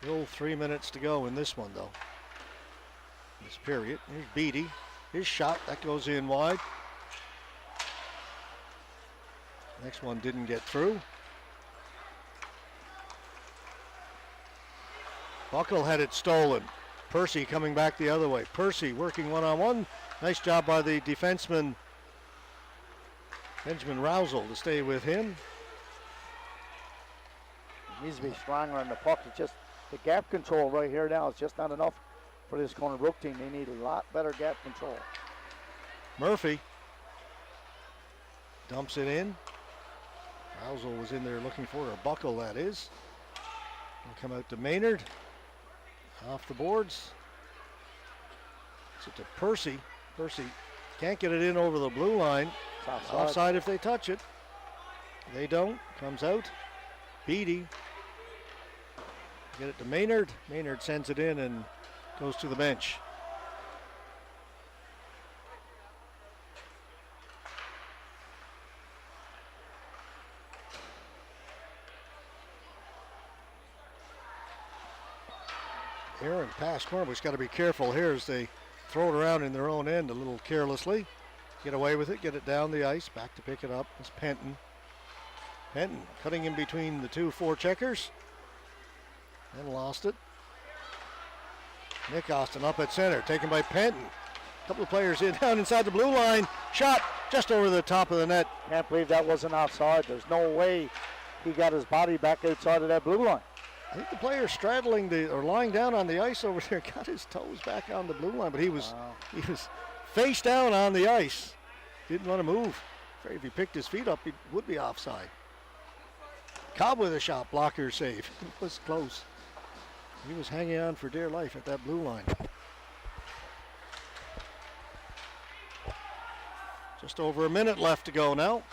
S1: Still 3 minutes to go in this one, though. This period. Here's Beatty. His shot, that goes in wide. Next one didn't get through. Buckle had it stolen. Percy coming back the other way. Percy working one-on-one. Nice job by the defenseman Benjamin Rousel to stay with him.
S2: He needs to be stronger on the puck. It's just the gap control right here now is just not enough for this Corner Brook team. They need a lot better gap control.
S1: Murphy dumps it in. Rousel was in there looking for a Buckle, that is. Will come out to Maynard. Off the boards. It's to Percy. Percy can't get it in over the blue line. Offside if they touch it. They don't. Comes out. Beatty. Get it to Maynard. Maynard sends it in and goes to the bench. Aaron pass. Corner Brook's got to be careful here as they throw it around in their own end a little carelessly. Get away with it, get it down the ice. Back to pick it up is Penton. Penton cutting in between the two forecheckers. And lost it. Nick Austin up at center, taken by Penton. A couple of players in down inside the blue line. Shot just over the top of the net.
S2: Can't believe that wasn't offside. There's no way he got his body back outside of that blue line.
S1: I think the player straddling or lying down on the ice over there got his toes back on the blue line, but he was face down on the ice. Didn't want to move. Afraid if he picked his feet up, he would be offside. Cobb with a shot, blocker save. It was close. He was hanging on for dear life at that blue line. Just over a minute left to go now.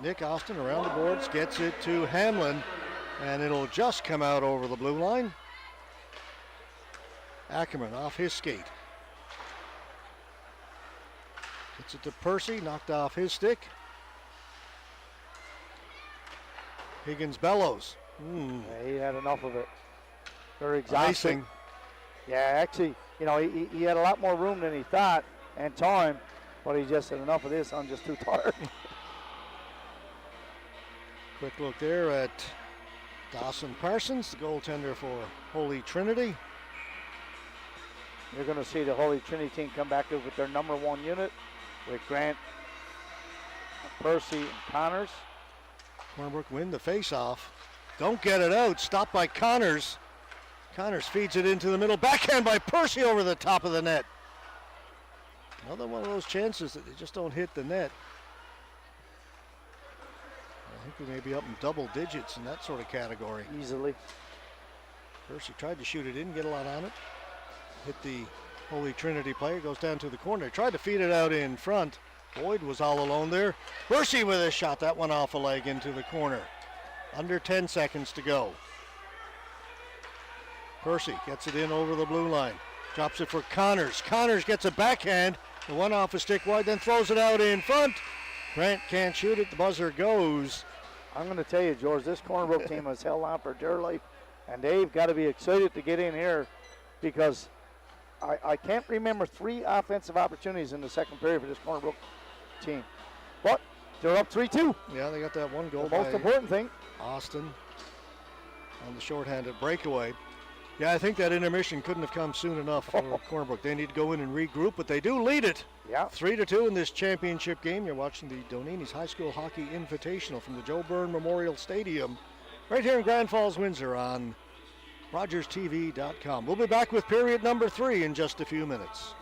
S1: Nick Austin around the boards, gets it to Hamlin, and it'll just come out over the blue line. Ackerman off his skate. Gets it to Percy, knocked off his stick. Higgins bellows.
S2: Yeah, he had enough of it. Very exhausting.
S1: Icing.
S2: Yeah, actually, you know, he had a lot more room than he thought and time, but he just had enough of this. I'm just too tired.
S1: Quick look there at Dawson Parsons, the goaltender for Holy Trinity.
S2: You're going to see the Holy Trinity team come back with their number one unit with Grant, Percy, and Connors.
S1: Corner Brook win the face-off. Don't get it out. Stopped by Connors. Connors feeds it into the middle. Backhand by Percy over the top of the net. Another one of those chances that they just don't hit the net. I think we may be up in double digits in that sort of category.
S2: Easily.
S1: Percy tried to shoot it in, get a lot on it. Hit the Holy Trinity player, goes down to the corner. Tried to feed it out in front. Boyd was all alone there. Percy with a shot. That one off a leg into the corner. Under 10 seconds to go. Percy gets it in over the blue line. Drops it for Connors. Connors gets a backhand. The one off a stick wide, then throws it out in front. Grant can't shoot it. The buzzer goes.
S2: I'm going to tell you, George, this Corner Brook team has held on for dear life, and they've got to be excited to get in here because I can't remember 3 offensive opportunities in the second period for this Corner Brook team. But they're up 3-2.
S1: Yeah, they got that one goal.
S2: The most important thing.
S1: Austin on the shorthanded breakaway. Yeah, I think that intermission couldn't have come soon enough for Corner Brook. They need to go in and regroup, but they do lead it.
S2: Yeah.
S1: 3-2 in this championship game. You're watching the Donini's High School Hockey Invitational from the Joe Byrne Memorial Stadium right here in Grand Falls, Windsor on RogersTV.com. We'll be back with period number 3 in just a few minutes.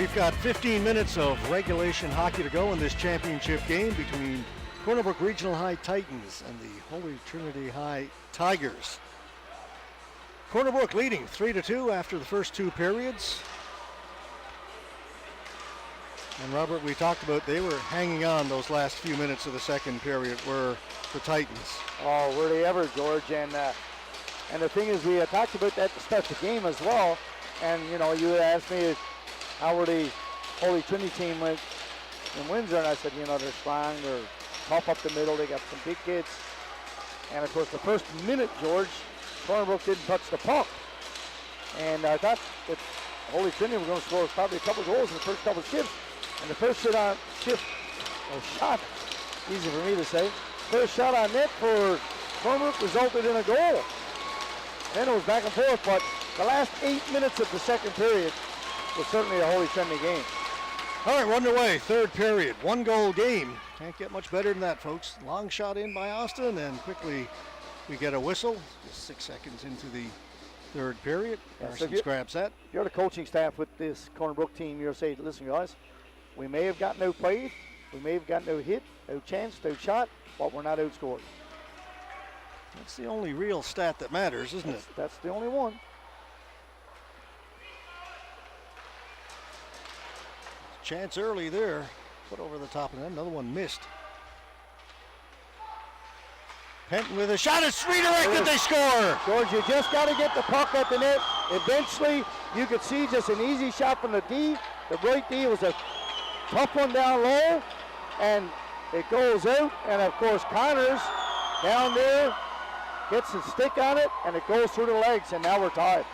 S1: We've got 15 minutes of regulation hockey to go in this championship game between Corner Brook Regional High Titans and the Holy Trinity High Tigers. Corner Brook leading 3-2 after the first two periods. And Robert, we talked about they were hanging on those last few minutes of the second period were the Titans.
S2: Oh, were they ever, George? And the thing is, we talked about that to start the game as well. And, you know, you asked me how were the Holy Trinity team in Windsor, and I said, you know, they're strong, they're tough up the middle, they got some big kids. And, of course, the first minute, George, Corner Brook didn't touch the puck. And I thought that Holy Trinity were going to score probably a couple goals in the first couple of shifts. And the first shot, easy for me to say, first shot on net for Corner Brook resulted in a goal. Then it was back and forth, but the last 8 minutes of the second period was certainly a Holy Trinity game.
S1: All right, we're underway, third period, one goal game. Can't get much better than that, folks. Long shot in by Austin, and quickly we get a whistle. Just 6 seconds into the third period. Parsons grabs that.
S2: You're the coaching staff with this Corner Brook team. You're saying, listen, guys, we may have gotten outplayed, we may have gotten out hit, out chanced, out shot, but we're not outscored.
S1: That's the only real stat that matters, isn't it?
S2: That's the only one.
S1: Chance early there, put over the top, and another one missed. Penton with a shot, it's redirected, they score!
S2: George, you just got to get the puck at the net. Eventually, you could see just an easy shot from the D. The right D was a tough one down low, and it goes out, and of course, Connors down there gets a stick on it, and it goes through the legs, and now we're tied.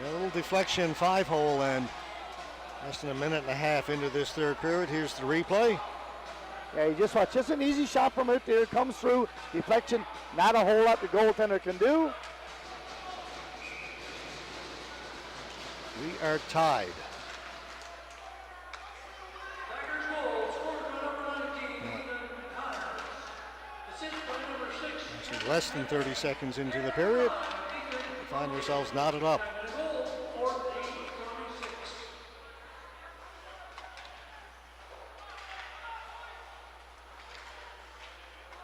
S1: Yeah, a little deflection, 5-hole, and less than a minute and a half into this third period. Here's the replay.
S2: Yeah, you just watch. Just an easy shot from out there. Comes through. Deflection. Not a whole lot the goaltender can do.
S1: We are tied. Actually, less than 30 seconds into the period. We find ourselves knotted up.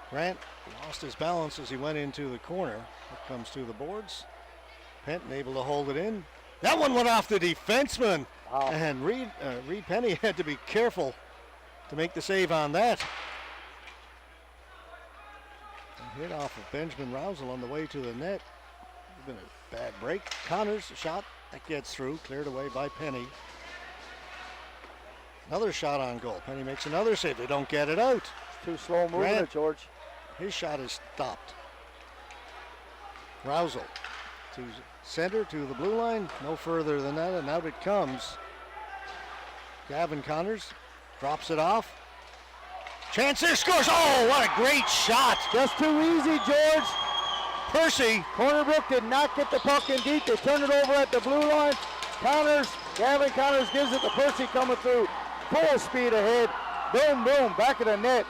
S1: Grant lost his balance as he went into the corner. It comes to the boards. Penton able to hold it in. That one went off the defenseman.
S2: Wow.
S1: And Reed Penny had to be careful to make the save on that. A hit off of Benjamin Rousel on the way to the net. It's been a bad break. Connors, a shot that gets through, cleared away by Penny. Another shot on goal. Penny makes another save. They don't get it out.
S2: It's too slow moving it, George.
S1: His shot is stopped. Rousel to center, to the blue line. No further than that, and out it comes. Gavin Connors drops it off. Chance there, scores. Oh, what a great shot.
S2: Just too easy, George.
S1: Percy.
S2: Corner Brook did not get the puck in deep. They turned it over at the blue line. Gavin Connors gives it to Percy coming through. Full speed ahead. Boom, boom, back of the net.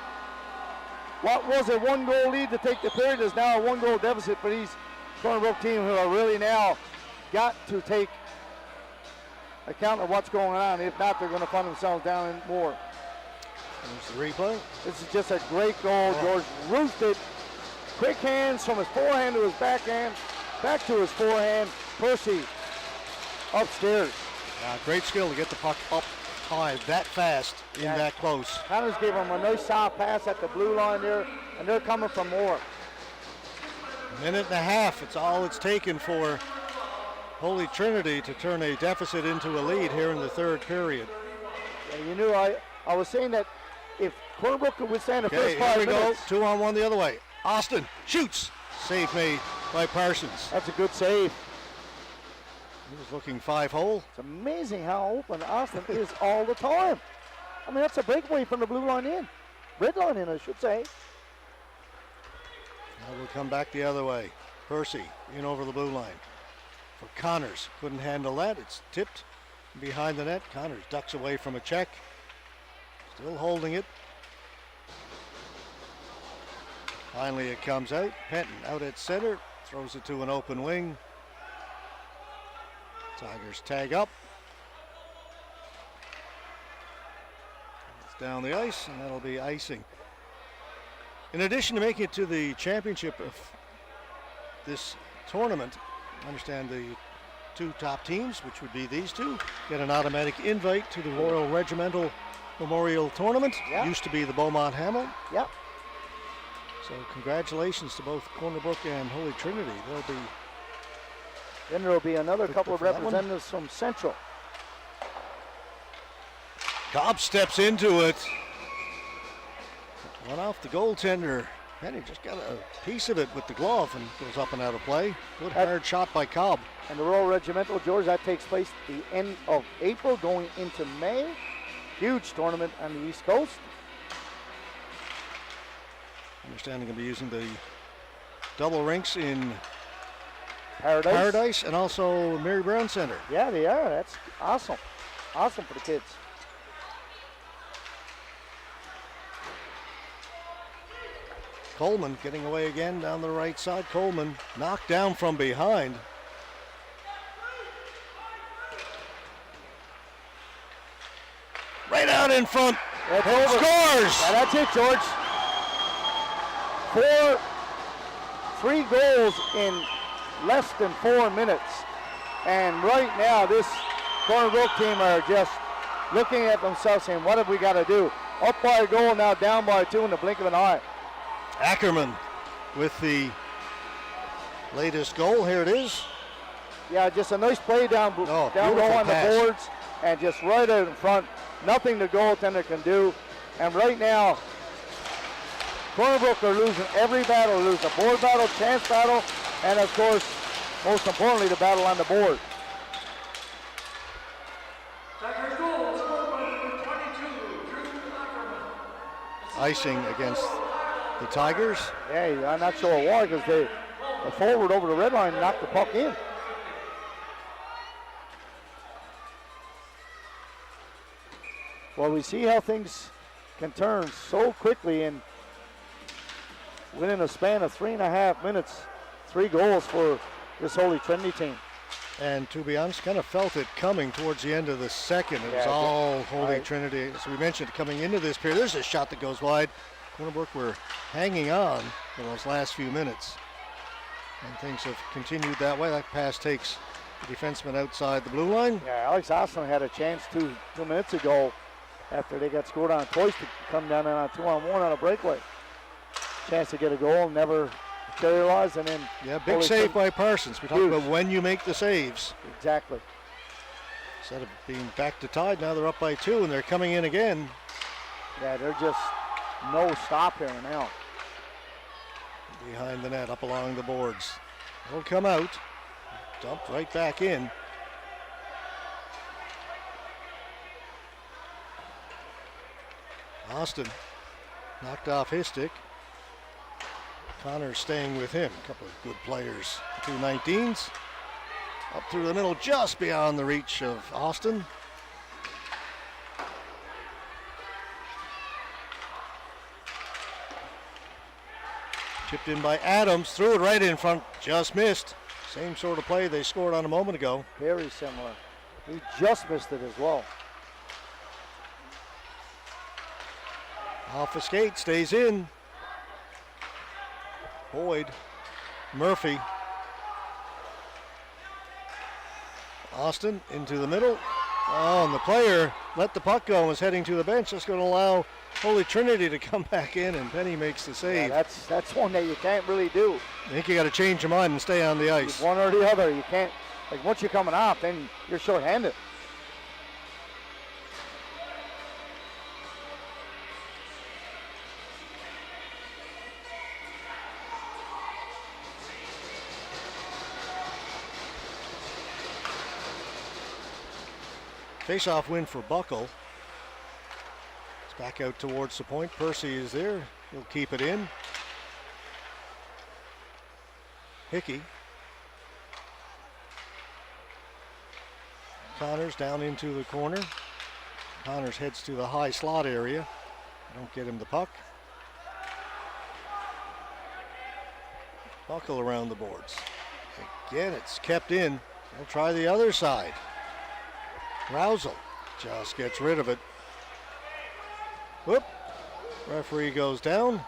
S2: What was a one-goal lead to take the period is now a one-goal deficit for these Corner Brook team who are really now got to take account of what's going on. If not, they're going to find themselves down in more.
S1: There's the replay.
S2: This is just a great goal. George roofed it. Quick hands from his forehand to his backhand, back to his forehand. Percy upstairs.
S1: Great skill to get the puck up high that fast in that close.
S2: Connors gave him a nice soft pass at the blue line there, and they're coming for more.
S1: Minute and a half, it's all it's taken for Holy Trinity to turn a deficit into a lead here in the third period.
S2: Yeah, you knew I was saying that if Corner Brook could withstand the first 5
S1: here we
S2: minutes.
S1: go, 2-on-1 the other way. Austin shoots. Save made by Parsons.
S2: That's a good save.
S1: He was looking 5-hole.
S2: It's amazing how open Austin is all the time. I mean, that's a breakaway from the blue line in. Red line in, I should say.
S1: Now we'll come back the other way. Percy in over the blue line. For Connors, couldn't handle that. It's tipped behind the net. Connors ducks away from a check. Still holding it. Finally it comes out. Penton out at center. Throws it to an open wing. Tigers tag up. down the ice, and that'll be icing. In addition to making it to the championship of this tournament, I understand the 2 top teams, which would be these 2, get an automatic invite to the Royal Regimental Memorial Tournament.
S2: Yep.
S1: Used to be the Beaumont Hamel.
S2: Yep.
S1: So congratulations to both Corner Brook and Holy Trinity.
S2: Then there will be another couple of
S1: for that one.
S2: representatives from Central.
S1: Cobb steps into it. One off the goaltender. Penny just got a piece of it with the glove and goes up and out of play. Good hard shot by Cobb.
S2: And the Royal Regimental, George, that takes place the end of April going into May. Huge tournament on the East Coast.
S1: Understanding going to be using the double rinks in
S2: Paradise.
S1: and also Mary Brown Center.
S2: Yeah, they are. That's awesome. Awesome for the kids.
S1: Coleman getting away again down the right side. Coleman knocked down from behind. Right out in front.
S2: That's
S1: And
S2: over.
S1: scores!
S2: Yeah, that's it, George. 3 goals in less than 4 minutes. And right now, this Corner Brook team are just looking at themselves saying, what have we got to do? Up by a goal, now down by 2 in the blink of an eye.
S1: Ackerman with the latest goal. Here it is.
S2: Yeah, just a nice play down low
S1: beautiful
S2: on
S1: pass.
S2: the boards and just right out in front. Nothing the goaltender can do. And right now, Corner Brook are losing every battle. Lose the board battle, chance battle, and of course, most importantly, the battle on the board.
S1: Icing against the Tigers.
S2: Yeah, I'm not sure why, because the forward over the red line knocked the puck in. Well, we see how things can turn so quickly, and within a span of 3.5 minutes, 3 goals for this Holy Trinity team.
S1: And to be honest, kind of felt it coming towards the end of the second. It was
S2: Yeah,
S1: all Holy
S2: right.
S1: Trinity. As we mentioned, coming into this period, there's a shot that goes wide. Corner Brook were hanging on for those last few minutes. And things have continued that way. That pass takes the defenseman outside the blue line.
S2: Yeah, Alex Austin had a chance two minutes ago after they got scored on twice to come down on a 2-on-1 on a breakaway. Chance to get a goal, never materialized, and then
S1: Yeah, big save by Parsons. We talked
S2: Huge.
S1: about when you make the saves.
S2: exactly.
S1: Instead of being back to tied, now they're up by 2 and they're coming in again.
S2: Yeah, they're just no stop here now.
S1: Behind the net, up along the boards. It'll come out. Dumped right back in. Austin knocked off his stick. Connor staying with him. A couple of good players. 2 19s. Up through the middle, just beyond the reach of Austin. Chipped in by Adams, threw it right in front, just missed. Same sort of play they scored on a moment ago.
S2: Very similar. He just missed it as well.
S1: Off the skate, stays in. Boyd, Murphy. Austin into the middle. Oh, and the player let the puck go and was heading to the bench. That's going to allow Holy Trinity to come back in, and Penny makes the save.
S2: Yeah, that's one that you can't really do.
S1: I think you got to change your mind and stay on the ice.
S2: One or the other. You can't, like once you're coming off, then you're short-handed.
S1: Face-off win for Buckle. It's back out towards the point. Percy is there. He'll keep it in. Hickey. Connors down into the corner. Connors heads to the high slot area. Don't get him the puck. Buckle around the boards. Again, it's kept in. They'll try the other side. Rousel just gets rid of it. Whoop. Referee goes down.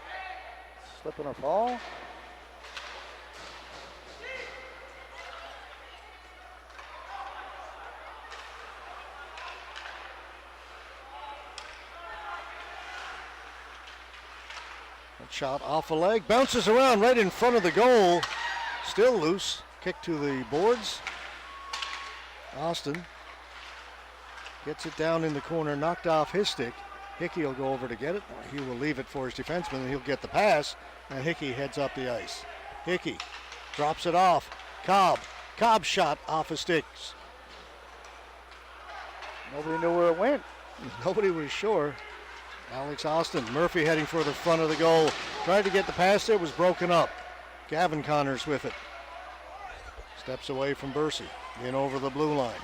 S2: Slip and a fall.
S1: Shot off a leg, bounces around right in front of the goal. Still loose. Kick to the boards. Austin gets it down in the corner, knocked off his stick. Hickey will go over to get it. He will leave it for his defenseman, and he'll get the pass, and Hickey heads up the ice. Hickey drops it off. Cobb shot off his sticks.
S2: Nobody knew where it went.
S1: Nobody was sure. Alex Austin, Murphy heading for the front of the goal. Tried to get the pass there, was broken up. Gavin Connors with it. Steps away from Bursey, in over the blue line.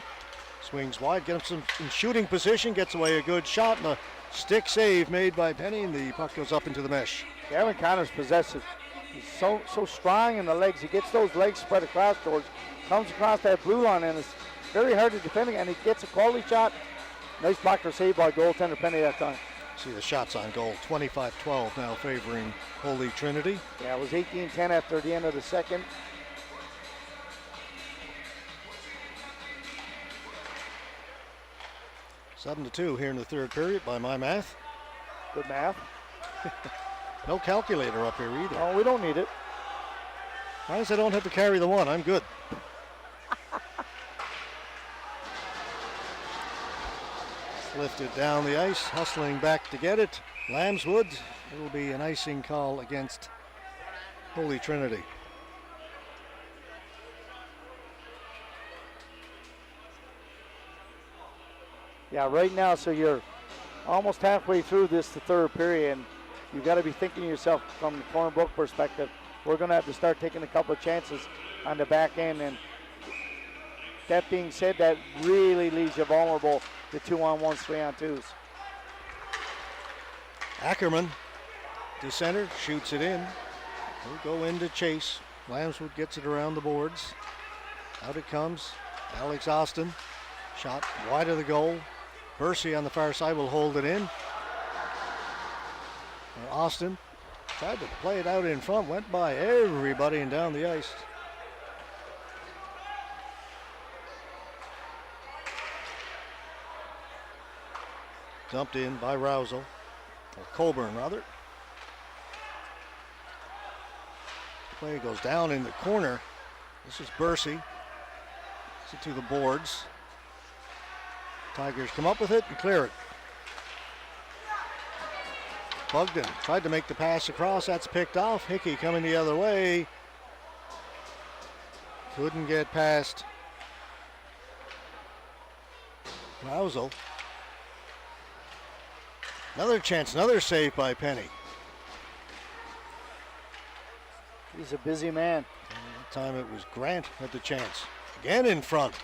S1: Swings wide, gets him in shooting position, gets away a good shot, and a stick save made by Penny, and the puck goes up into the mesh.
S2: Gavin Connors possessive. He's so strong in the legs. He gets those legs spread across, George. Comes across that blue line, and it's very hard to defend, and he gets a quality shot. Nice blocker save by goaltender Penny that time.
S1: See the shots on goal, 25-12 now favoring Holy Trinity.
S2: Yeah, it was 18-10 after the end of the second.
S1: Seven to 2 here in the third period by my math.
S2: Good math.
S1: No calculator up here either.
S2: Oh, we don't need it.
S1: As long as I don't have to carry the one, I'm good. Lifted down the ice, hustling back to get it. Lambswood, it will be an icing call against Holy Trinity.
S2: Yeah, right now, so you're almost halfway through the third period, and you've got to be thinking to yourself from the Corner Brook perspective, we're going to have to start taking a couple of chances on the back end. And that being said, that really leaves you vulnerable to 2-on-1s, 3-on-2s.
S1: Ackerman to center, shoots it in. He'll go in to chase. Lambswood gets it around the boards. Out it comes. Alex Austin, shot wide of the goal. Bursey on the far side will hold it in. And Austin tried to play it out in front, went by everybody and down the ice. Dumped in by Rousel, or Colburn rather. Play goes down in the corner. This is Bursey. Gets it to the boards. Tigers come up with it and clear it. Bugden tried to make the pass across. That's picked off. Hickey coming the other way. Couldn't get past Rousel. Another chance, another save by Penny.
S2: He's a busy man.
S1: That time it was Grant had the chance. Again in front.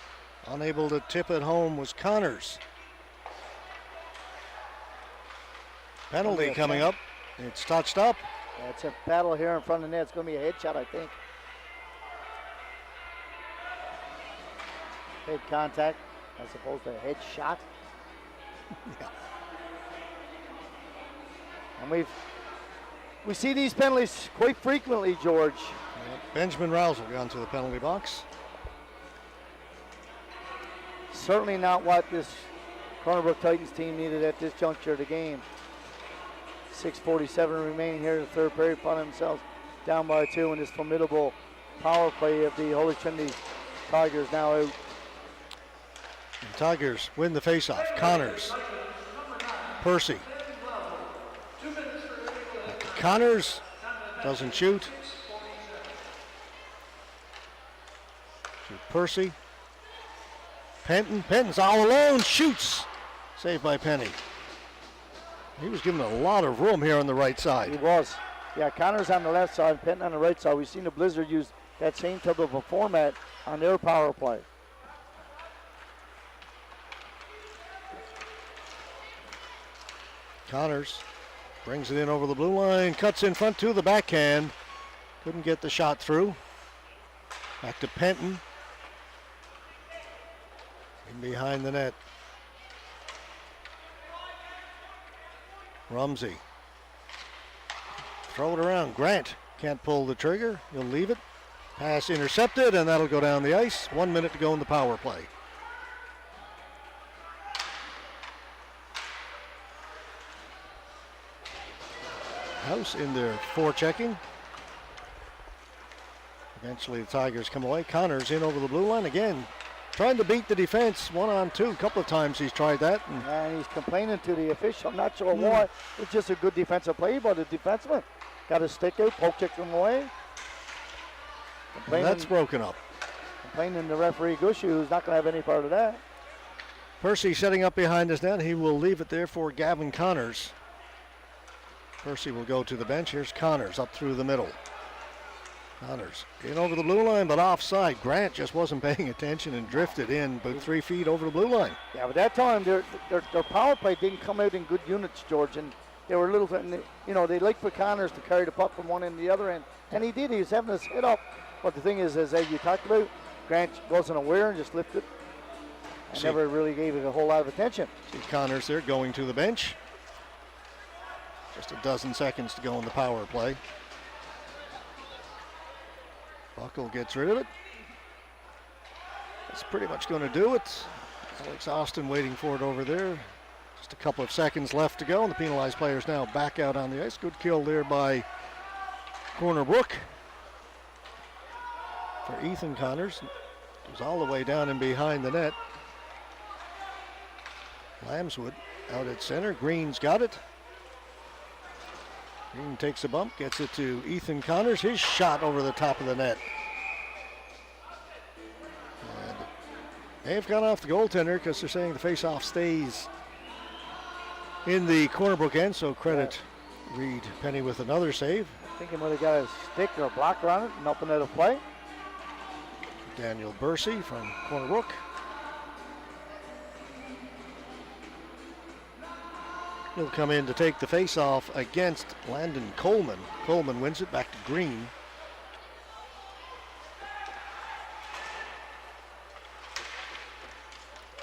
S1: Unable to tip it home was Connors. Penalty coming up. It's touched up.
S2: Yeah, it's a battle here in front of the net. It's going to be a headshot, I think. Head contact as opposed to a head shot.
S1: Yeah.
S2: And we see these penalties quite frequently, George.
S1: Yeah. Benjamin Rousel gone to the penalty box.
S2: Certainly not what this Corner Brook Titans team needed at this juncture of the game. 6:47 remaining here in the third period, finding themselves down by 2 in this formidable power play of the Holy Trinity Tigers now out.
S1: And Tigers win the faceoff. Connors. Percy. Connors doesn't shoot. To Percy. Penton's all alone, shoots. Saved by Penny. He was given a lot of room here on the right side.
S2: He was. Yeah, Connors on the left side, Penton on the right side. We've seen the Blizzard use that same type of a format on their power play.
S1: Connors brings it in over the blue line, cuts in front to the backhand. Couldn't get the shot through. Back to Penton. In behind the net. Rumsey. Throw it around. Grant can't pull the trigger. He'll leave it. Pass intercepted, and that'll go down the ice. 1 minute to go in the power play. House in there forechecking. Eventually the Tigers come away. Connors in over the blue line again. Trying to beat the defense 1-on-2. A couple of times he's tried that.
S2: And he's complaining to the official. Not sure why. It's just a good defensive play by the defenseman. Got his stick out, poke checked him away.
S1: And that's broken up.
S2: Complaining to referee Gushy, who's not going to have any part of that.
S1: Percy setting up behind his net. He will leave it there for Gavin Connors. Percy will go to the bench. Here's Connors up through the middle. Connors in over the blue line, but offside. Grant just wasn't paying attention and drifted in about 3 feet over the blue line.
S2: Yeah, but that time their power play didn't come out in good units, George, and they were little. They like for Connors to carry the puck from one end to the other end, and he did. He was having his head up. But the thing is, as you talked about, Grant wasn't aware and just lifted. And never really gave it a whole lot of attention.
S1: See Connors there going to the bench. Just a dozen seconds to go in the power play. Buckle gets rid of it. That's pretty much going to do it. Alex Austin waiting for it over there. Just a couple of seconds left to go, and the penalized players now back out on the ice. Good kill there by Corner Brook. For Ethan Connors. It was all the way down and behind the net. Lambswood out at center. Green's got it. Green takes a bump, gets it to Ethan Connors. His shot over the top of the net. And they've gone off the goaltender because they're saying the face-off stays in the Corner Brook end, so credit Reed Penny with another save.
S2: I think he might have got a stick or a blocker on it and up into the play.
S1: Daniel Bursey from Corner Brook. He'll come in to take the face-off against Landon Coleman. Coleman wins it back to Green.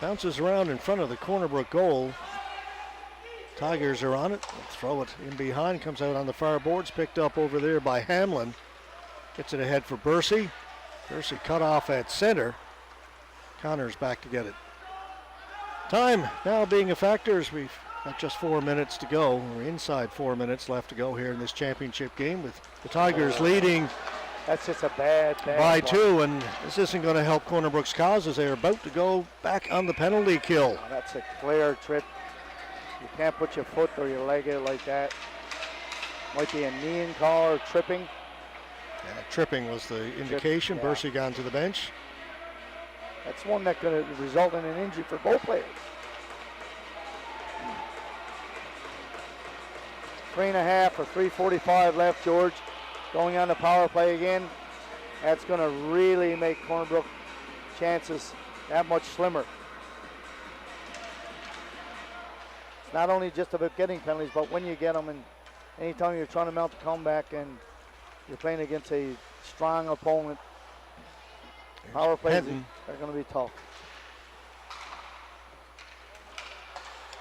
S1: Bounces around in front of the Corner Brook goal. Tigers are on it. They'll throw it in behind. Comes out on the far boards. Picked up over there by Hamlin. Gets it ahead for Bursey. Bursey cut off at center. Connors back to get it. Time now being a factor as we've got just 4 minutes to go. We're inside 4 minutes left to go here in this championship game with the Tigers leading.
S2: That's just a bad
S1: by
S2: play.
S1: 2, and this isn't going to help Corner Brook's cause as they're about to go back on the penalty kill.
S2: Oh, that's a clear trip. You can't put your foot or your leg out like that. Might be a kneeing call or tripping.
S1: Yeah, tripping was the indication.
S2: Yeah.
S1: Bursey gone to the bench.
S2: That's one that could result in an injury for both players. 3.5 or 3:45 left, George. Going on the power play again. That's going to really make Corner Brook chances that much slimmer. It's not only just about getting penalties, but when you get them, and anytime you're trying to mount a comeback and you're playing against a strong opponent, power plays are going to be tough.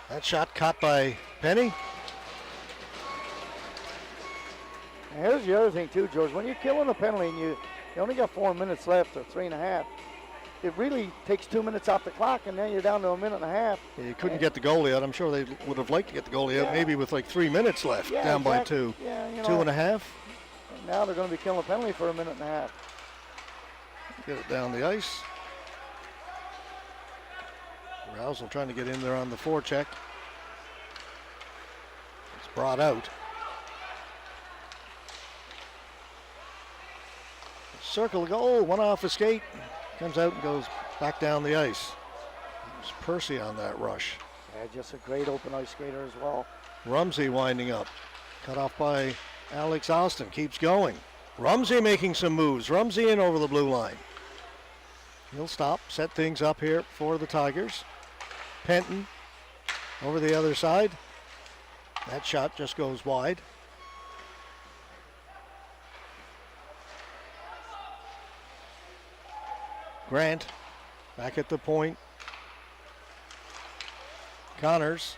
S1: That shot caught by Penny.
S2: And here's the other thing too, George. When you're killing a penalty and you only got 4 minutes left or 3.5, it really takes 2 minutes off the clock, and then you're down to a minute and a half.
S1: Yeah, you couldn't get the goalie out. I'm sure they would have liked to get the goalie out, maybe with like 3 minutes left, down by 2.
S2: Yeah,
S1: 2.5.
S2: And now they're going to be killing a penalty for a minute and a half.
S1: Get it down the ice. Rousel trying to get in there on the forecheck. It's brought out. Circle goal, one off a skate. Comes out and goes back down the ice. There's Percy on that rush.
S2: Yeah, just a great open ice skater as well.
S1: Rumsey winding up. Cut off by Alex Austin. Keeps going. Rumsey making some moves. Rumsey in over the blue line. He'll stop, set things up here for the Tigers. Penton over the other side. That shot just goes wide. Grant back at the point. Connors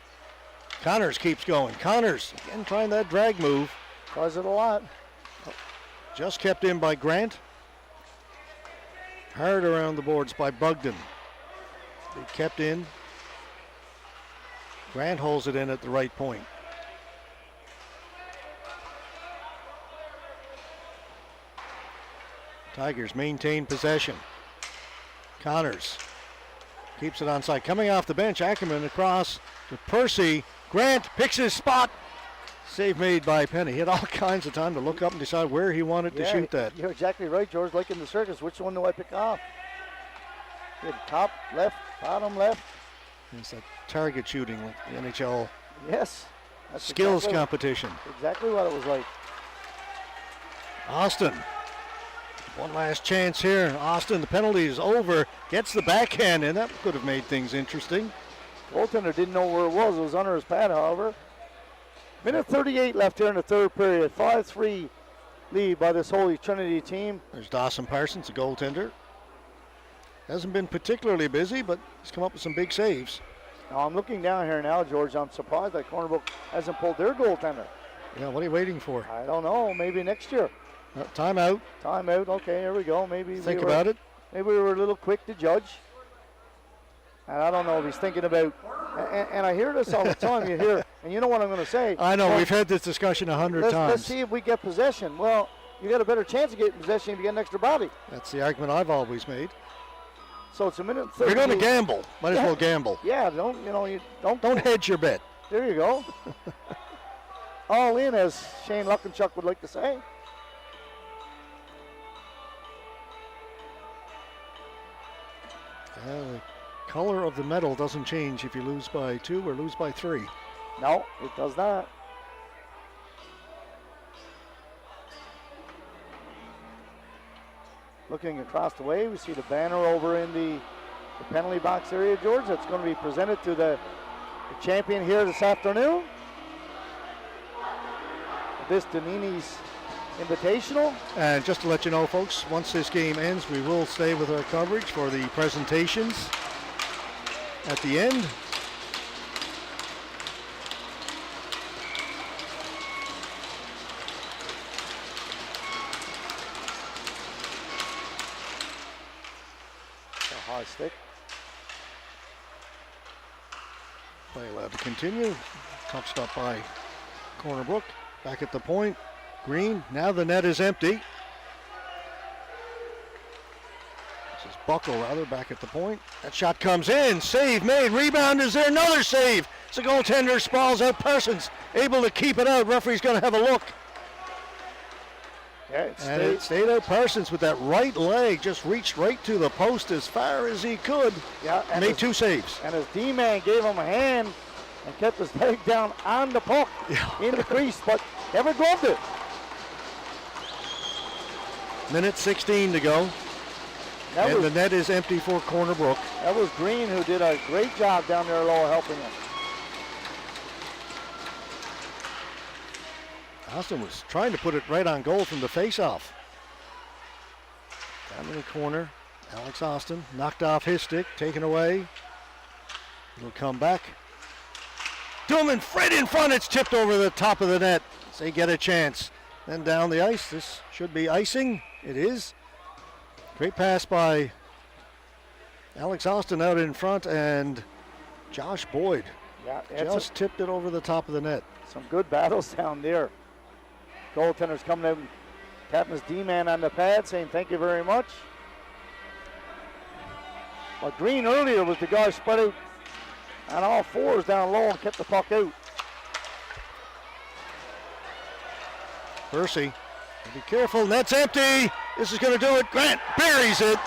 S1: Connors keeps going. Connors again trying that drag move.
S2: Does it a lot.
S1: Just kept in by Grant. Hard around the boards by Bugden. They kept in. Grant holds it in at the right point. Tigers maintain possession. Connors keeps it onside. Coming off the bench, Ackerman across to Percy. Grant picks his spot. Save made by Penny. He had all kinds of time to look up and decide where he wanted to shoot that.
S2: You're exactly right, George. Like in the circus, which one do I pick off? Good. Top left, bottom left.
S1: It's a target shooting with the NHL
S2: Yes. That's
S1: skills
S2: exactly,
S1: competition.
S2: Exactly what it was like.
S1: Austin. One last chance here. Austin, the penalty is over. Gets the backhand in. That could have made things interesting.
S2: Goaltender didn't know where it was. It was under his pad, however. Minute 38 left here in the third period. 5-3 lead by this Holy Trinity team.
S1: There's Dawson Parsons, the goaltender. Hasn't been particularly busy, but he's come up with some big saves.
S2: Now I'm looking down here now, George. I'm surprised that Corner Brook hasn't pulled their goaltender.
S1: Yeah, what are you waiting for?
S2: I don't know. Maybe next year.
S1: Timeout.
S2: Timeout. Okay, here we go. Maybe
S1: Think about it.
S2: Maybe we were a little quick to judge. And I don't know if he's thinking about. And I hear this all the time. You hear, and you know what I'm going to say.
S1: I know. We've had this discussion 100 times.
S2: Let's see if we get possession. Well, you got a better chance of getting possession if you get an extra body.
S1: That's the argument I've always made.
S2: So it's a minute 30.
S1: You're going to gamble. Might as well gamble.
S2: Yeah, don't
S1: hedge your bet.
S2: There you go. All in, as Shane Luckenchuck would like to say.
S1: The color of the medal doesn't change if you lose by 2 or lose by 3.
S2: No, it does not. Looking across the way, we see the banner over in the penalty box area, George. That's going to be presented to the champion here this afternoon. This Donini's Invitational.
S1: And just to let you know, folks, once this game ends, we will stay with our coverage for the presentations at the end.
S2: A high stick.
S1: Play allowed to continue. Touched up by Corner Brook. Back at the point. Green. Now the net is empty. This is Buckle, rather, back at the point. That shot comes in. Save made. Rebound. Is there another save? It's a goaltender. Spalls out. Parsons able to keep it out. Referee's going to have a look.
S2: Yeah,
S1: It stayed out. Parsons with that right leg just reached right to the post as far as he could.
S2: Yeah, and
S1: made 2 saves.
S2: And his D-man gave him a hand and kept his leg down on the puck in the crease, but never gloved it.
S1: Minute 16 to go. And the net is empty for Corner Brook.
S2: That was Green, who did a great job down there low helping him.
S1: Austin was trying to put it right on goal from the face-off. Down in the corner, Alex Austin knocked off his stick, taken away. He'll come back. Dooman right in front, it's tipped over the top of the net. So they get a chance. Then down the ice, this should be icing. It is. Great pass by Alex Austin out in front, and Josh Boyd just tipped it over the top of the net.
S2: Some good battles down there. Goaltender's coming out and tapping his D-man on the pad, saying thank you very much. But Green earlier was the guy spread out on all fours down low and kept the puck out.
S1: Percy, be careful, net's empty. This is going to do it. Grant buries it.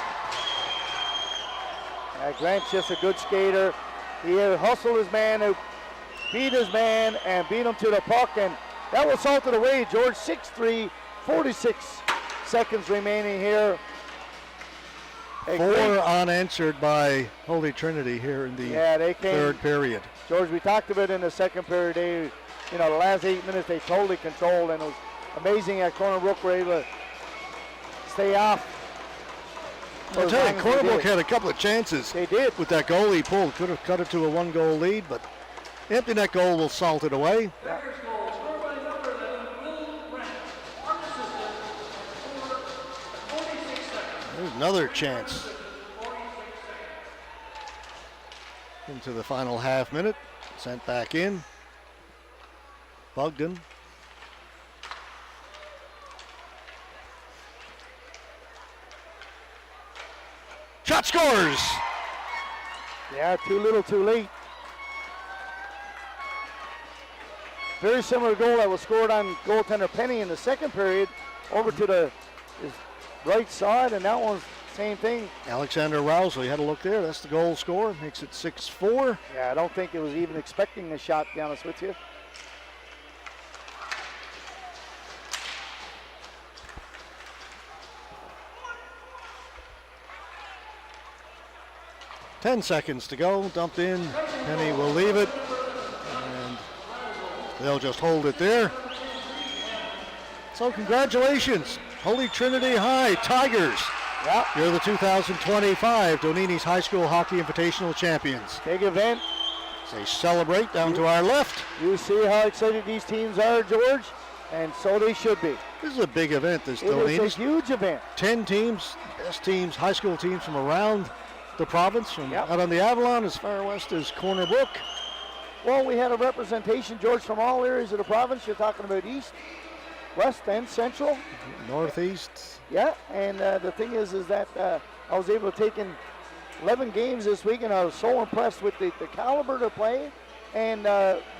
S2: Grant's just a good skater. He hustled his man out, beat his man, and beat him to the puck, and that was salted away, George. 6-3, 46 seconds remaining here.
S1: Hey, 4 unanswered by Holy Trinity here in the third period.
S2: George, we talked about in the second period, the last 8 minutes they totally controlled, and it was amazing that Corner Brook were able to stay off.
S1: I'll tell you, Corner Brook had a couple of chances.
S2: They did.
S1: With that goal he pulled. Could have cut it to a 1-goal lead, but Empty net goal will salt it away.
S2: Yeah.
S1: There's another chance. Into the final half minute. Sent back in. Bogdan. Shot scores!
S2: Yeah, too little, too late. Very similar goal that was scored on goaltender Penny in the second period, over to the his right side, and that one's same thing.
S1: Alexander Rousey had a look there. That's the goal score. Makes it 6-4.
S2: Yeah, I don't think it was even expecting a shot, to be honest with you.
S1: Ten seconds to go. Dumped in. Penny will leave it. And they'll just hold it there. So congratulations, Holy Trinity High Tigers.
S2: Yeah.
S1: You're the 2025 Donini's High School Hockey Invitational champions.
S2: Big event.
S1: As they celebrate down to our left.
S2: You see how excited these teams are, George, and so they should be.
S1: This is a big event, this
S2: It is
S1: Donini's.
S2: a huge event.
S1: 10 teams, best teams, high school teams from around the province, from
S2: Yep.
S1: out on the Avalon as far west as Corner Brook.
S2: Well, we had a representation, George, from all areas of the province. You're talking about east, west, and central.
S1: Northeast.
S2: Yeah, and the thing is that I was able to take in 11 games this week, and I was so impressed with the caliber to play, and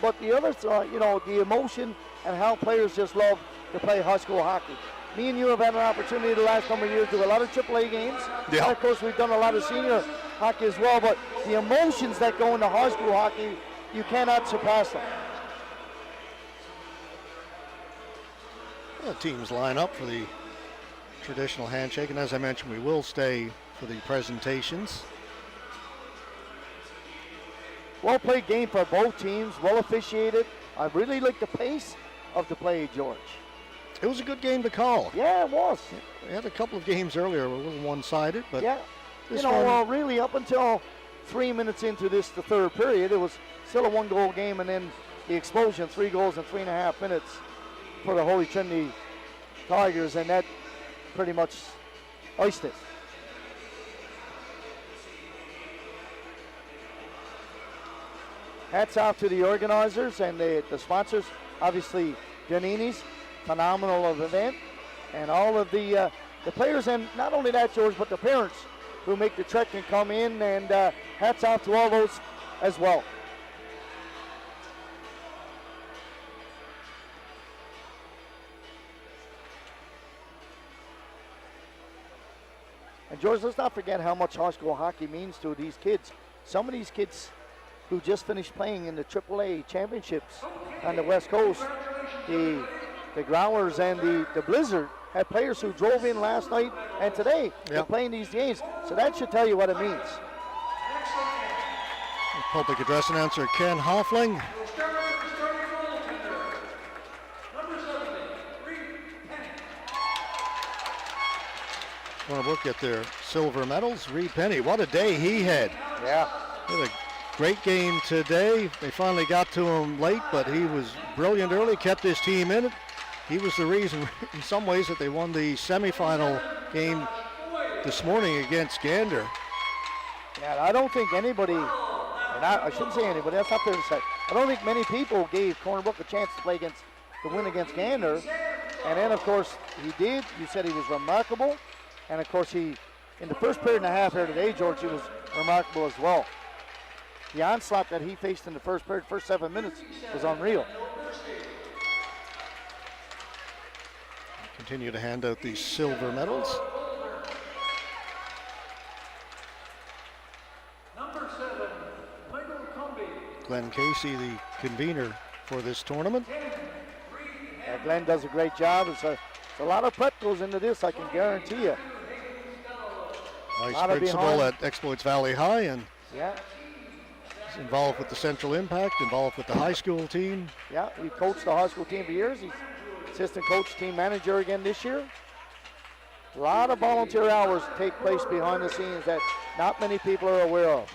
S2: but the other, the emotion and how players just love to play high school hockey. Me and you have had an opportunity the last number of years to do a lot of AAA games.
S1: Yeah.
S2: And of course, we've done a lot of senior hockey as well, but the emotions that go into high school hockey, you cannot surpass them.
S1: The teams line up for the traditional handshake, and as I mentioned, we will stay for the presentations.
S2: Well played game for both teams, well officiated. I really like the pace of the play, George.
S1: It was a good game to call.
S2: Yeah, it was.
S1: We had a couple of games earlier, a little one-sided, but
S2: Yeah.
S1: this
S2: Really up until 3 minutes into the third period, it was still a one-goal game, and then the explosion, 3 goals in 3.5 minutes for the Holy Trinity Tigers, and that pretty much iced it. Hats off to the organizers and the sponsors. Obviously, Donini's, phenomenal event, and all of the players, and not only that, George, but the parents who make the trek and come in, and hats off to all those as well. And George, let's not forget how much high school hockey means to these kids. Some of these kids who just finished playing in the AAA championships on the West Coast, the Growlers and the Blizzard, had players who drove in last night and today. They're playing these games. So that should tell you what it means.
S1: Public address announcer Ken Hoffling. Corner Brook get their silver medals. Reed Penny, what a day he had.
S2: Yeah.
S1: He had a great game today. They finally got to him late, but he was brilliant early, kept his team in it. He was the reason, in some ways, that they won the semifinal game this morning against Gander.
S2: Yeah, I don't think anybody, and I shouldn't say anybody, that's not fair to say. I don't think many people gave Corner Brook a chance to play to win against Gander. And then, of course, he did. You said he was remarkable. And, of course, in the first period and a half here today, George, he was remarkable as well. The onslaught that he faced in the first period, first 7 minutes, was unreal.
S1: Continue to hand out these silver medals.
S3: Number 7, Michael Comby.
S1: Glenn Casey, the convener for this tournament.
S2: Yeah, Glenn does a great job. It's a lot of prep goes into this, I can guarantee you.
S1: Vice principal at Exploits Valley High, and
S2: Yeah,
S1: he's involved with the Central Impact, involved with the high school team.
S2: yeah, he coached the high school team for years. He's assistant coach, team manager again this year. A lot of volunteer hours take place behind the scenes that not many people are aware of.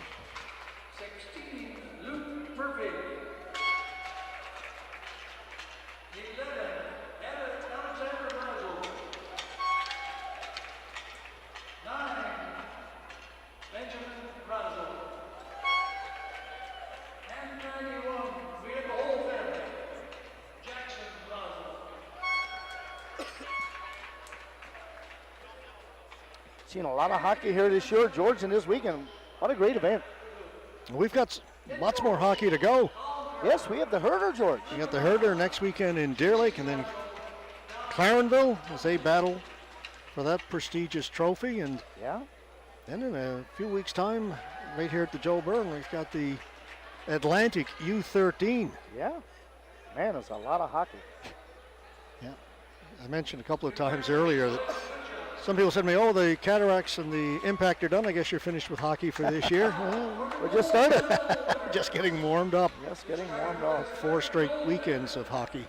S3: 16, Luke Murphy.
S2: seen a lot of hockey here this year, George, and this weekend. What a great event.
S1: We've got lots more hockey to go.
S2: Yes, we have the Herder, George.
S1: We got the Herder next weekend in Deer Lake, and then Clarenville as they battle for that prestigious trophy. And
S2: Yeah.
S1: then in a few weeks' time, right here at the Joe Byrne, we've got the Atlantic U13.
S2: Yeah. Man, there's a lot of hockey.
S1: Yeah. I mentioned a couple of times earlier that some people said to me, oh, the Cataracts and the Impact are done. I guess you're finished with hockey for this year. Well,
S2: We just started.
S1: just getting warmed up.
S2: Just getting warmed up.
S1: 4 straight weekends of hockey.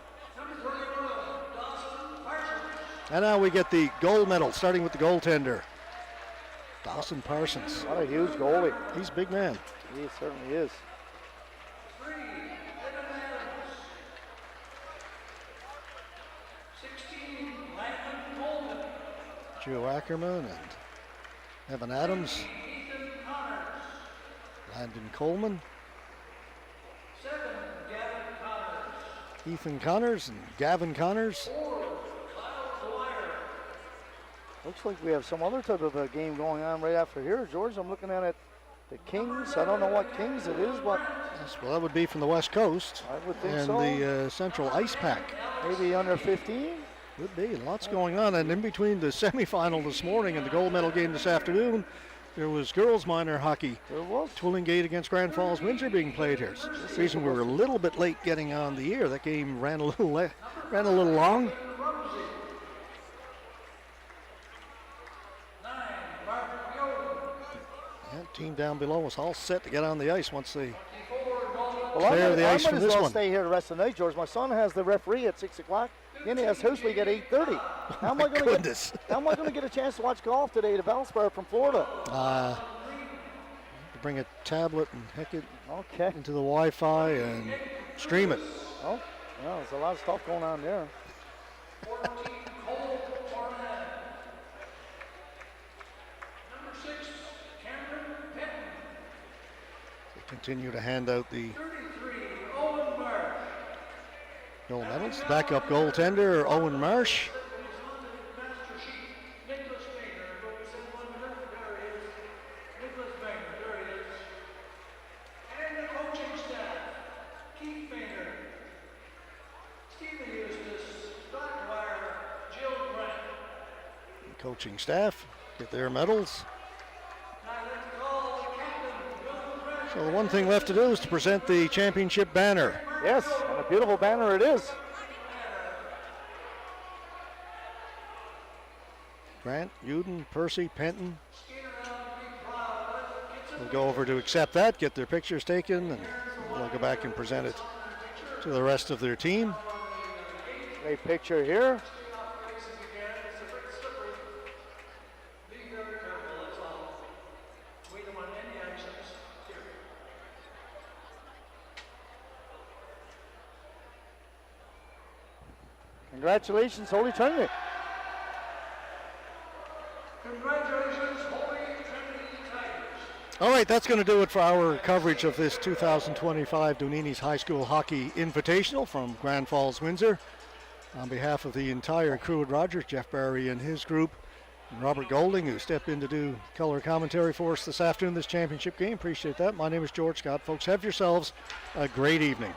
S1: And now we get the gold medal, starting with the goaltender, Dawson Parsons.
S2: What a huge goalie.
S1: He's a big man.
S2: He certainly is.
S1: Joe Ackerman and Evan Adams. Landon Coleman. Ethan Connors and Gavin Connors.
S2: Looks like we have some other type of a game going on right after here, George. I'm looking at it. The Kings. I don't know what Kings it is, but
S1: Yes, well, that would be from the West Coast.
S2: I would think
S1: And
S2: so.
S1: the Central Ice Pack.
S2: Maybe under 15.
S1: Would be. Lots going on. And in between the semifinal this morning and the gold medal game this afternoon, there was girls minor hockey.
S2: There was.
S1: Twillingate against Grand Falls Windsor being played here. The reason we were a little bit late getting on the air, that game ran a little long. Yeah, team down below was all set to get on the ice once they
S2: Well,
S1: clear the ice
S2: I
S1: from
S2: might as
S1: this
S2: well
S1: one.
S2: stay here the rest of the night, George. My son has the referee at 6 o'clock. Then he has house league at 8:30. How am I going to
S1: Goodness.
S2: How am I going to get a chance to watch golf today to Valspar from Florida?
S1: Bring a tablet and hook it
S2: Okay.
S1: into the Wi-Fi and stream it.
S2: Oh, well, there's a lot of stuff going on there.
S1: Continue to hand out the gold medals. The backup goaltender, Owen Marsh. Coaching staff get their medals. So the one thing left to do is to present the championship banner.
S2: Yes, and a beautiful banner it is.
S1: Grant, Uden, Percy, Penton. We'll go over to accept that, get their pictures taken, and they'll go back and present it to the rest of their team.
S2: Great picture here. Congratulations, Holy Trinity.
S3: Congratulations, Holy Trinity Tigers.
S1: All right, that's going to do it for our coverage of this 2025 Donini's High School Hockey Invitational from Grand Falls, Windsor. On behalf of the entire crew at Rogers, Jeff Barry and his group, and Robert Golding, who stepped in to do color commentary for us this afternoon, this championship game. Appreciate that. My name is George Scott. Folks, have yourselves a great evening.